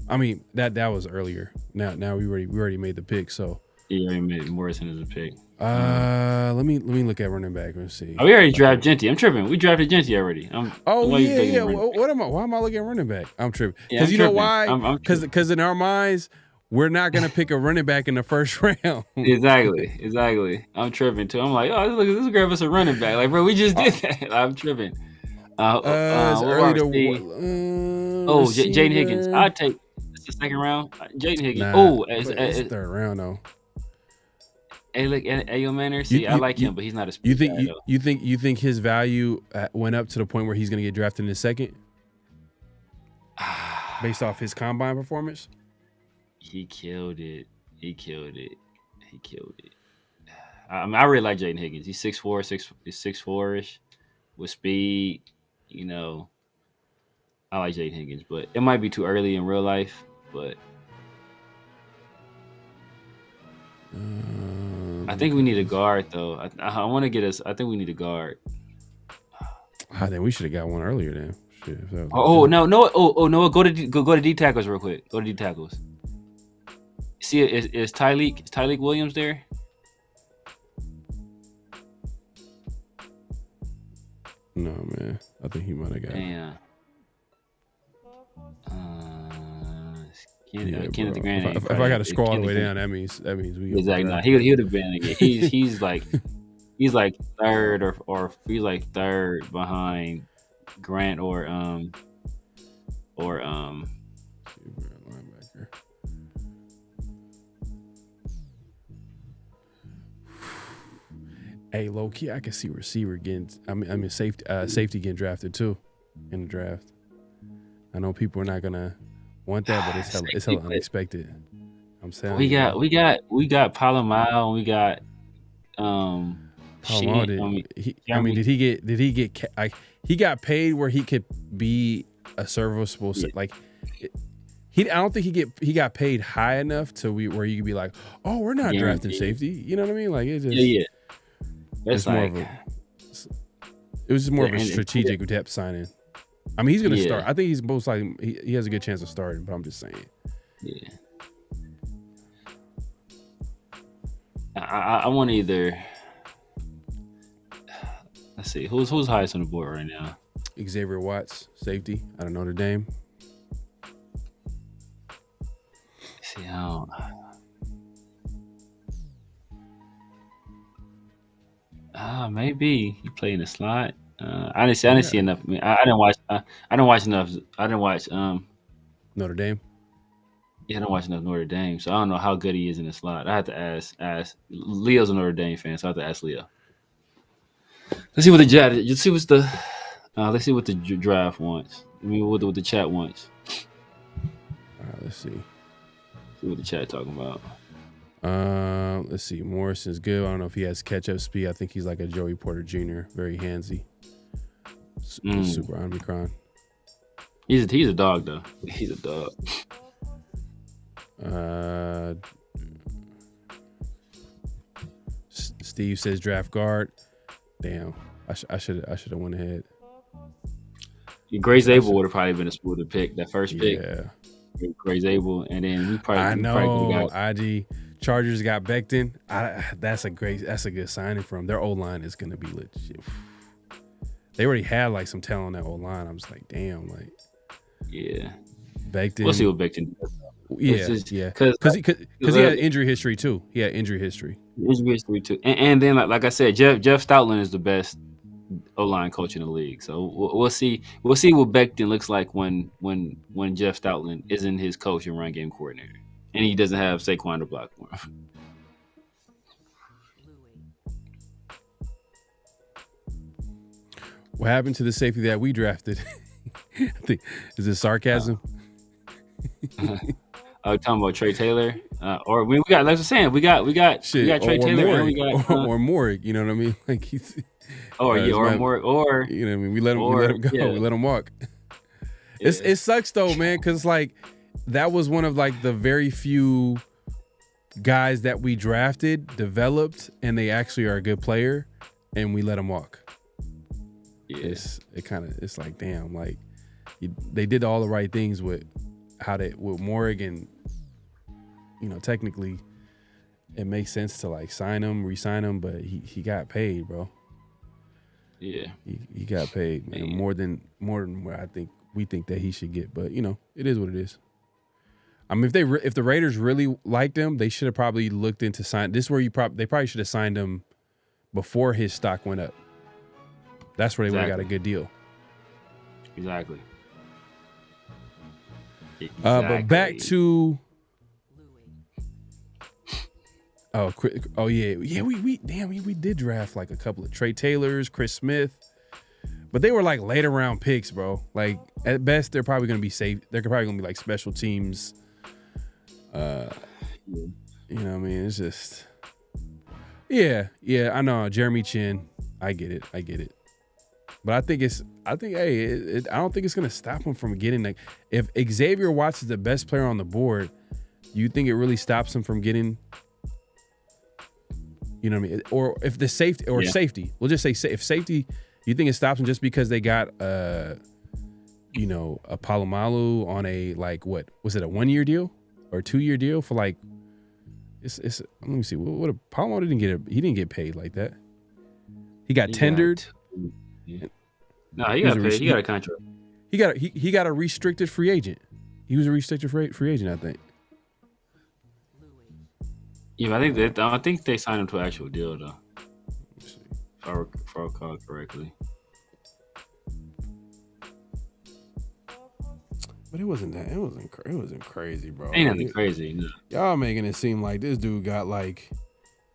Speaker 2: I mean that was earlier. Now we already made the pick, so.
Speaker 1: Yeah, he made Morrison as a pick.
Speaker 2: Let me look at running back. Let's see.
Speaker 1: We already drafted Genty. I'm tripping. We drafted Genty already.
Speaker 2: Why am I looking at running back? I'm tripping. Because know why? Because in our minds, we're not gonna pick a running back in the first round.
Speaker 1: Exactly. I'm tripping too. I'm like, oh, let's grab us a running back. Like, bro, we just did that. I'm tripping.
Speaker 2: It's early to.
Speaker 1: Jaden Higgins. I'd take. It's the second round. Jaden Higgins.
Speaker 2: It's third round though.
Speaker 1: Hey, look, Ayo Manor. See, I like him, but he's not a speed guy, though.
Speaker 2: You think his value went up to the point where he's going to get drafted in the second, based off his combine performance?
Speaker 1: He killed it. I mean, I really like Jaden Higgins. He's 6'4", with speed. I like Jaden Higgins, but it might be too early in real life. But I think we need a guard, though. I want to get us. I think we need a guard.
Speaker 2: I think we should have got one earlier then. Shit,
Speaker 1: no! Go to D tackles real quick. Go to D tackles. See, is Tyleek Williams there?
Speaker 2: No, man. I think he might have got.
Speaker 1: Yeah. Kenneth Grant.
Speaker 2: If I got to scroll all the way down, that means we
Speaker 1: exactly. No, he would have been. He's like third or he's like third behind Grant or
Speaker 2: linebacker. Hey, low key, I can see receiver getting. I mean safety getting drafted too in the draft. I know people are not gonna want that, but it's hella unexpected. I'm saying
Speaker 1: we got Palomar and we got
Speaker 2: did he get like he got paid where he could be a serviceable like I don't think he got paid high enough to where you could be like, oh, we're not drafting safety. You know what I mean? Like it just
Speaker 1: It's
Speaker 2: like
Speaker 1: it
Speaker 2: was just more of a strategic depth signing. I mean, he's gonna start. I think he's most likely he has a good chance of starting, but I'm just saying.
Speaker 1: Yeah. I want to either. Let's see who's highest on the board right now.
Speaker 2: Xavier Watts, safety out of Notre Dame.
Speaker 1: See how. Maybe he played in the slot. I didn't see enough. I mean, I didn't watch. I didn't watch enough. I didn't watch.
Speaker 2: Notre Dame.
Speaker 1: Yeah, I don't watch enough Notre Dame, so I don't know how good he is in the slot. I have to ask. Leo's a Notre Dame fan, so I have to ask Leo. Let's see what the draft wants. I mean, what the chat wants.
Speaker 2: All right, let's see.
Speaker 1: See what the chat talking about.
Speaker 2: Let's see. Morrison's good. I don't know if he has catch-up speed. I think he's like a Joey Porter Jr., very handsy. Super Omicron.
Speaker 1: He's a dog though. He's a dog.
Speaker 2: Steve says draft guard. Damn, I should have went ahead.
Speaker 1: Grace Abel would have probably been a smoother pick. That first pick.
Speaker 2: Yeah.
Speaker 1: Grace Abel, and then we probably.
Speaker 2: I know. IG Chargers got Becton. That's a good signing for them. Their O-line is going to be legit. They already had like some talent on that O-line. I'm just like, damn, like.
Speaker 1: Yeah.
Speaker 2: Becton.
Speaker 1: We'll see what Becton does.
Speaker 2: Yeah. Because he had injury history too. He had injury history.
Speaker 1: Injury history too. And then like I said, Jeff Stoutland is the best O-line coach in the league. So we'll see. We'll see what Becton looks like when Jeff Stoutland isn't his coach and run game coordinator, and he doesn't have Saquon to block for him.
Speaker 2: What happened to the safety that we drafted? I think is it sarcasm?
Speaker 1: I was talking about Trey Taylor, or we got. Like I was saying, we got Trey Taylor,
Speaker 2: Morrig,
Speaker 1: and we got
Speaker 2: or Morrig. You know what I mean? Like he's.
Speaker 1: Or Morrig, or
Speaker 2: you know what I mean? We let him go. Yeah. We let him walk. Yeah. It sucks though, man, because like that was one of like the very few guys that we drafted, developed, and they actually are a good player, and we let him walk. Yeah. It's like damn, like they did all the right things with Morrig, and technically it makes sense to like sign him, re-sign him, but he got paid, bro.
Speaker 1: Yeah,
Speaker 2: he got paid, man, more than what we think that he should get. But it is what it is. I mean, if the Raiders really liked him, they should have probably looked into sign. This is where they probably should have signed him before his stock went up. That's where they would have got a good deal.
Speaker 1: Exactly.
Speaker 2: But back to. Oh yeah. We did draft like a couple of Trey Taylors, Chris Smith, but they were like later round picks, bro. Like at best, they're probably gonna be safe. They're probably gonna be like special teams. You know what I mean? It's just, yeah. I know Jeremy Chin. I get it. But I don't think it's gonna stop him from getting like. If Xavier Watts is the best player on the board, you think it really stops him from getting? You know what I mean? Or if the safety, we'll just say if safety, you think it stops them just because they got a Palomalu on a like what was it, a 1-year deal or a 2-year deal for like it's let me see what Palomalu didn't get paid like that. He got tendered.
Speaker 1: No, he got paid. He got a contract.
Speaker 2: He got a restricted free agent. He was a restricted free agent, I think.
Speaker 1: Yeah, I think they signed him to an actual deal though. Let's see. If I recall correctly.
Speaker 2: But it wasn't crazy, bro.
Speaker 1: Ain't nothing crazy. No.
Speaker 2: Y'all making it seem like this dude got like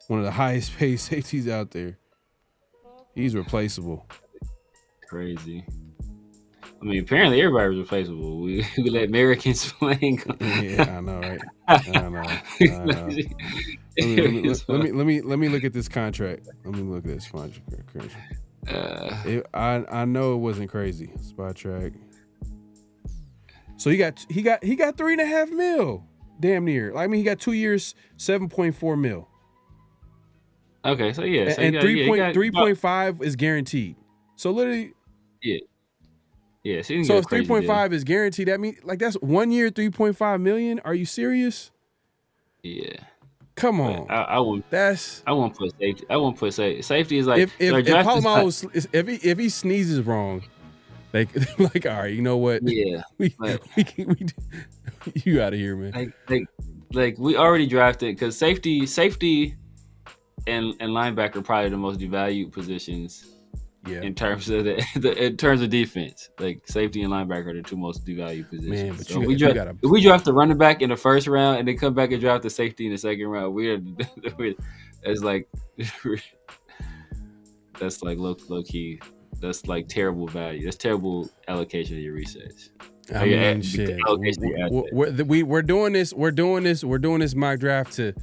Speaker 2: one of the highest paid safeties out there. He's replaceable.
Speaker 1: Crazy. I mean, apparently everybody was replaceable. We let Americans playing.
Speaker 2: Yeah, I know, right? I know. Let me look at this contract. Let me look at this contract. I know it wasn't crazy. Spot track. So he got $3.5 million, damn near. I mean, he got 2 years, $7.4 million.
Speaker 1: Okay, so yeah, so
Speaker 2: and 3.5 is guaranteed. So literally,
Speaker 1: yeah. So
Speaker 2: if 3.5 is guaranteed, that means like that's 1 year, $3.5 million. Are you serious?
Speaker 1: Yeah.
Speaker 2: Come on.
Speaker 1: I won't put safety. I won't put safety. Safety is like
Speaker 2: if he sneezes wrong, like all right, you know what?
Speaker 1: Yeah.
Speaker 2: we you out of here, man.
Speaker 1: Like we already drafted because safety and linebacker are probably the most devalued positions. Yeah. In terms of in terms of defense, like safety and linebacker are the two most devalued positions. Man, but so if we draft the running back in the first round and then come back and draft the safety in the second round, it's like that's like low key. That's like terrible value. That's terrible allocation of your research.
Speaker 2: I mean, shit. We're doing this mock draft to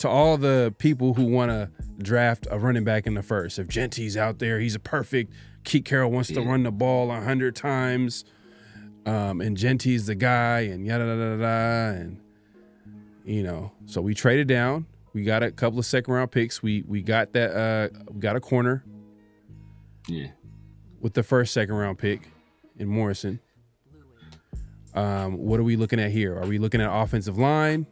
Speaker 2: all the people who want to draft a running back in the first. If Genty's out there, he's a perfect. Keith Carroll wants to run the ball 100 times, and Genty's the guy, and yada da da da, and so we traded down. We got a couple of second round picks. We got that. We got a corner. Yeah. With the first second round pick in Morrison. What are we looking at here? Are we looking at offensive line?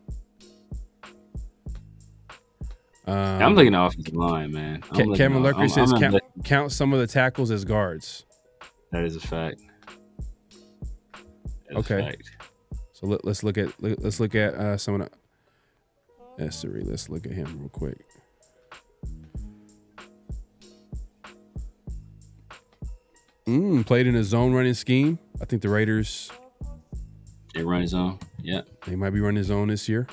Speaker 1: I'm looking at offensive line, man.
Speaker 2: Kevin Lurker says count some of the tackles as guards.
Speaker 1: That is a fact.
Speaker 2: Okay. So let's look at some of the Essery. Let's look at him real quick. Played in a zone running scheme. I think the Raiders.
Speaker 1: They run his own. Yeah.
Speaker 2: They might be running his own this year.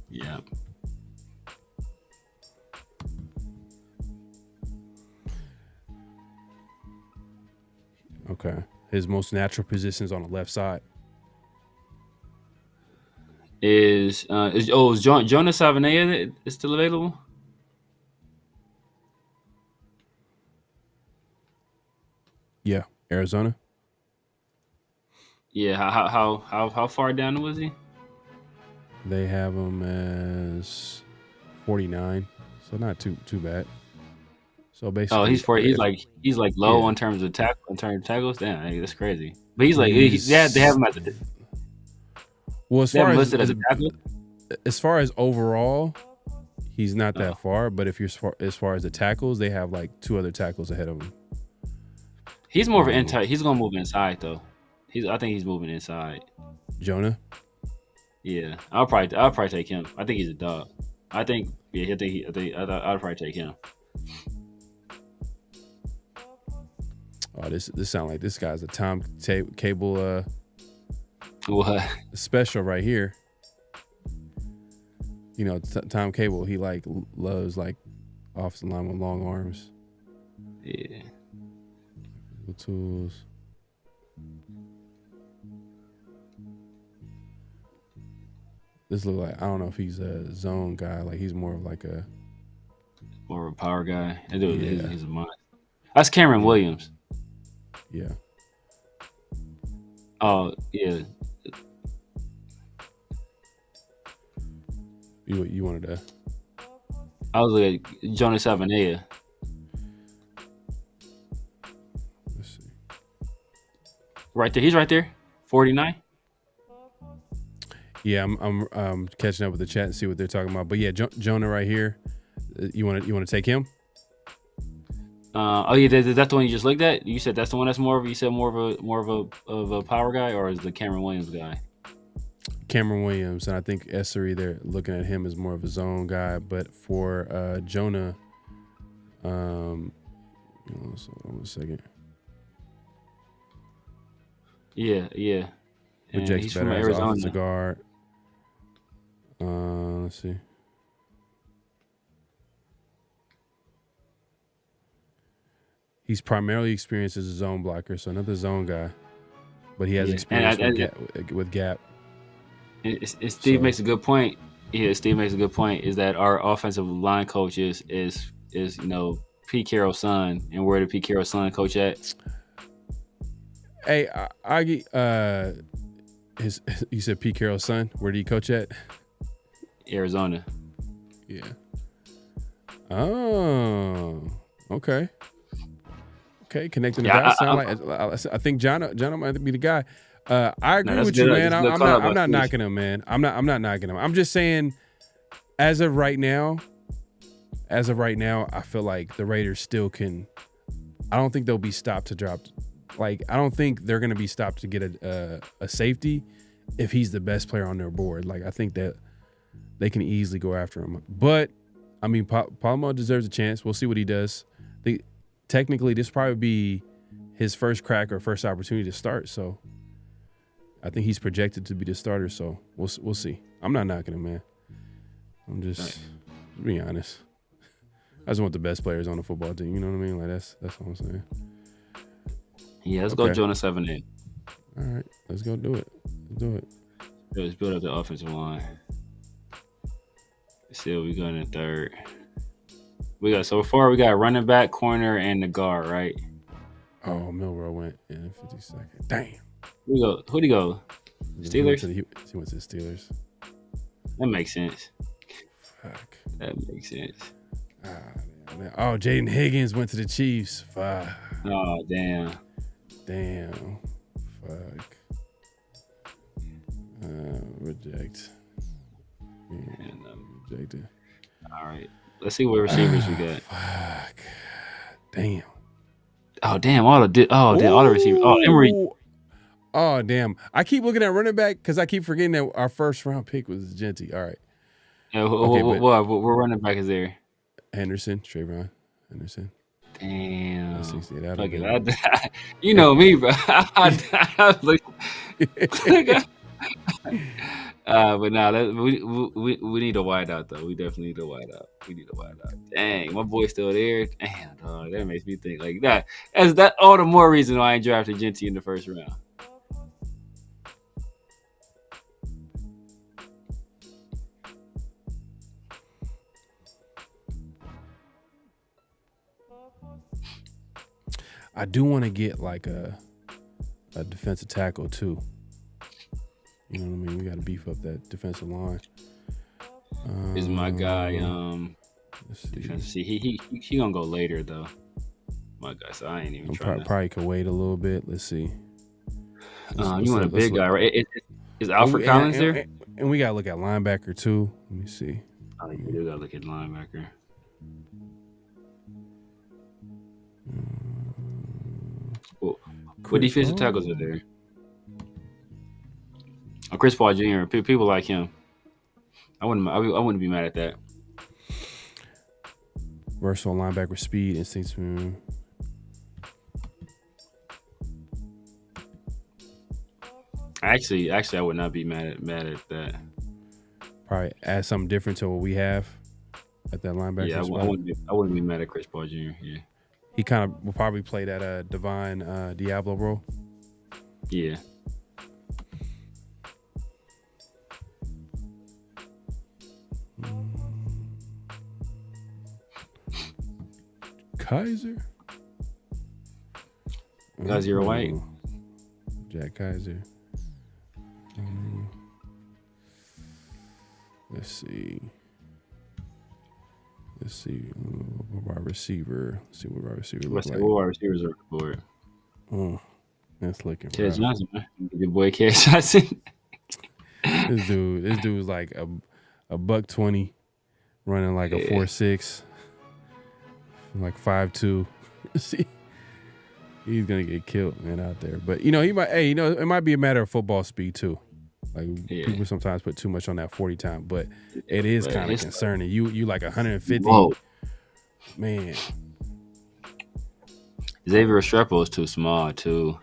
Speaker 1: Yeah.
Speaker 2: Okay. His most natural position is on the left side.
Speaker 1: Is Jonas Savanea is still available?
Speaker 2: Yeah, Arizona.
Speaker 1: Yeah. How far down was he?
Speaker 2: They have him as 49, so not too bad. So basically,
Speaker 1: he's like low in terms of tackles. Damn, that's crazy. But he's like they have him as a.
Speaker 2: Well, as far as
Speaker 1: listed as a tackle.
Speaker 2: As far as overall, he's not that far. But if you're as far as the tackles, they have like 2 other tackles ahead of him.
Speaker 1: He's more of an he's gonna move inside though. I think he's moving inside.
Speaker 2: Jonah.
Speaker 1: Yeah, I'll probably take him. I think he's a dog. I'd probably take him.
Speaker 2: Oh, this sound like this guy's a Tom Cable
Speaker 1: what
Speaker 2: special right here. You know, Tom Cable, he like loves like offensive line with long arms.
Speaker 1: Yeah.
Speaker 2: Tools. This look like, I don't know if he's a zone guy. Like he's more of like a
Speaker 1: power guy. He's a monster. That's Cameron Williams.
Speaker 2: Yeah.
Speaker 1: Oh yeah.
Speaker 2: You wanted to?
Speaker 1: I was like Jonas Savanea.
Speaker 2: Let's see.
Speaker 1: Right there, he's right there. 49.
Speaker 2: Yeah, I'm catching up with the chat and see what they're talking about. But yeah, Jonah right here. You want to take him?
Speaker 1: That's the one you just looked at. You said that's the one that's more of a power guy, or is the Cameron Williams guy?
Speaker 2: Cameron Williams, and I think Essery, they're looking at him as more of a zone guy. But for Jonah, hold on a second.
Speaker 1: Yeah.
Speaker 2: Projects better as offensive guard. Let's see. He's primarily experienced as a zone blocker, so another zone guy. But he has experience with gap.
Speaker 1: And Steve makes a good point. Yeah, Steve makes a good point. Is that our offensive line coach is Pete Carroll's son, and where did Pete Carroll's son coach at?
Speaker 2: Hey, you said Pete Carroll's son. Where did he coach at?
Speaker 1: Arizona.
Speaker 2: Yeah. Oh, okay. Okay, connecting the dots. I think John might be the guy. I agree with you, man. I'm not knocking him, man. I'm not knocking him. I'm just saying, as of right now, I feel like the Raiders still can. I don't think they'll be stopped to drop. Like, I don't think they're going to be stopped to get a safety if he's the best player on their board. Like, I think that they can easily go after him. But, I mean, Palmo deserves a chance. We'll see what he does. Technically, this probably be his first crack or first opportunity to start. So, I think he's projected to be the starter. So, we'll see. I'm not knocking him, man. I'm just being honest. I just want the best players on the football team. You know what I mean? Like, that's all I'm saying.
Speaker 1: Yeah, let's go Jonas 7-8.
Speaker 2: All right, let's go do it.
Speaker 1: Let's build up the offensive line. Let's see what we got in the third. So far we got running back, corner, and the guard, right?
Speaker 2: Oh, Milrow went in 52nd. Damn.
Speaker 1: Who'd he go? Steelers?
Speaker 2: He went to the Steelers.
Speaker 1: That makes sense.
Speaker 2: Fuck.
Speaker 1: That makes sense.
Speaker 2: Oh, Jaden Higgins went to the Chiefs. Fuck.
Speaker 1: Oh, damn.
Speaker 2: Fuck. Reject.
Speaker 1: And,
Speaker 2: Rejected.
Speaker 1: all right. Let's see what receivers we got.
Speaker 2: Fuck. Damn.
Speaker 1: Oh damn! All the receivers. Oh, Emory.
Speaker 2: Oh damn! I keep looking at running back because I keep forgetting that our first round pick was Genty. All right.
Speaker 1: What running back is there?
Speaker 2: Henderson, Trayvon Henderson.
Speaker 1: Damn.
Speaker 2: 68
Speaker 1: Fuck it. You know me, bro. I was like, but nah, we need a wide out though. We definitely need a wide out. Dang, my boy's still there. Damn, dog, that makes me think like that. As that all the more reason why I ain't drafted Genty in the first round.
Speaker 2: I do want to get like a defensive tackle too. You know what I mean? We got to beef up that defensive line.
Speaker 1: Is my guy
Speaker 2: Let's see.
Speaker 1: defensive? See, he gonna go later though. My guy, so I ain't even trying.
Speaker 2: Probably could wait a little bit. Let's see.
Speaker 1: You want a big guy, right? Is Alfred Collins there?
Speaker 2: And we gotta look at linebacker too. Let me see.
Speaker 1: Oh, you do gotta look at linebacker. What defensive tackles are there? Oh, Chris Paul Jr. People like him. I wouldn't be mad at that.
Speaker 2: Versatile linebacker, speed, instincts.
Speaker 1: Actually, I would not be mad at that.
Speaker 2: Probably add something different to what we have at that linebacker.
Speaker 1: Yeah, I wouldn't be mad at Chris Paul Jr. Yeah,
Speaker 2: he kind of will probably play that Divine Diablo role.
Speaker 1: Yeah.
Speaker 2: Kaiser.
Speaker 1: Kaiser White.
Speaker 2: Jack Kaiser. Let's see. Wide receiver. Let's see what wide receiver looks like.
Speaker 1: What wide receivers are for it?
Speaker 2: That's looking.
Speaker 1: Ted Johnson, man. Your boy Ted Johnson.
Speaker 2: This dude's like a $120, running like a 4.6, like 5'2". See, he's gonna get killed, man, out there. But he might. Hey, it might be a matter of football speed too. Like people sometimes put too much on that 40 time, but it is kind of concerning. You like 150.
Speaker 1: Whoa.
Speaker 2: Man.
Speaker 1: Xavier Restrepo is too small too.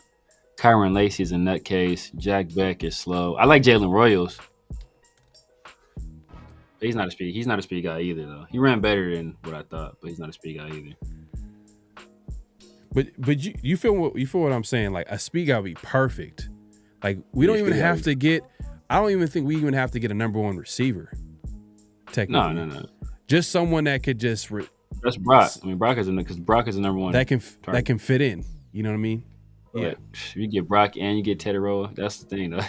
Speaker 1: Kyron Lacey's a nutcase. Jack Beck is slow. I like Jalen Royals. But he's not a speed guy either though. He ran better than what I thought, but he's not a speed guy either.
Speaker 2: But you feel what I'm saying? Like a speed guy would be perfect. Like we don't even have to get. I don't even think we even have to get a number one receiver. Technically,
Speaker 1: no.
Speaker 2: Just someone that could just.
Speaker 1: That's Brock. I mean, Brock is the number one.
Speaker 2: That can fit in. You know what I mean?
Speaker 1: Yeah. You get Brock and you get Tedero. That's the thing, though.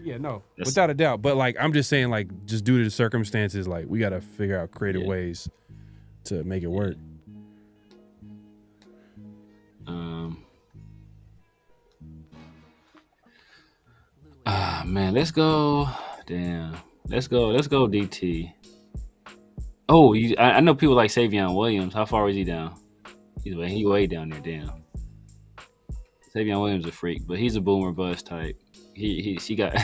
Speaker 2: Yeah. No, without a doubt. But like, I'm just saying, like, just due to the circumstances, like, we got to figure out creative ways to make it work.
Speaker 1: Man, let's go. Damn. Let's go DT. Oh, I know people like Savion Williams. How far is he down? He way down there. Damn. Savion Williams a freak, but he's a boomer bust type. He got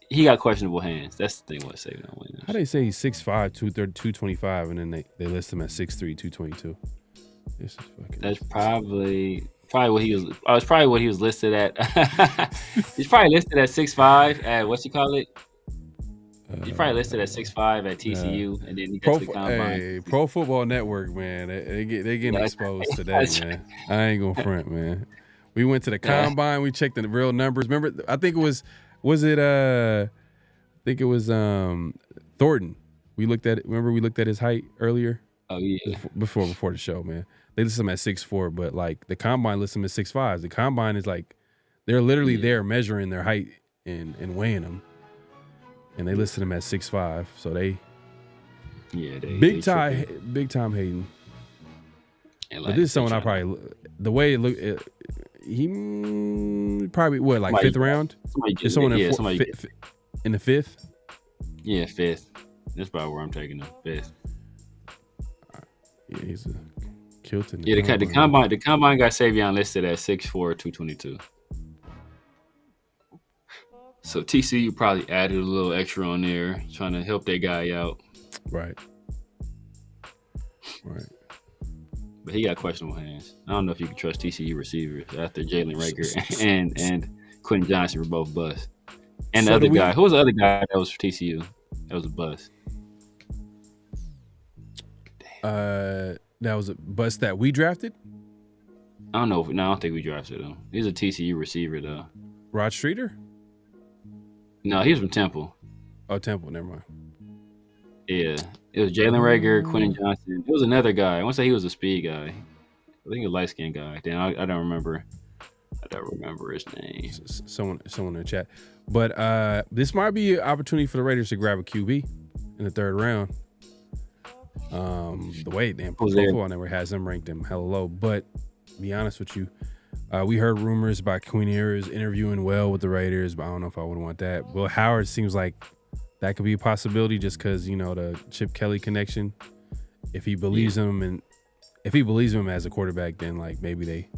Speaker 1: he got questionable hands. That's the thing with Savion Williams.
Speaker 2: How they say he's 6'5", 225, and then they list him at 6'3", 222. This is fucking.
Speaker 1: That's probably what he was. It's probably what he was listed at. He's probably listed at 6'5" at what's he call it? He's probably listed at 6'5" at TCU, and then he gets to the combine.
Speaker 2: Hey, Pro Football Network, man, they getting exposed today, man. I ain't gonna front, man. We went to the combine. We checked the real numbers. Remember, I think it was Thornton. We looked at it. Remember, we looked at his height earlier.
Speaker 1: Oh yeah.
Speaker 2: Before the show, man. They list him at 6'4", but like the combine lists him at 6'5". The combine is like they're literally there measuring their height and weighing them. And they listed him at 6'5", so they big time hating.
Speaker 1: And
Speaker 2: but this is someone I probably the way it look. he probably what like fifth round. Is someone in the fifth?
Speaker 1: Yeah, fifth. That's probably where I'm taking him. Fifth.
Speaker 2: Yeah, he's a Kilton.
Speaker 1: Yeah, the combine got Savion listed at 6'4", 222. So TCU probably added a little extra on there, trying to help that guy out.
Speaker 2: Right.
Speaker 1: But he got questionable hands. I don't know if you can trust TCU receivers after Jalen Rager and Quentin Johnson were both bust. And the other guy, who was the other guy that was for TCU? That was a bust.
Speaker 2: That was a bust that we drafted?
Speaker 1: I don't know. No, I don't think we drafted him. He's a TCU receiver, though.
Speaker 2: Rod Streeter?
Speaker 1: No, he was from Temple.
Speaker 2: Oh, Temple. Never mind.
Speaker 1: Yeah. It was Jalen Rager, Quentin Johnson. It was another guy. I want to say he was a speed guy. I think a light-skinned guy. Then I don't remember. I don't remember his name.
Speaker 2: Someone in the chat. But this might be an opportunity for the Raiders to grab a QB in the third round. The way Pro never has them ranked them hella low. But to be honest with you, we heard rumors about Queen Ayers interviewing well with the Raiders, but I don't know if I would want that. Will Howard seems like that could be a possibility just because, the Chip Kelly connection. If he believes him and if he believes him as a quarterback, then like maybe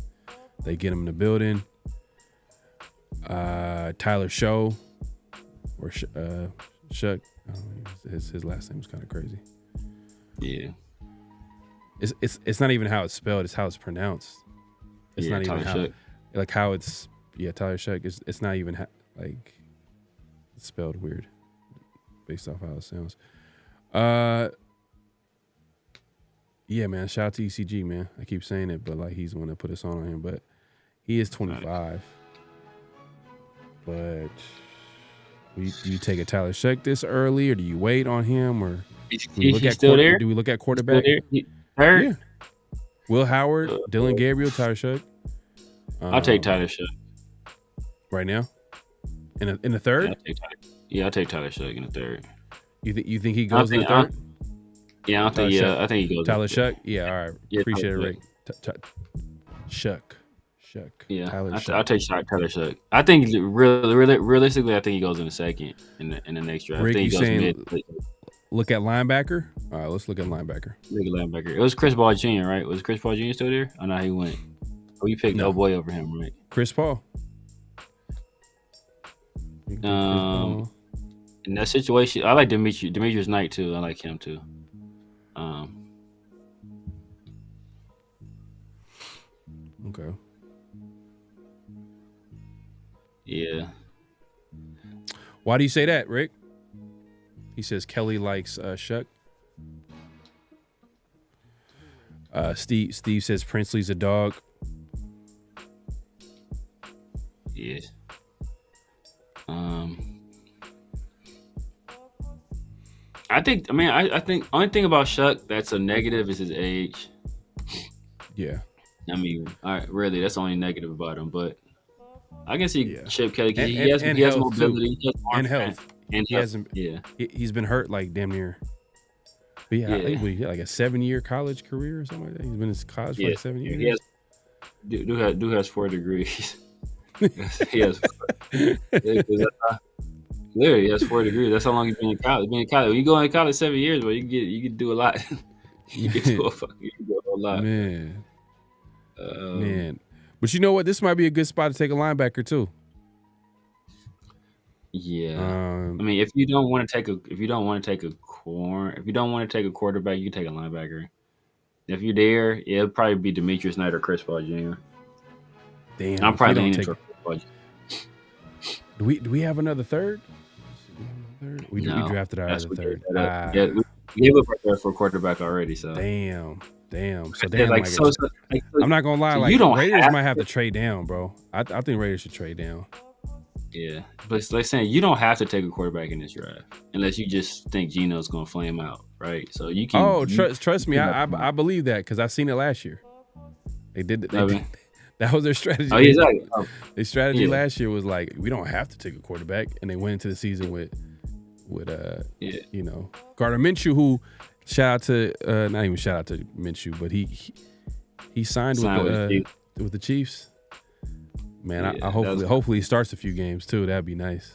Speaker 2: they get him in the building. Tyler Show or Shuck. I don't know, his last name is kind of crazy.
Speaker 1: Yeah.
Speaker 2: It's not even how it's spelled, it's how it's pronounced. It's not even how it's Tyler Shuck. It's not even like it's spelled weird based off how it sounds. Yeah, man. Shout out to ECG, man. I keep saying it, but like he's the one that put us on him. But he is 25. But do you take a Tyler Shuck this early, or do you wait on him, or do we look at quarterback?
Speaker 1: Third?
Speaker 2: Yeah. Will Howard, Dylan Gabriel, Tyler Shuck.
Speaker 1: I'll take Tyler Shuck
Speaker 2: right now. In the third?
Speaker 1: I'll take Tyler Shuck in the third.
Speaker 2: You think he goes in the third?
Speaker 1: I think he goes.
Speaker 2: Tyler Shuck. Yeah, all right.
Speaker 1: Yeah,
Speaker 2: appreciate it, Rick. Shuck.
Speaker 1: Yeah,
Speaker 2: Tyler Shuck.
Speaker 1: I'll take Tyler Shuck. I think realistically, I think he goes in the second in the next draft.
Speaker 2: Rick,
Speaker 1: I think
Speaker 2: you
Speaker 1: he goes
Speaker 2: saying
Speaker 1: mid.
Speaker 2: Look at linebacker? All right, let's look at linebacker.
Speaker 1: It was Chris Paul Jr., right? Was Chris Paul Jr. still there? I know he went. Oh, you picked no boy over him, right?
Speaker 2: Chris Paul.
Speaker 1: In that situation, I like Demetrius Knight too. I like him too.
Speaker 2: Okay.
Speaker 1: Yeah.
Speaker 2: Why do you say that, Rick? He says Kelly likes Shuck. Steve says Princely's a dog.
Speaker 1: Yeah. I think only thing about Shuck that's a negative is his age.
Speaker 2: Yeah.
Speaker 1: I mean, really, that's the only negative about him. But I can see Chip Kelly because he has mobility,
Speaker 2: and health,
Speaker 1: and
Speaker 2: he hasn't. Yeah, he's been hurt like damn near. But he had like a 7-year college career or something like that. He's been in college for like 7 years.
Speaker 1: He has 4 degrees. He has. Literally, he has 4 degrees. That's how long he's been in college. When you go in college 7 years, but you can do a lot. You can do a whole lot.
Speaker 2: Man. Man. But you know what? This might be a good spot to take a linebacker too.
Speaker 1: Yeah. I mean, if you don't want to take a quarterback, you can take a linebacker. If you're there, it'll probably be Demetrius Knight or Chris Paul Jr.
Speaker 2: Damn.
Speaker 1: I'm probably leaning for Chris Paul Jr.
Speaker 2: Do we have another third? We drafted our other third.
Speaker 1: We gave up our third for a quarterback already. So
Speaker 2: damn. So
Speaker 1: I'm
Speaker 2: not gonna lie. Like Raiders might have to trade down, bro. I think Raiders should trade down.
Speaker 1: Yeah, but it's like saying you don't have to take a quarterback in this draft unless you just think Geno's gonna flame out, right? So you can.
Speaker 2: Oh, trust me, I believe that because I've seen it last year. They did. That was their strategy.
Speaker 1: Oh, exactly.
Speaker 2: Their strategy last year was like, we don't have to take a quarterback, and they went into the season with Gardner Minshew, who not even shout out to Minshew, but he signed with the Chiefs. Man,
Speaker 1: Yeah,
Speaker 2: I hopefully he starts a few games too. That'd be nice.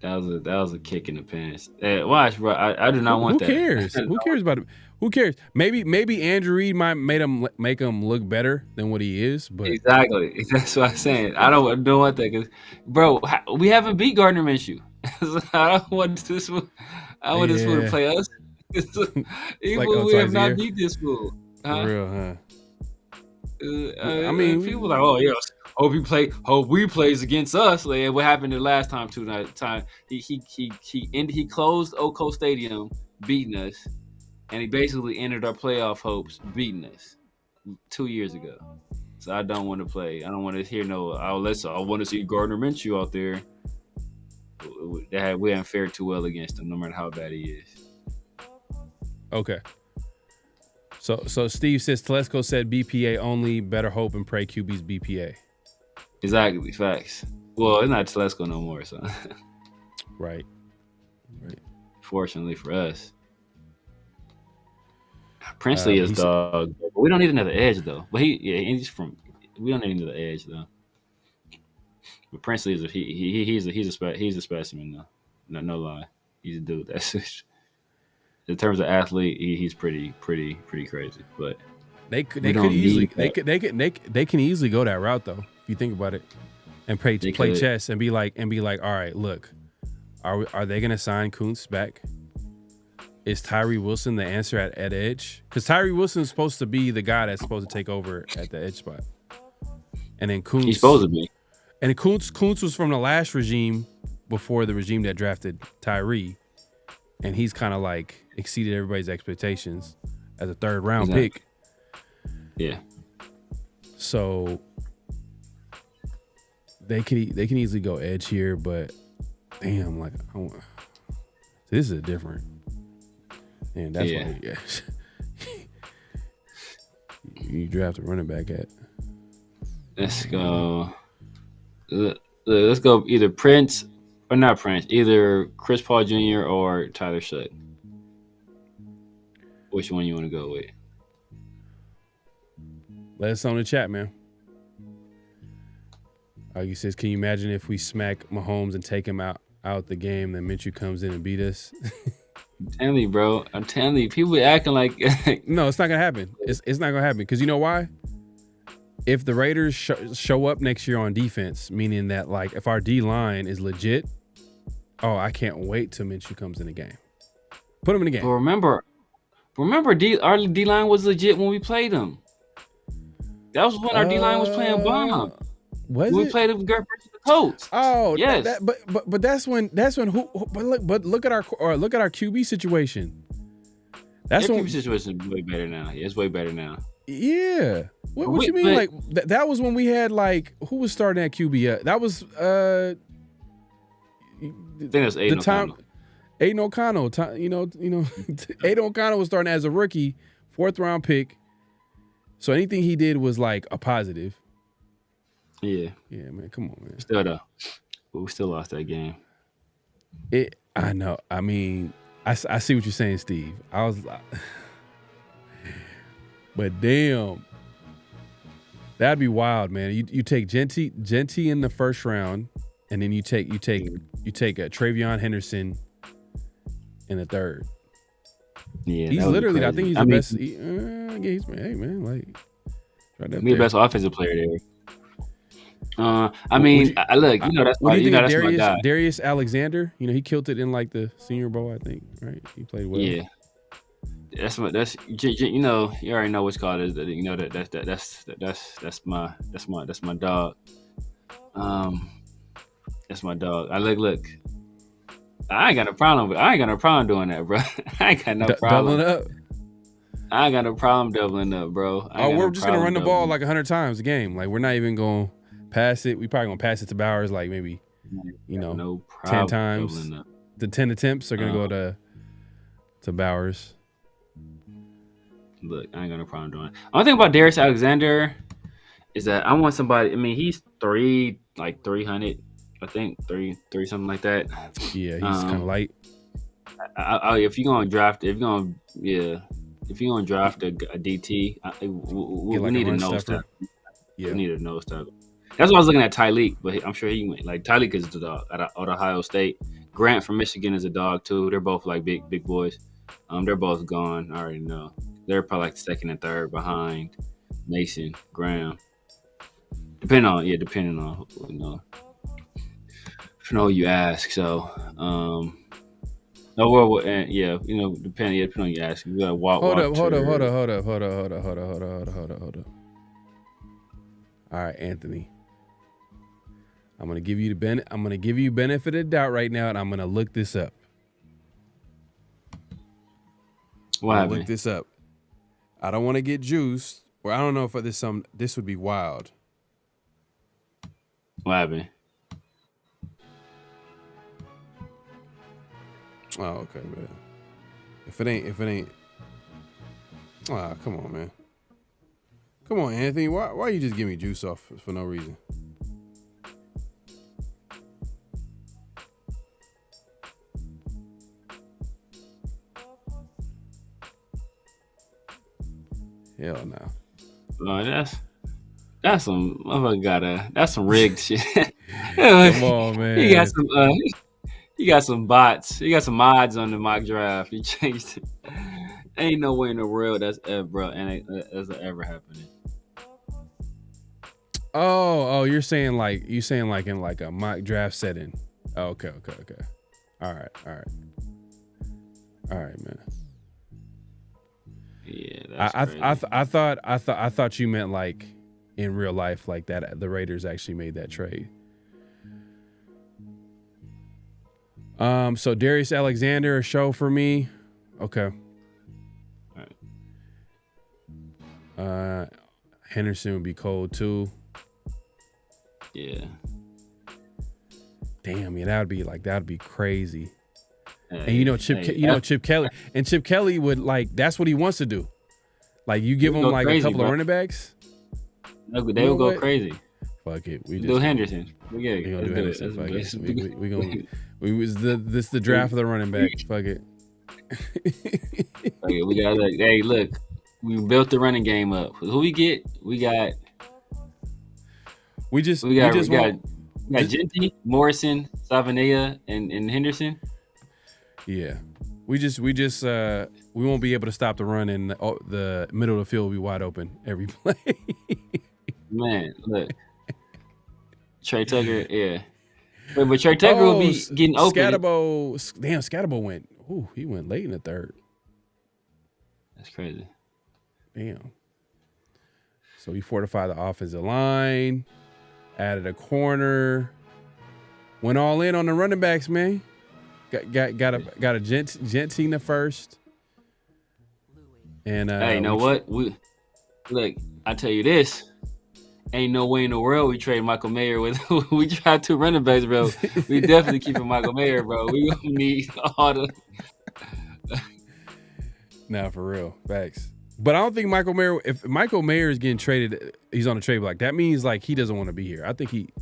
Speaker 1: that was a kick in the pants. Watch, bro. I do not want
Speaker 2: Who
Speaker 1: that.
Speaker 2: cares? Who cares about it? Who cares? Maybe Andrew Reid might make him look better than what he is, but
Speaker 1: Exactly. That's what I'm saying. I don't want that because, bro, we haven't beat Gardner Minshew. So I don't want this. I want this fool to
Speaker 2: Yeah.
Speaker 1: play us.
Speaker 2: It's
Speaker 1: Even
Speaker 2: like
Speaker 1: we have
Speaker 2: twice a
Speaker 1: not
Speaker 2: year.
Speaker 1: beat this fool.
Speaker 2: For real, huh? I
Speaker 1: Mean,
Speaker 2: mean,
Speaker 1: people like, oh yeah, hope we plays against us. Like what happened the last time he closed Oco Stadium beating us, and he basically ended our playoff hopes beating us 2 years ago. So I don't want to play. I don't want to hear no. I want to see Gardner Minshew out there. We haven't fared too well against him, no matter how bad he is.
Speaker 2: okay. So Steve says Telesco said BPA only. Better hope and pray QB's BPA.
Speaker 1: Exactly, facts. Well, it's not Telesco no more, so
Speaker 2: Right.
Speaker 1: fortunately for us. Princely is dog. We don't need another edge though. But he's from. We don't need another edge though. But Princely is he's a specimen though. No lie, he's a dude. That's in terms of athlete, he's pretty crazy. But
Speaker 2: They can easily go that route though. If you think about it, and play chess and be like, all right, look, are they gonna sign Kuntz back? Is Tyree Wilson the answer at edge? Because Tyree Wilson is supposed to be the guy that's supposed to take over at the edge spot. And then Kuntz.
Speaker 1: He's supposed to be.
Speaker 2: And Kuntz was from the last regime before the regime that drafted Tyree. And he's kind of like exceeded everybody's expectations as a third round pick.
Speaker 1: Yeah.
Speaker 2: So they can easily go edge here, but damn, like this is different. And that's why you draft a running back at.
Speaker 1: Let's go. Let's go either Prince or not Prince. Either Chris Paul Jr. or Tyler Shutt. Which one you want to go with?
Speaker 2: Let us know in the chat, man. He says, can you imagine if we smack Mahomes and take him out the game, then Minshew comes in and beat us?
Speaker 1: I'm telling you, bro. I'm telling you. People acting like...
Speaker 2: No, it's not going to happen. It's not going to happen. Because you know why? If the Raiders show up next year on defense, meaning that like if our D-line is legit, I can't wait till Minshew comes in the game. Put him in the game.
Speaker 1: But remember, our D-line was legit when we played them. That was when our D-line was playing bomb. We played the Colts.
Speaker 2: Oh,
Speaker 1: yes.
Speaker 2: But that's when who? But look at our QB situation. That's
Speaker 1: QB situation is way better now. Yeah, it's way better now.
Speaker 2: Yeah. What you mean? Like that was when we had like who was starting at QB? That was
Speaker 1: I think that's Aiden O'Connell.
Speaker 2: Aiden O'Connell. Aiden O'Connell was starting as a rookie, 4th round pick. So anything he did was like a positive.
Speaker 1: Yeah.
Speaker 2: Yeah, man. Come on, man.
Speaker 1: Still though, we still lost that game.
Speaker 2: I know. I mean, I see what you're saying, Steve. But damn, that'd be wild, man. You take Genty in the 1st round, and then you take Travion Henderson in the 3rd.
Speaker 1: Yeah,
Speaker 2: he's literally. I think he's the best. Hey man, like right up
Speaker 1: the best offensive player there. Look, that's
Speaker 2: what do you think of
Speaker 1: that's my guy.
Speaker 2: Darius Alexander? He killed it in like the Senior Bowl, I think. Right? He played well.
Speaker 1: Yeah. That's you already know what's called is that's my dog. That's my dog. Look. I ain't got no problem doing that, bro. I ain't got no problem.
Speaker 2: Doubling up.
Speaker 1: I ain't got no problem doubling up, bro.
Speaker 2: We're just gonna run the ball like 100 times a game. Like we're not even gonna pass it. We probably gonna pass it to Bowers like maybe,
Speaker 1: no
Speaker 2: 10 times. The 10 attempts are gonna go to Bowers.
Speaker 1: Look, I ain't got no problem doing it. Only thing about Darius Alexander is that I want somebody. I mean, he's 300. I think 3 something like that.
Speaker 2: Yeah, he's kind of light.
Speaker 1: If you're gonna draft a DT, we need a nose tackle.
Speaker 2: Yeah,
Speaker 1: we need a nose tackle. That's why I was looking at Tyleek, but I'm sure he went. Like Tyleek is the dog at Ohio State. Grant from Michigan is a dog too. They're both like big boys. They're both gone. I already know. They're probably like second and third behind Mason Graham. Depending on who you ask. So, depending on you ask. You gotta
Speaker 2: Hold up. All right, Anthony. I'm gonna give you benefit of the doubt right now, and I'm gonna look this up. Look this up. I don't want to get juiced, or I don't know if this would be wild.
Speaker 1: What happened?
Speaker 2: Oh, okay, man. If it ain't. Ah, come on, man. Come on, Anthony. Why you just give me juice off for no reason? Hell no.
Speaker 1: That's some that's some rigged shit.
Speaker 2: Come on, man.
Speaker 1: He got some bots. He got some mods on the mock draft. He changed it. Ain't no way in the world that's ever happening.
Speaker 2: Oh, you're saying like in like a mock draft setting. Oh, okay. All right, man.
Speaker 1: Yeah, that's crazy.
Speaker 2: I thought you meant like in real life, like that the Raiders actually made that trade. So Darius Alexander, a show for me. Okay.
Speaker 1: All right.
Speaker 2: Henderson would be cold too.
Speaker 1: Yeah.
Speaker 2: Damn, yeah, that'd be crazy.
Speaker 1: Hey,
Speaker 2: And Chip Kelly, and Chip Kelly would that's what he wants to do. Like you give him like a couple of running backs.
Speaker 1: They would go crazy.
Speaker 2: Fuck it,
Speaker 1: we do Henderson. We
Speaker 2: gonna do Henderson. Fuck it. This the draft of the running backs. Fuck it.
Speaker 1: Okay, we got hey, look, we built the running game up. Who we get? We got Genty, Morrison, Savanea, and Henderson.
Speaker 2: Yeah, we won't be able to stop the run, and the middle of the field will be wide open every play.
Speaker 1: Man, look, Trey Tucker, yeah, but Trey Tucker will be getting open.
Speaker 2: Scatterbo went. Ooh, he went late in the third.
Speaker 1: That's crazy.
Speaker 2: Damn. So we fortified the offensive line, added a corner, went all in on the running backs, man. Got a Gentina first. And
Speaker 1: hey, you know what? Look, I tell you this. Ain't no way in the world we trade Michael Mayer with. We tried 2 running backs, bro. We definitely keeping Michael Mayer, bro. We gonna need all the.
Speaker 2: Nah, for real, facts. But I don't think if Michael Mayer is getting traded, he's on a trade block. That means like he doesn't want to be here. I think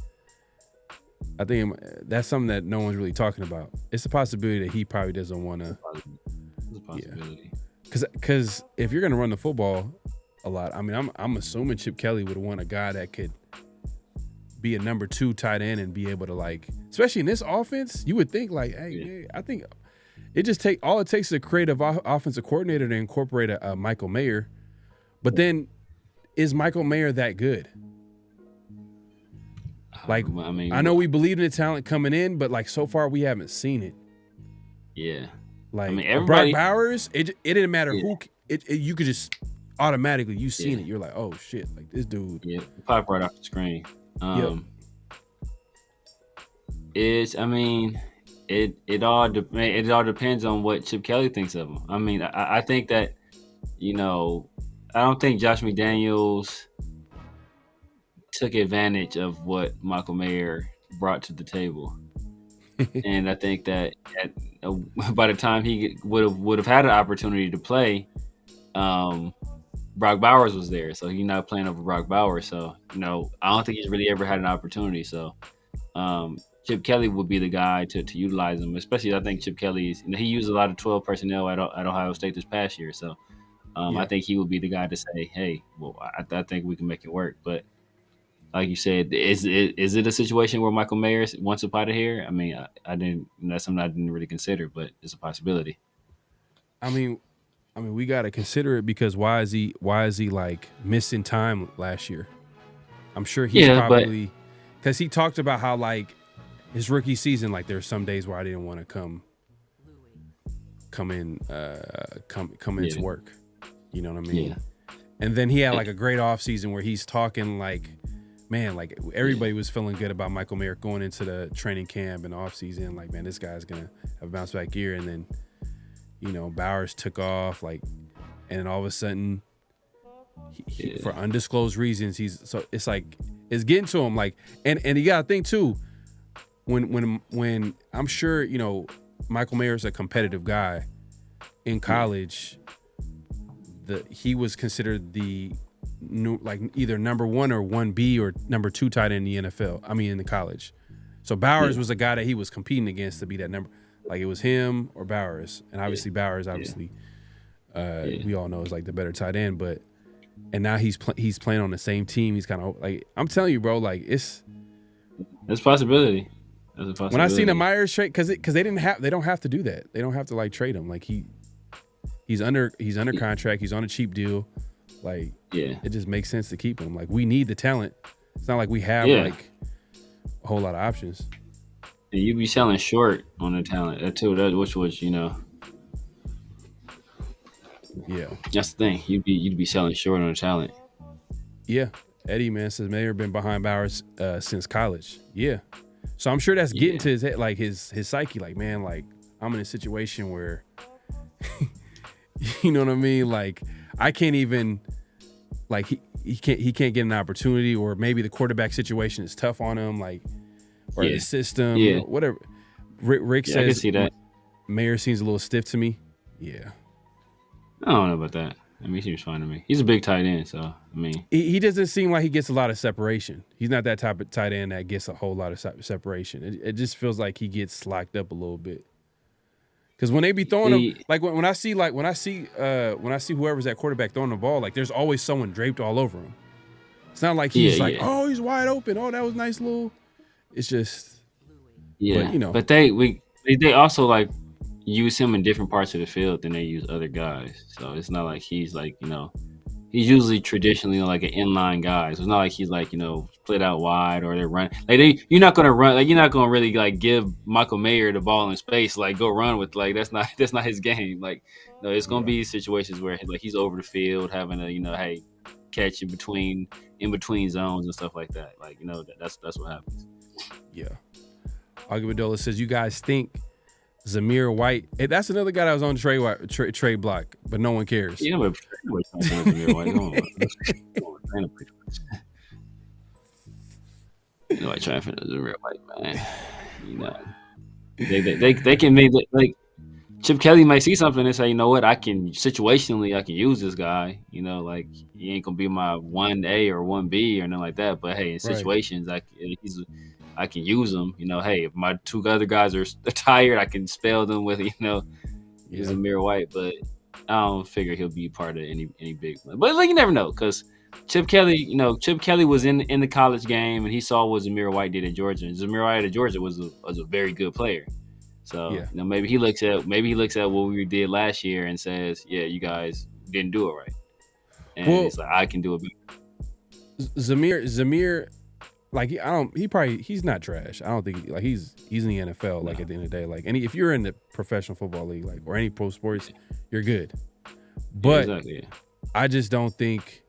Speaker 2: that's something that no one's really talking about. It's a possibility that he probably doesn't want to.
Speaker 1: It's a possibility.
Speaker 2: Because if you're gonna run the football a lot, I mean, I'm assuming Chip Kelly would want a guy that could be a number 2 tight end and be able to especially in this offense, you would think hey, I think it takes is a creative offensive coordinator to incorporate a Michael Mayer. But then, is Michael Mayer that good? I know we believe in the talent coming in, but so far we haven't seen it.
Speaker 1: Yeah.
Speaker 2: Brock Bowers, it didn't matter who. You could just automatically seen it. You're like, oh shit, this dude.
Speaker 1: Yeah, pop right off the screen. It all depends on what Chip Kelly thinks of him. I mean, I think that I don't think Josh McDaniels took advantage of what Michael Mayer brought to the table. And I think that by the time he would have had an opportunity to play, Brock Bowers was there, so he's not playing over Brock Bowers. So I don't think he's really ever had an opportunity. So Chip Kelly would be the guy to utilize him, especially I think Chip Kelly he used a lot of 12 personnel at Ohio State this past year. So I think he would be the guy to say, hey, well, I think we can make it work. But like you said, is it a situation where Michael Mayer wants up out of here? I mean, I didn't. That's something I didn't really consider, but it's a possibility.
Speaker 2: I mean, we got to consider it because why is he like missing time last year? I'm sure he's probably because he talked about how like his rookie season, like there's some days where I didn't want to come into work. You know what I mean?
Speaker 1: Yeah.
Speaker 2: And then he had like a great off season where he's talking like, man, like everybody was feeling good about Michael Mayer going into the training camp and off season. Like, man, this guy's gonna have a bounce back year. And then, you know, Bowers took off, like, and then all of a sudden, for undisclosed reasons, it's like it's getting to him. Like, and you gotta think too, when I'm sure, you know, Michael Mayer's a competitive guy in college. He was considered the new, like either number 1 or 1B or number 2 tight end in the NFL. I mean, in the college. So Bowers was a guy that he was competing against to be that number. Like it was him or Bowers, and obviously Bowers, we all know is like the better tight end. But and now he's playing on the same team. He's kind of like, I'm telling you, bro. Like it's
Speaker 1: a possibility. That's a possibility.
Speaker 2: When I seen the Myers trade, because they don't have to do that. They don't have to like trade him. Like he's under contract. He's on a cheap deal. Like it just makes sense to keep him. Like we need the talent. It's not like we have like a whole lot of options.
Speaker 1: And you be selling short on the talent which was, you know.
Speaker 2: Yeah,
Speaker 1: that's the thing. You'd be selling short on the talent.
Speaker 2: Yeah, Eddie man says Mayer been behind Bowers since college. Yeah, so I'm sure that's getting to his head, like his psyche. Like, man, like I'm in a situation where, you know what I mean? Like I can't even, like he can't get an opportunity, or maybe the quarterback situation is tough on him, like, or the system, you know, whatever. Rick says
Speaker 1: I can see that.
Speaker 2: Mayer seems a little stiff to me. Yeah.
Speaker 1: I don't know about that. I mean, he seems fine to me. He's a big tight end, so I mean,
Speaker 2: he doesn't seem like he gets a lot of separation. He's not that type of tight end that gets a whole lot of separation. It just feels like he gets locked up a little bit. Because when they be throwing him, like when I see whoever's at quarterback throwing the ball, like there's always someone draped all over him. It's not like he's oh, he's wide open. Oh, that was nice little. It's just but, you know.
Speaker 1: But they also like use him in different parts of the field than they use other guys. So it's not like he's like, you know, he's usually traditionally like an inline guy. So it's not like he's like, you know, split out wide or they're running. Like you're not gonna run, like you're not gonna really like give Michael Mayer the ball in space, like go run with, like that's not his game. Like no, it's gonna be situations where like he's over the field having to, you know, hey, catch in between zones and stuff like that. Like, you know, that's what happens.
Speaker 2: Yeah. Arguadola says, you guys think Zamir White, that's another guy that was on the trade block, but no one cares.
Speaker 1: Yeah, but Zamir White. You know, I try for Zamir White, man. You know, they can make it, like Chip Kelly might see something and say, you know what, I can use this guy. You know, like he ain't gonna be my 1A or 1B or nothing like that. But hey, in situations, I can use them. You know, hey, if my 2 other guys are tired, I can spell them with, you know, Zamir White. But I don't figure he'll be part of any big one. But like you never know, because Chip Kelly was in the college game and he saw what Zamir White did at Georgia. And Zamir White at Georgia was a very good player. So you know, maybe he looks at what we did last year and says, yeah, you guys didn't do it right. And it's like, I can do it better.
Speaker 2: Zamir, like he's not trash. I don't think like he's in the NFL. Like at the end of the day, like if you're in the professional football league, like or any pro sports, you're good. But I just don't think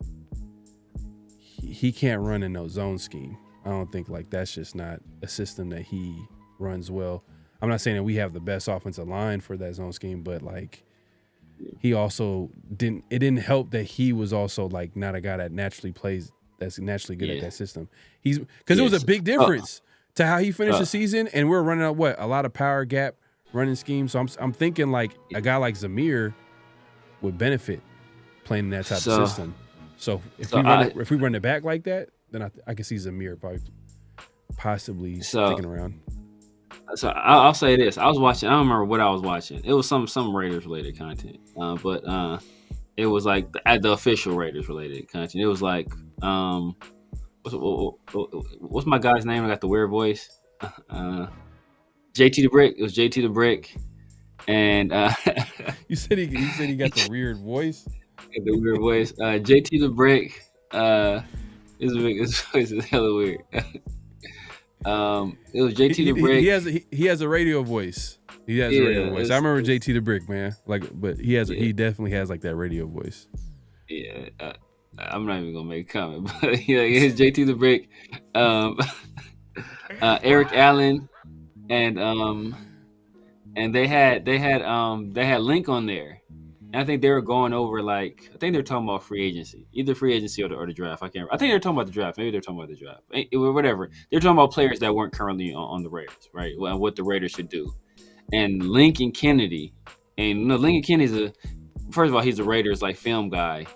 Speaker 2: he can't run in no zone scheme. I don't think like that's just not a system that he runs well. I'm not saying that we have the best offensive line for that zone scheme, but like he also didn't help that he was also like not a guy that naturally plays. That's naturally good at that system. Because it was a big difference to how he finished the season, and we're running out a lot of power gap running schemes. So I'm thinking like a guy like Zamir would benefit playing in that type of system. So if we run it back like that, then I can see Zamir possibly sticking around.
Speaker 1: So I'll say this: I was watching. I don't remember what I was watching. It was some Raiders related content, but it was like the official Raiders related content. It was like what's my guy's name? I got the weird voice. JT the Brick. It was JT the Brick, and
Speaker 2: You said he got the weird voice.
Speaker 1: the weird voice. JT the Brick. His voice is hella weird. It was JT the Brick.
Speaker 2: He has a radio voice. He has a radio voice. I remember JT the Brick, man. But he definitely has like that radio voice.
Speaker 1: Yeah, I'm not even gonna make a comment, but yeah, it's JT the Brick, Eric Allen, and they had Link on there. And I think they were going over I think they were talking about free agency, either free agency or the draft. I can't remember. I think they were talking about the draft. Maybe they're talking about the draft. Whatever. They're talking about players that weren't currently on the Raiders, right? And what the Raiders should do. And Lincoln Kennedy, Lincoln Kennedy's first of all, he's a Raiders film guy,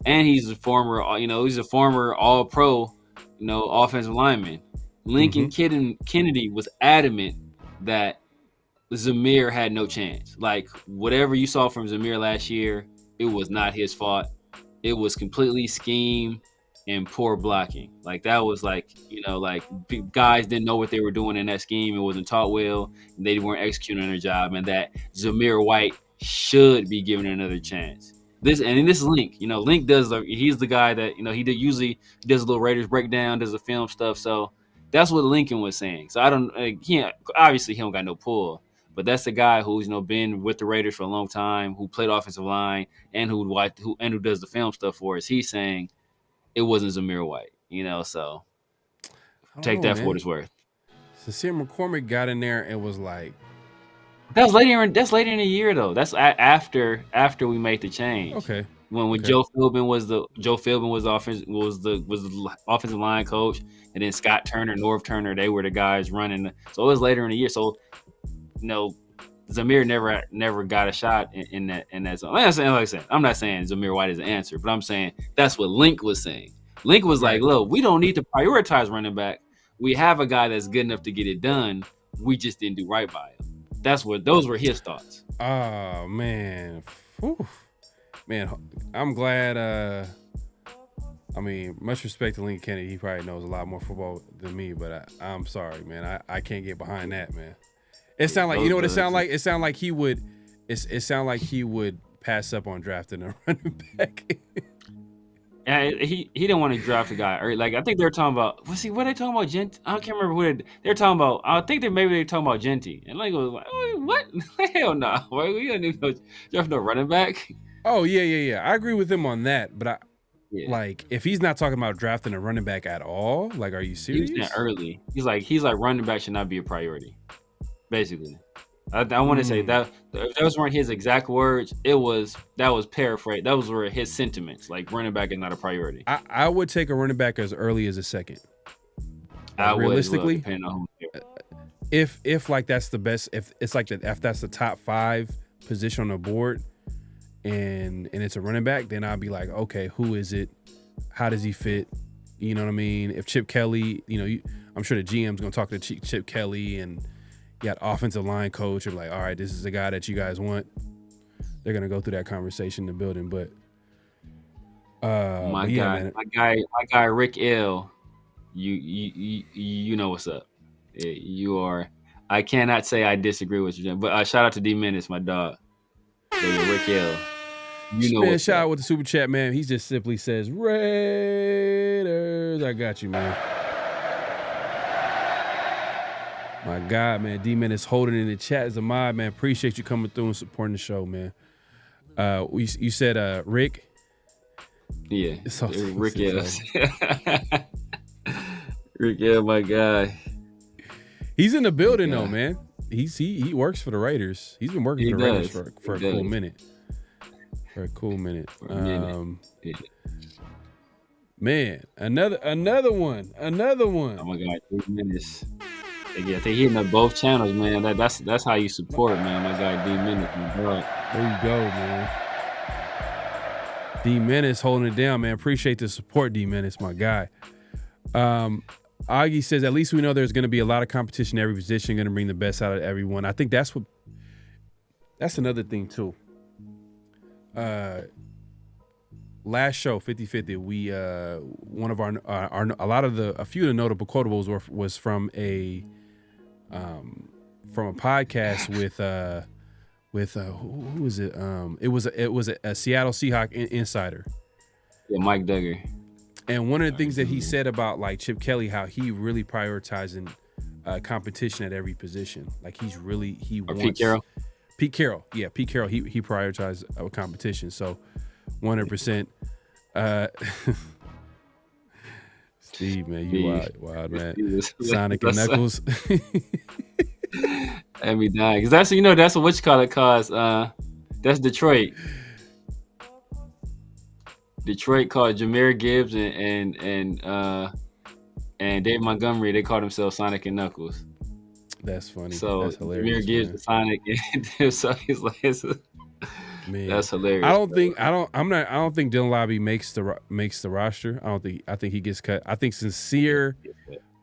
Speaker 1: and he's a former All Pro, offensive lineman. Lincoln Kennedy was adamant that Zamir had no chance. Whatever you saw from Zamir last year, it was not his fault. It was completely scheme and poor blocking. That was guys didn't know what they were doing in that scheme. It wasn't taught well, and they weren't executing their job, and that Zamir White should be given another chance. This Link, Link he's the guy that, he usually does a little Raiders breakdown, does the film stuff. So that's what Lincoln was saying. So obviously he don't got no pull. But that's the guy who's been with the Raiders for a long time, who played offensive line, and who does the film stuff for us. He's saying it wasn't Zamir White, So take that for what it's worth.
Speaker 2: Sincere McCormick got in there and was like,
Speaker 1: That's later in the year though. That's after we made the change.
Speaker 2: Okay.
Speaker 1: When Joe Philbin was the offensive line coach, and then Scott Turner, Norv Turner, they were the guys running. So it was later in the year. So Zamir never got a shot in that zone. Like I said, I'm not saying Zamir White is the answer, but I'm saying that's what Link was saying. Link was like, look, we don't need to prioritize running back. We have a guy that's good enough to get it done. We just didn't do right by him. Those were his thoughts.
Speaker 2: Oh man. Whew. Man, I'm glad much respect to Lincoln Kennedy. He probably knows a lot more football than me, but I'm sorry, man. I can't get behind that, man. It sound like, you know what it sound like? It sound like he would pass up on drafting a running back.
Speaker 1: Yeah, he didn't want to draft a guy. Or I think they were talking about. What are they talking about? I can't remember who they're talking about. I think maybe they were talking about Genty. And it was like, oh, what? Hell no. We don't need no draft no running back.
Speaker 2: Oh yeah. I agree with him on that, but if he's not talking about drafting a running back at all, are you serious?
Speaker 1: He was early. He's like running back should not be a priority. Basically, I want to say that if those weren't his exact words, that was paraphrased. Those were his sentiments. Running back is not a priority.
Speaker 2: I would take a running back as early as a second.
Speaker 1: Realistically,
Speaker 2: depending on who. If that's the best, if it's if that's the top 5 position on the board, and it's a running back, then I'll be like, okay, who is it? How does he fit? You know what I mean? If Chip Kelly, I'm sure the GM's gonna talk to Chip Kelly and. You got offensive line coach, or all right, this is the guy that you guys want. They're gonna go through that conversation in the building, but
Speaker 1: my guy Rick L, you know what's up. You are. I cannot say I disagree with you, but shout out to D Menace, my dog. Rick L.
Speaker 2: Man, shout out with the super chat, man. He just simply says Raiders. I got you, man. My God, man. D-Man holding in the chat as a mod, man. Appreciate you coming through and supporting the show, man. You said Rick?
Speaker 1: Yeah. Rick, yeah. Rick, yeah, my guy.
Speaker 2: He's in the building, though, man. He works for the Raiders. He's been working for the Raiders for a cool minute. Man, another one.
Speaker 1: Oh, my God. 3 minutes. Yeah, I think hitting up both channels, man. That's how you support, man. My guy D Menace, my bro.
Speaker 2: There you go, man. D Menace holding it down, man. Appreciate the support, D Menace, my guy. Augie says, at least we know there's going to be a lot of competition in every position, going to bring the best out of everyone. I think that's another thing too. last show 50-50, we one of a few of the notable quotables was from a podcast with who was it? It was a Seattle Seahawk insider.
Speaker 1: Yeah, Mike Duggar.
Speaker 2: And one of the things that he said about like Chip Kelly, how he really prioritizing competition at every position. Like he wants
Speaker 1: Pete Carroll.
Speaker 2: Pete Carroll, yeah, Pete Carroll. He prioritized competition. So 100%. Steve, man, you wild man. Sonic and Knuckles.
Speaker 1: That'd be dying. Cause that's what you call it cause that's Detroit. Detroit called Jahmyr Gibbs and Dave Montgomery, they called themselves Sonic and Knuckles.
Speaker 2: That's funny.
Speaker 1: So
Speaker 2: that's hilarious.
Speaker 1: Jahmyr Gibbs and Sonic and so he's like
Speaker 2: man,
Speaker 1: that's hilarious.
Speaker 2: I don't think Dylan Lobby makes the roster. I think he gets cut. I think Sincere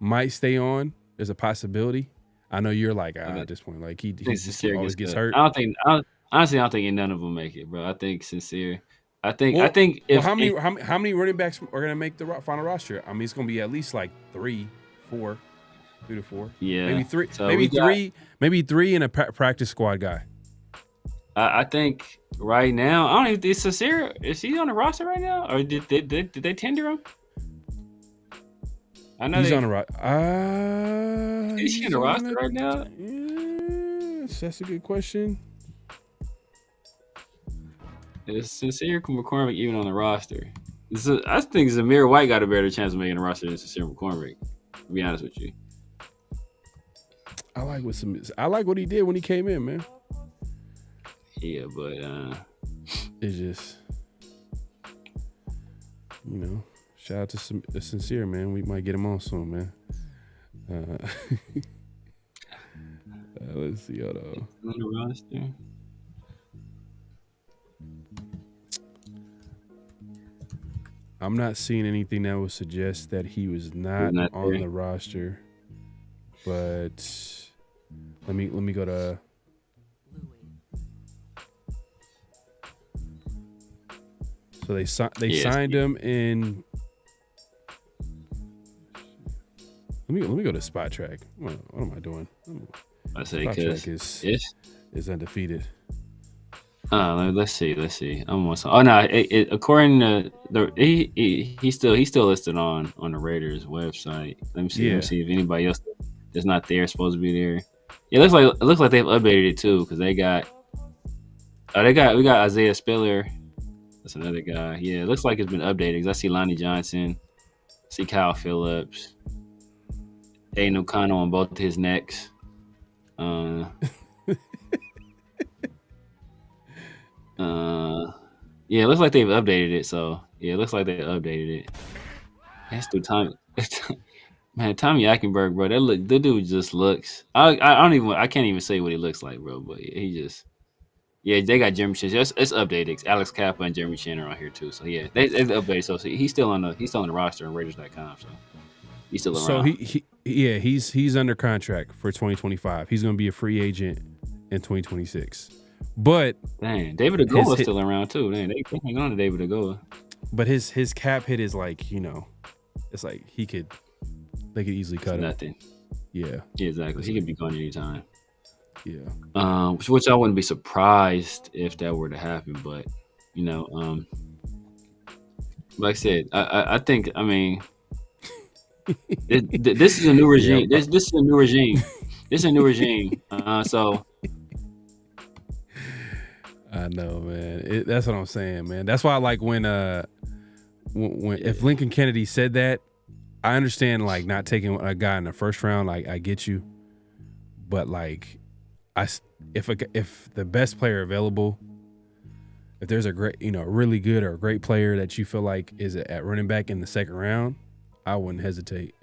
Speaker 2: might stay on. There's a possibility. I know you're like at this point, like he always gets hurt.
Speaker 1: Honestly, I don't think none of them make it, bro. I think Sincere. I think if
Speaker 2: how many running backs are gonna make the final roster? I mean, it's gonna be at least like 3 to 4.
Speaker 1: Yeah,
Speaker 2: maybe 3.
Speaker 1: So
Speaker 2: maybe three and a practice squad guy.
Speaker 1: I think right now, I don't know if it's Sincere. Is he on the roster right now, or did they tender him? I know
Speaker 2: he's on the roster.
Speaker 1: Is he on the roster right now?
Speaker 2: Yes, that's a good question.
Speaker 1: Is Sincere McCormick even on the roster? I think Zamir White got a better chance of making the roster than Sincere McCormick. To be honest with you,
Speaker 2: I like what he did when he came in, man.
Speaker 1: Yeah, but
Speaker 2: it's just, shout out to Sincere, man. We might get him on soon, man. Let's see, hold on.
Speaker 1: On the roster.
Speaker 2: I'm not seeing anything that would suggest that he was not on the roster. But let me go to. So they signed him in. Let me go to Spot Track. What am I doing?
Speaker 1: I say
Speaker 2: Spot Track is undefeated.
Speaker 1: Let's see. Almost. Oh no! According to he's still listed on the Raiders website. Let me see.
Speaker 2: Yeah.
Speaker 1: Let me see if anybody else that's not there is supposed to be there. Yeah, it looks like they've updated it too because we got Isaiah Spiller. That's another guy. Yeah, it looks like it's been updated because I see Lonnie Johnson, see Kyle Phillips, Aiden O'Connell on both his necks. Yeah, it looks like they've updated it. So yeah, it looks like they updated it. That's through time. Man, Tommy Eichenberg, bro. The dude just looks. I can't even say what he looks like, bro. But he just. Yeah, they got Jeremy Chin. It's updated. Alex Kappa and Jeremy Chin are on here too. So yeah, they updated. So he's still on the roster on Raiders.com. So he's still around.
Speaker 2: So he's under contract for 2025. He's going to be a free agent in 2026. But
Speaker 1: dang, David Agoa is still around too. Dang, they hang on to David Agoa.
Speaker 2: But his cap hit is like, it's like they could easily cut him.
Speaker 1: Nothing.
Speaker 2: Yeah,
Speaker 1: exactly. He could be gone anytime.
Speaker 2: Yeah.
Speaker 1: Which I wouldn't be surprised if that were to happen, but like I said, I think this is a new regime. This is a new regime. This is a new regime. So
Speaker 2: I know, man. That's what I'm saying, man. That's why I like when if Lincoln Kennedy said that, I understand like not taking a guy in the first round. Like I get you, but like if the best player available, if there's a great, really good or a great player that you feel like is at running back in the second round, I wouldn't hesitate.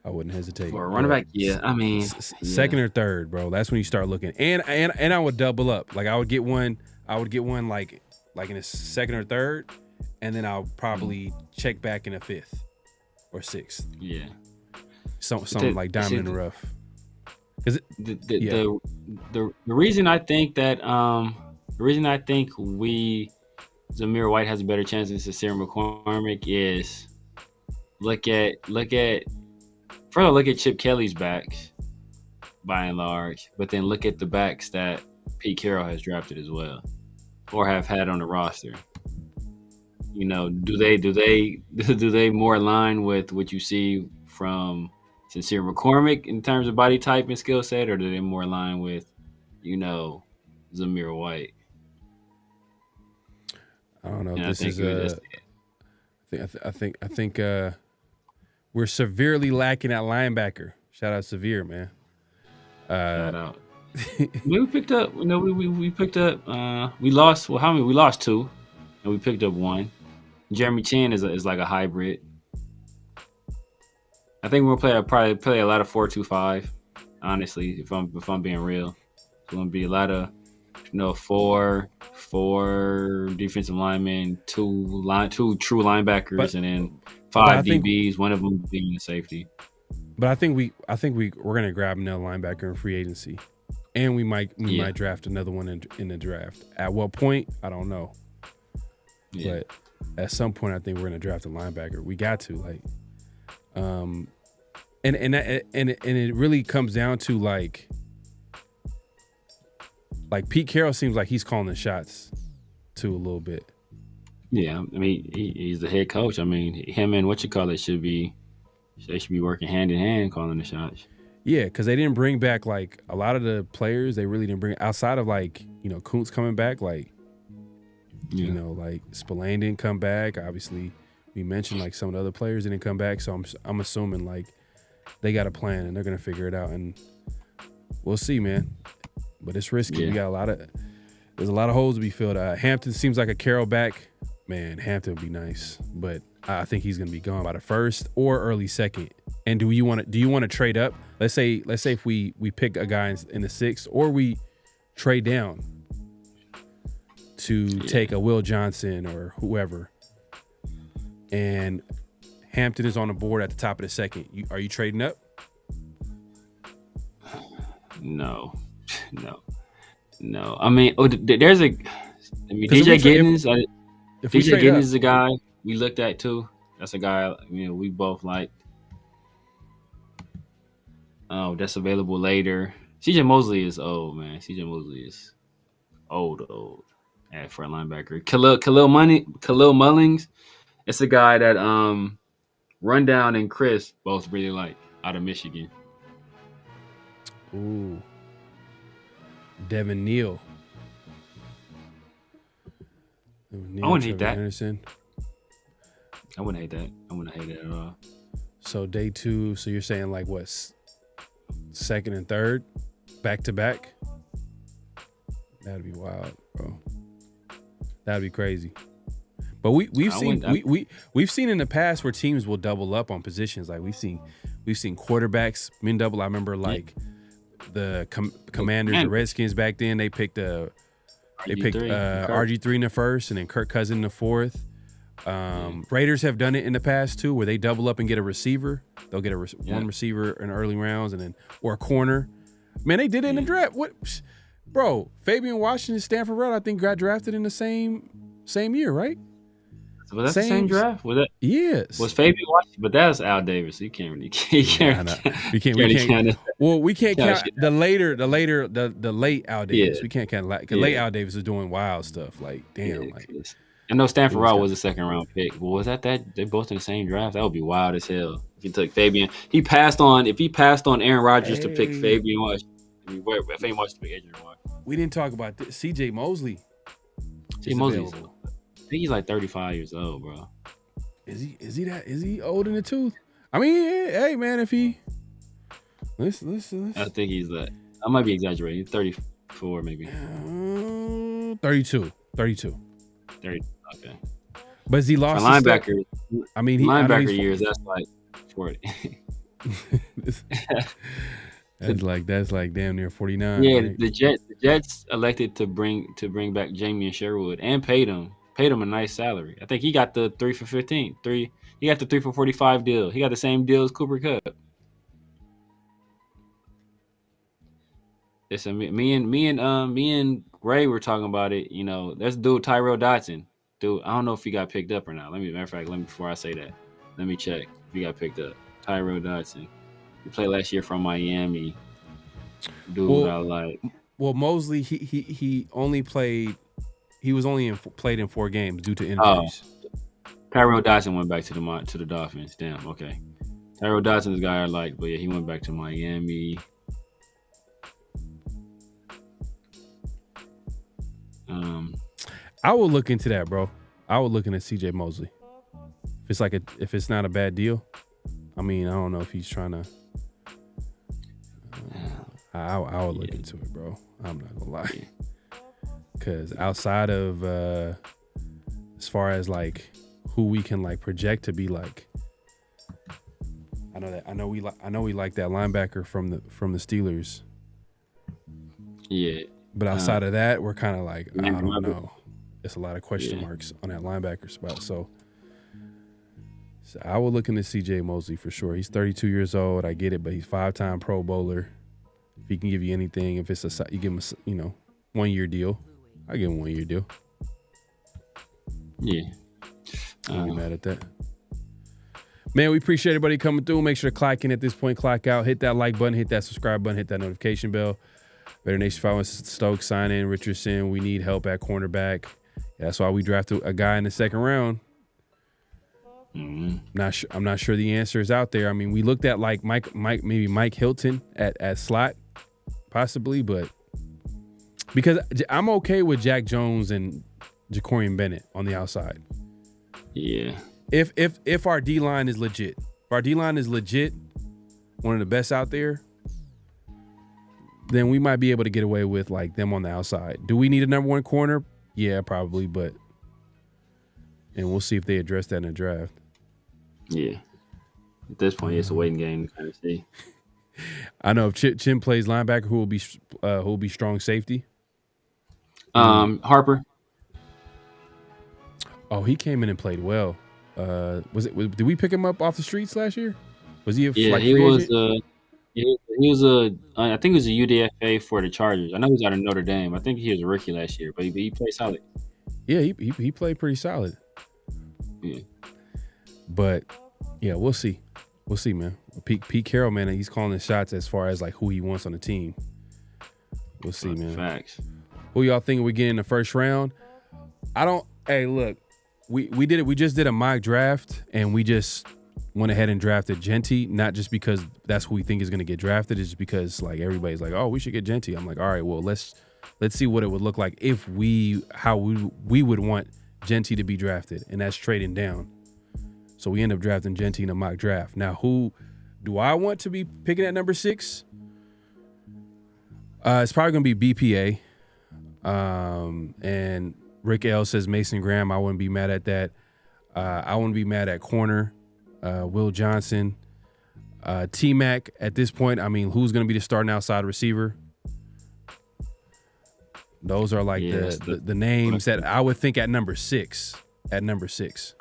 Speaker 1: For a running back, yeah.
Speaker 2: Second or third, bro. That's when you start looking. And I would double up. Like I would get one like in a second or third, and then I'll probably check back in a fifth or sixth.
Speaker 1: Yeah.
Speaker 2: Something like diamond in the rough. Because
Speaker 1: the reason I think that we Zamir White has a better chance than Sincere McCormick is look at first look at Chip Kelly's backs by and large, but then look at the backs that Pete Carroll has drafted as well, or have had on the roster. Do they more align with what you see from Sincere McCormick in terms of body type and skill set, or do they more align with, Zamir White?
Speaker 2: I don't know.
Speaker 1: And
Speaker 2: This is I think we're severely lacking at linebacker. Shout out Severe, man.
Speaker 1: Shout out. We picked up. We picked up. We lost. Well, how many? We lost 2, and we picked up 1. Jeremy Chin is like a hybrid. I think we'll probably play a lot of 4-2-5. Honestly, if I'm being real, it's gonna be a lot of 4 defensive linemen, 2 true linebackers, and then 5 DBs. One of them being a safety.
Speaker 2: But I think we're gonna grab another linebacker in free agency, and we might draft another one in the draft. At what point, I don't know. Yeah. But at some point, I think we're gonna draft a linebacker. We got to and it really comes down to like Pete Carroll seems like he's calling the shots too a little bit.
Speaker 1: Yeah, I mean he's the head coach. I mean him and they should be working hand in hand calling the shots.
Speaker 2: Yeah, because they didn't bring back like a lot of the players. They really didn't bring outside of Kuntz coming back. Like Spillane didn't come back. Obviously, we mentioned like some of the other players didn't come back. So I'm assuming like they got a plan and they're gonna figure it out, and we'll see, man. But it's risky. Yeah. We got there's a lot of holes to be filled. Hampton seems like a Carroll back. Man, Hampton would be nice, but I think he's going to be gone by the first or early second. And do you want to trade up? Let's say if we pick a guy in the 6th, or we trade down to take a Will Johnson or whoever, and Hampton is on the board at the top of the 2nd. Are you trading up?
Speaker 1: No. I mean, there's DJ Giddens. DJ Giddens is a guy we looked at too. That's a guy we both liked. Oh, that's available later. CJ Mosley is old, man. CJ Mosley is old at front linebacker. Khalil Mullings. It's a guy that Rundown and Chris both really like out of Michigan.
Speaker 2: Ooh. Devin Neal.
Speaker 1: I wouldn't hate that.
Speaker 2: Anderson.
Speaker 1: I wouldn't hate that at all.
Speaker 2: So day 2. So you're saying like what? 2nd and 3rd, back to back. That'd be wild, bro. That'd be crazy. But we've seen in the past where teams will double up on positions. Like we've seen quarterbacks min double. I remember like the Commanders, the Redskins back then. They picked RG3 in the 1st, and then Kirk Cousins in the 4th. Raiders have done it in the past too, where they double up and get a receiver. They'll get one receiver in early rounds, and then or a corner. Man, they did it in the draft. What, bro? Fabian Washington, Stanford Red, I think got drafted in the same year, right?
Speaker 1: So was that the same draft? Was that?
Speaker 2: Yes.
Speaker 1: Was Fabian Washington? But that was Al Davis. You can't really. We can't.
Speaker 2: Well, we can't count the late Al Davis.
Speaker 1: Yeah.
Speaker 2: We can't count because late Al Davis is doing wild stuff. Like damn.
Speaker 1: I know Stanford Rod was a 2nd-round pick, but was that they both in the same draft? That would be wild as hell if he took Fabian. If he passed on Aaron Rodgers to pick Fabian Washington, Fabian Washington to pick Adrian Washington.
Speaker 2: We didn't talk about this. CJ Mosley.
Speaker 1: CJ Mosley. I think he's like 35 years old, bro.
Speaker 2: Is he old in the tooth? I mean, hey man, if he listen.
Speaker 1: I think he's that. I might be exaggerating. 34 maybe.
Speaker 2: 32. 30.
Speaker 1: Okay.
Speaker 2: But is he lost
Speaker 1: for linebacker?
Speaker 2: I mean,
Speaker 1: linebacker years. That's like 40.
Speaker 2: that's like damn near 49.
Speaker 1: Yeah,
Speaker 2: right?
Speaker 1: the Jets elected to bring back Jamie and Sherwood and paid him a nice salary. I think he got the 3 for 15. He got the 3 for 45 deal. He got the same deal as Cooper Kupp. It's me and Ray were talking about it. There's a dude Tyrell Dodson. dude, I don't know if he got picked up or not. Matter of fact, before I say that, let me check if he got picked up. Tyrell Dodson. He played last year from Miami. Dude, I like.
Speaker 2: Well, Mosley, he only played. He was only played in 4 games due to
Speaker 1: Oh,
Speaker 2: injuries.
Speaker 1: Tyrell Dodson went back to the Dolphins. Damn. Okay. Tyrell Dodson is the guy I like, but yeah, he went back to Miami.
Speaker 2: I will look into that, bro. I would look into CJ Mosley. If it's not a bad deal. I mean, I don't know if he's trying to. I would look into it, bro. I'm not gonna lie. Because outside of as far as like who we can like project to be like, I know we like that linebacker from the Steelers.
Speaker 1: Yeah.
Speaker 2: But outside of that, we're kind of like, I don't know. It's a lot of question marks on that linebacker spot. So I will look into CJ Mosley for sure. He's 32 years old. I get it, but he's 5-time Pro Bowler. If he can give you anything, if it's you give him a 1-year deal, I give him a 1-year deal.
Speaker 1: Yeah.
Speaker 2: I'm not mad at that. Man, we appreciate everybody coming through. Make sure to clock in at this point, clock out. Hit that like button, hit that subscribe button, hit that notification bell. Better Nation following Stokes, sign in, Richardson. We need help at cornerback. That's why we drafted a guy in the 2nd round.
Speaker 1: Mm-hmm.
Speaker 2: I'm not sure the answer is out there. I mean, we looked at like maybe Mike Hilton at slot, possibly, but because I'm okay with Jack Jones and Jacorian Bennett on the outside.
Speaker 1: Yeah.
Speaker 2: If our D line is legit, one of the best out there, then we might be able to get away with like them on the outside. Do we need a number 1 corner? Yeah, probably, and we'll see if they address that in the draft.
Speaker 1: Yeah. At this point, it's a waiting game to kind of see.
Speaker 2: I know if Chin plays linebacker, who will be strong safety?
Speaker 1: Harper.
Speaker 2: Oh, he came in and played well. Did we pick him up off the streets last year? Was he
Speaker 1: Yeah, he was. He was I think he was a UDFA for the Chargers. I know he was out of Notre Dame. I think he was a rookie last year, but he played solid.
Speaker 2: Yeah, he played pretty solid.
Speaker 1: Yeah.
Speaker 2: But yeah, we'll see. We'll see, man. Pete Carroll, man, he's calling the shots as far as like who he wants on the team. We'll see, man.
Speaker 1: Facts.
Speaker 2: Who y'all think we get in the 1st round? Hey, look, we did it. We just did a mock draft, and we just went ahead and drafted Genty, not just because that's who we think is going to get drafted. It's just because like everybody's like, oh, we should get Genty. I'm like, all right, well, let's see what it would look like if how we would want Genty to be drafted, and that's trading down. So we end up drafting Genty in a mock draft. Now, who do I want to be picking at number 6? It's probably going to be BPA. And Rick L says Mason Graham. I wouldn't be mad at that. I wouldn't be mad at corner. Will Johnson. T-Mac at this point, I mean, who's going to be the starting outside receiver? Those are like the names that I would think at number 6. At number 6.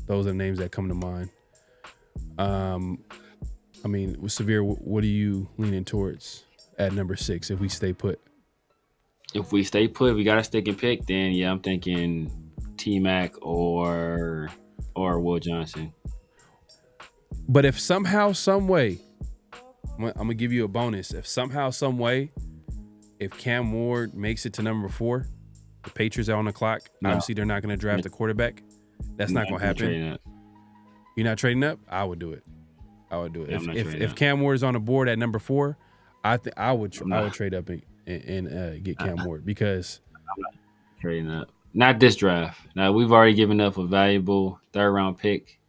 Speaker 2: Those are the names that come to mind. I mean, with Severe, what are you leaning towards at number 6 if we stay put?
Speaker 1: If we stay put, we got to stick and pick, then yeah, I'm thinking T-Mac or Will Johnson.
Speaker 2: But if somehow, some way, I'm going to give you a bonus. If somehow, some way, if Cam Ward makes it to number 4, the Patriots are on the clock. No. Obviously, they're not going to draft a quarterback. That's not going to happen. You're not trading up? I would do it. Yeah, if Cam Ward is on the board at number 4, I would trade up and get Cam Ward because
Speaker 1: I'm not trading up. Not this draft. Now we've already given up a valuable 3rd round pick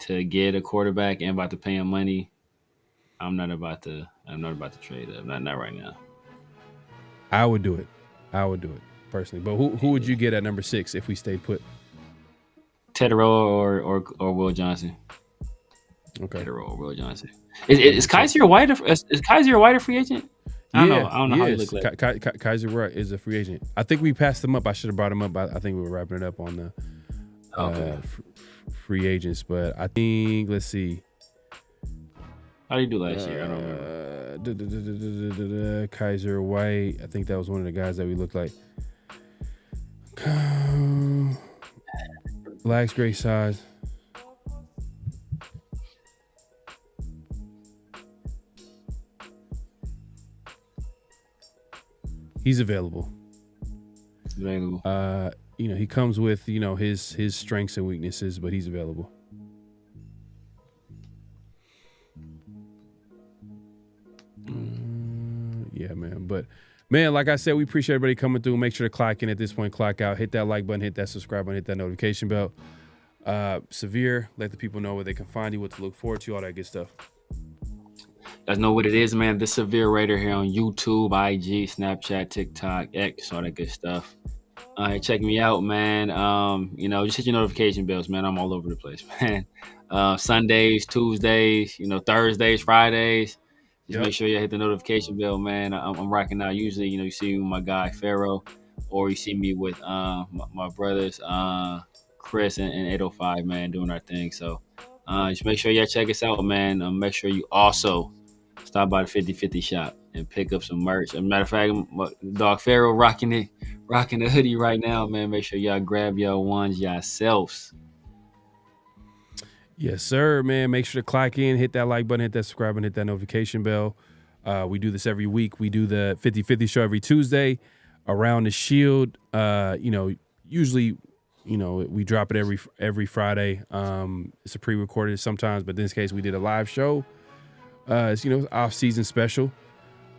Speaker 1: to get a quarterback and about to pay him money. I'm not about to trade up. Not right now.
Speaker 2: I would do it personally. But who would you get at number 6 if we stayed put?
Speaker 1: Teterow or Will Johnson.
Speaker 2: Okay.
Speaker 1: Teterow or Will Johnson. Is Kaiser White a free agent? I don't know how he looks like.
Speaker 2: Kaiser White is a free agent. I think we passed him up. I should have brought him up. I think we were wrapping it up on the free agents. But I think, let's see.
Speaker 1: How did he do last year? I don't remember.
Speaker 2: Kaiser White. I think that was one of the guys that we looked like. Lacks great size. He's available.
Speaker 1: Available.
Speaker 2: He comes with, his strengths and weaknesses, but he's available. Yeah, man. But man, like I said, we appreciate everybody coming through. Make sure to clock in at this point, clock out, hit that like button, hit that subscribe button, hit that notification bell. Severe, let the people know where they can find you, what to look forward to, all that good stuff.
Speaker 1: You guys know what it is, man. The Severe Raider here on YouTube, IG, Snapchat, TikTok, X, all that good stuff. Check me out, man. Just hit your notification bells, man. I'm all over the place, man. Sundays, Tuesdays, Thursdays, Fridays. Just make sure you hit the notification bell, man. I'm rocking out. Usually, you see me with my guy Pharaoh, or you see me with my brothers Chris and 805, man, doing our thing. So just make sure y'all check us out, man. Make sure you also stop by the 50/50 shop and pick up some merch. As a matter of fact, my dog Pharaoh rocking the hoodie right now, man. Make sure y'all grab y'all ones yourselves.
Speaker 2: Yes, sir, man. Make sure to clock in, hit that like button, hit that subscribe, and hit that notification bell. We do this every week. We do the 50/50 show every Tuesday around the Shield. Usually, we drop it every Friday. It's a pre-recorded sometimes, but in this case, we did a live show. It's off-season special.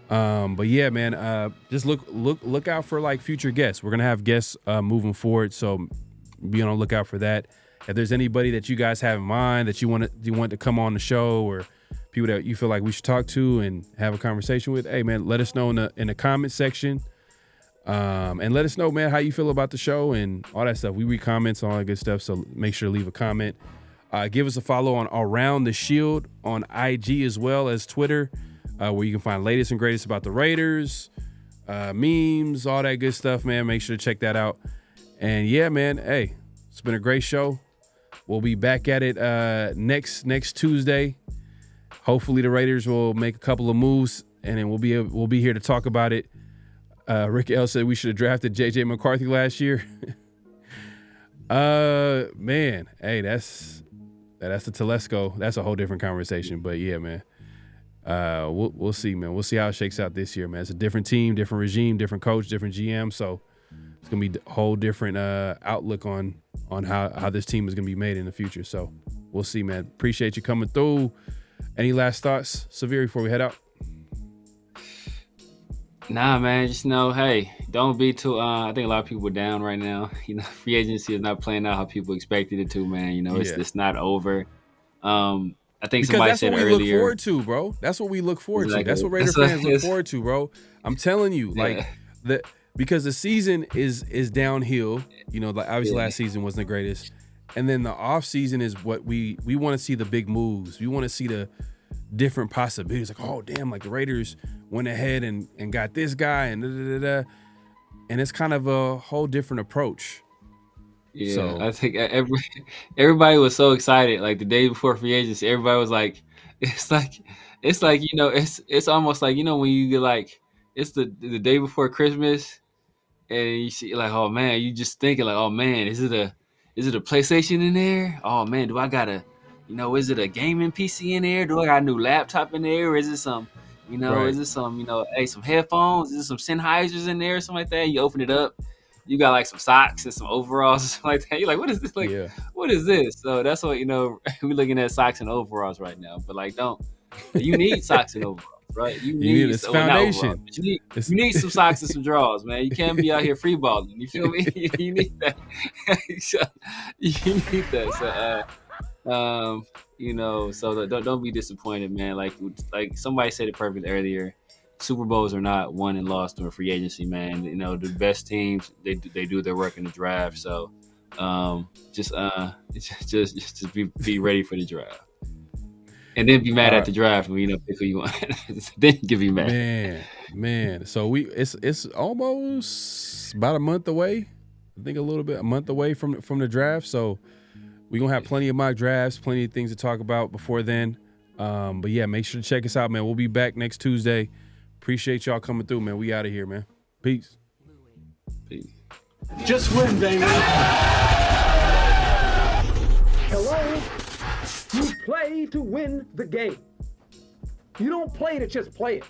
Speaker 2: But yeah, man, just look out for like future guests. We're gonna have guests moving forward, so be on the lookout for that. If there's anybody that you guys have in mind that you want to come on the show, or people that you feel like we should talk to and have a conversation with, hey man, let us know in the comment section. And let us know, man, how you feel about the show and all that stuff. We read comments and all that good stuff, so make sure to leave a comment. Give us a follow on Around the Shield on IG as well as Twitter, where you can find latest and greatest about the Raiders, memes, all that good stuff, man. Make sure to check that out. And yeah, man, hey, it's been a great show. We'll be back at it next Tuesday. Hopefully the Raiders will make a couple of moves, and then we'll be here to talk about it. Rick L said we should have drafted JJ McCarthy last year. Man, hey, that's the Telesco. That's a whole different conversation. But yeah, man, we'll see, man. We'll see how it shakes out this year, man. It's a different team, different regime, different coach, different GM. So it's gonna be a whole different outlook on how this team is gonna be made in the future. So we'll see, man. Appreciate you coming through. Any last thoughts, Severe, before we head out?
Speaker 1: Nah, man, just know, hey, don't be too. I think a lot of people are down right now. Free agency is not playing out how people expected it to, man. It's not over. I think
Speaker 2: because
Speaker 1: somebody
Speaker 2: that's
Speaker 1: said
Speaker 2: what we
Speaker 1: earlier.
Speaker 2: Look forward to, bro. That's what we look forward to. That's what Raider fans look forward to, bro. I'm telling you, because the season is downhill. Obviously last season wasn't the greatest, and then the off season is what we want to see, the big moves. We want to see the different possibilities. Like, oh damn, like the Raiders went ahead and got this guy and and it's kind of a whole different approach.
Speaker 1: Yeah,
Speaker 2: so,
Speaker 1: I think everybody was so excited. Like the day before free agency, everybody was like, it's almost like when you get like it's the day before Christmas, and you see like, oh man, you just thinking like, oh man, is it a PlayStation in there? Oh man, do I got is it a gaming PC in there? Do I got a new laptop in there? Or is it some,
Speaker 2: right.
Speaker 1: is it some, some headphones? Is it some Sennheisers in there or something like that? You open it up, you got like some socks and some overalls or something like that. You're like, what is this? Like, What is this? So that's what, we're looking at socks and overalls right now. But like, you need socks and overalls, right? You need
Speaker 2: this foundation.
Speaker 1: You need some socks and some drawers, man. You can't be out here free balling. You feel me? You need that. You need that. So don't be disappointed, man. Like somebody said it perfect earlier. Super Bowls are not won and lost during free agency, man. The best teams they do their work in the draft. So just be ready for the draft, and then be mad at the draft when pick who you want. Then you can be mad.
Speaker 2: Man. So it's almost about a month away. I think a month away from the draft. So we're going to have plenty of mock drafts, plenty of things to talk about before then. But yeah, make sure to check us out, man. We'll be back next Tuesday. Appreciate y'all coming through, man. We out of here, man. Peace.
Speaker 1: Peace.
Speaker 4: Just win, baby.
Speaker 5: Hello? You play to win the game. You don't play to just play it.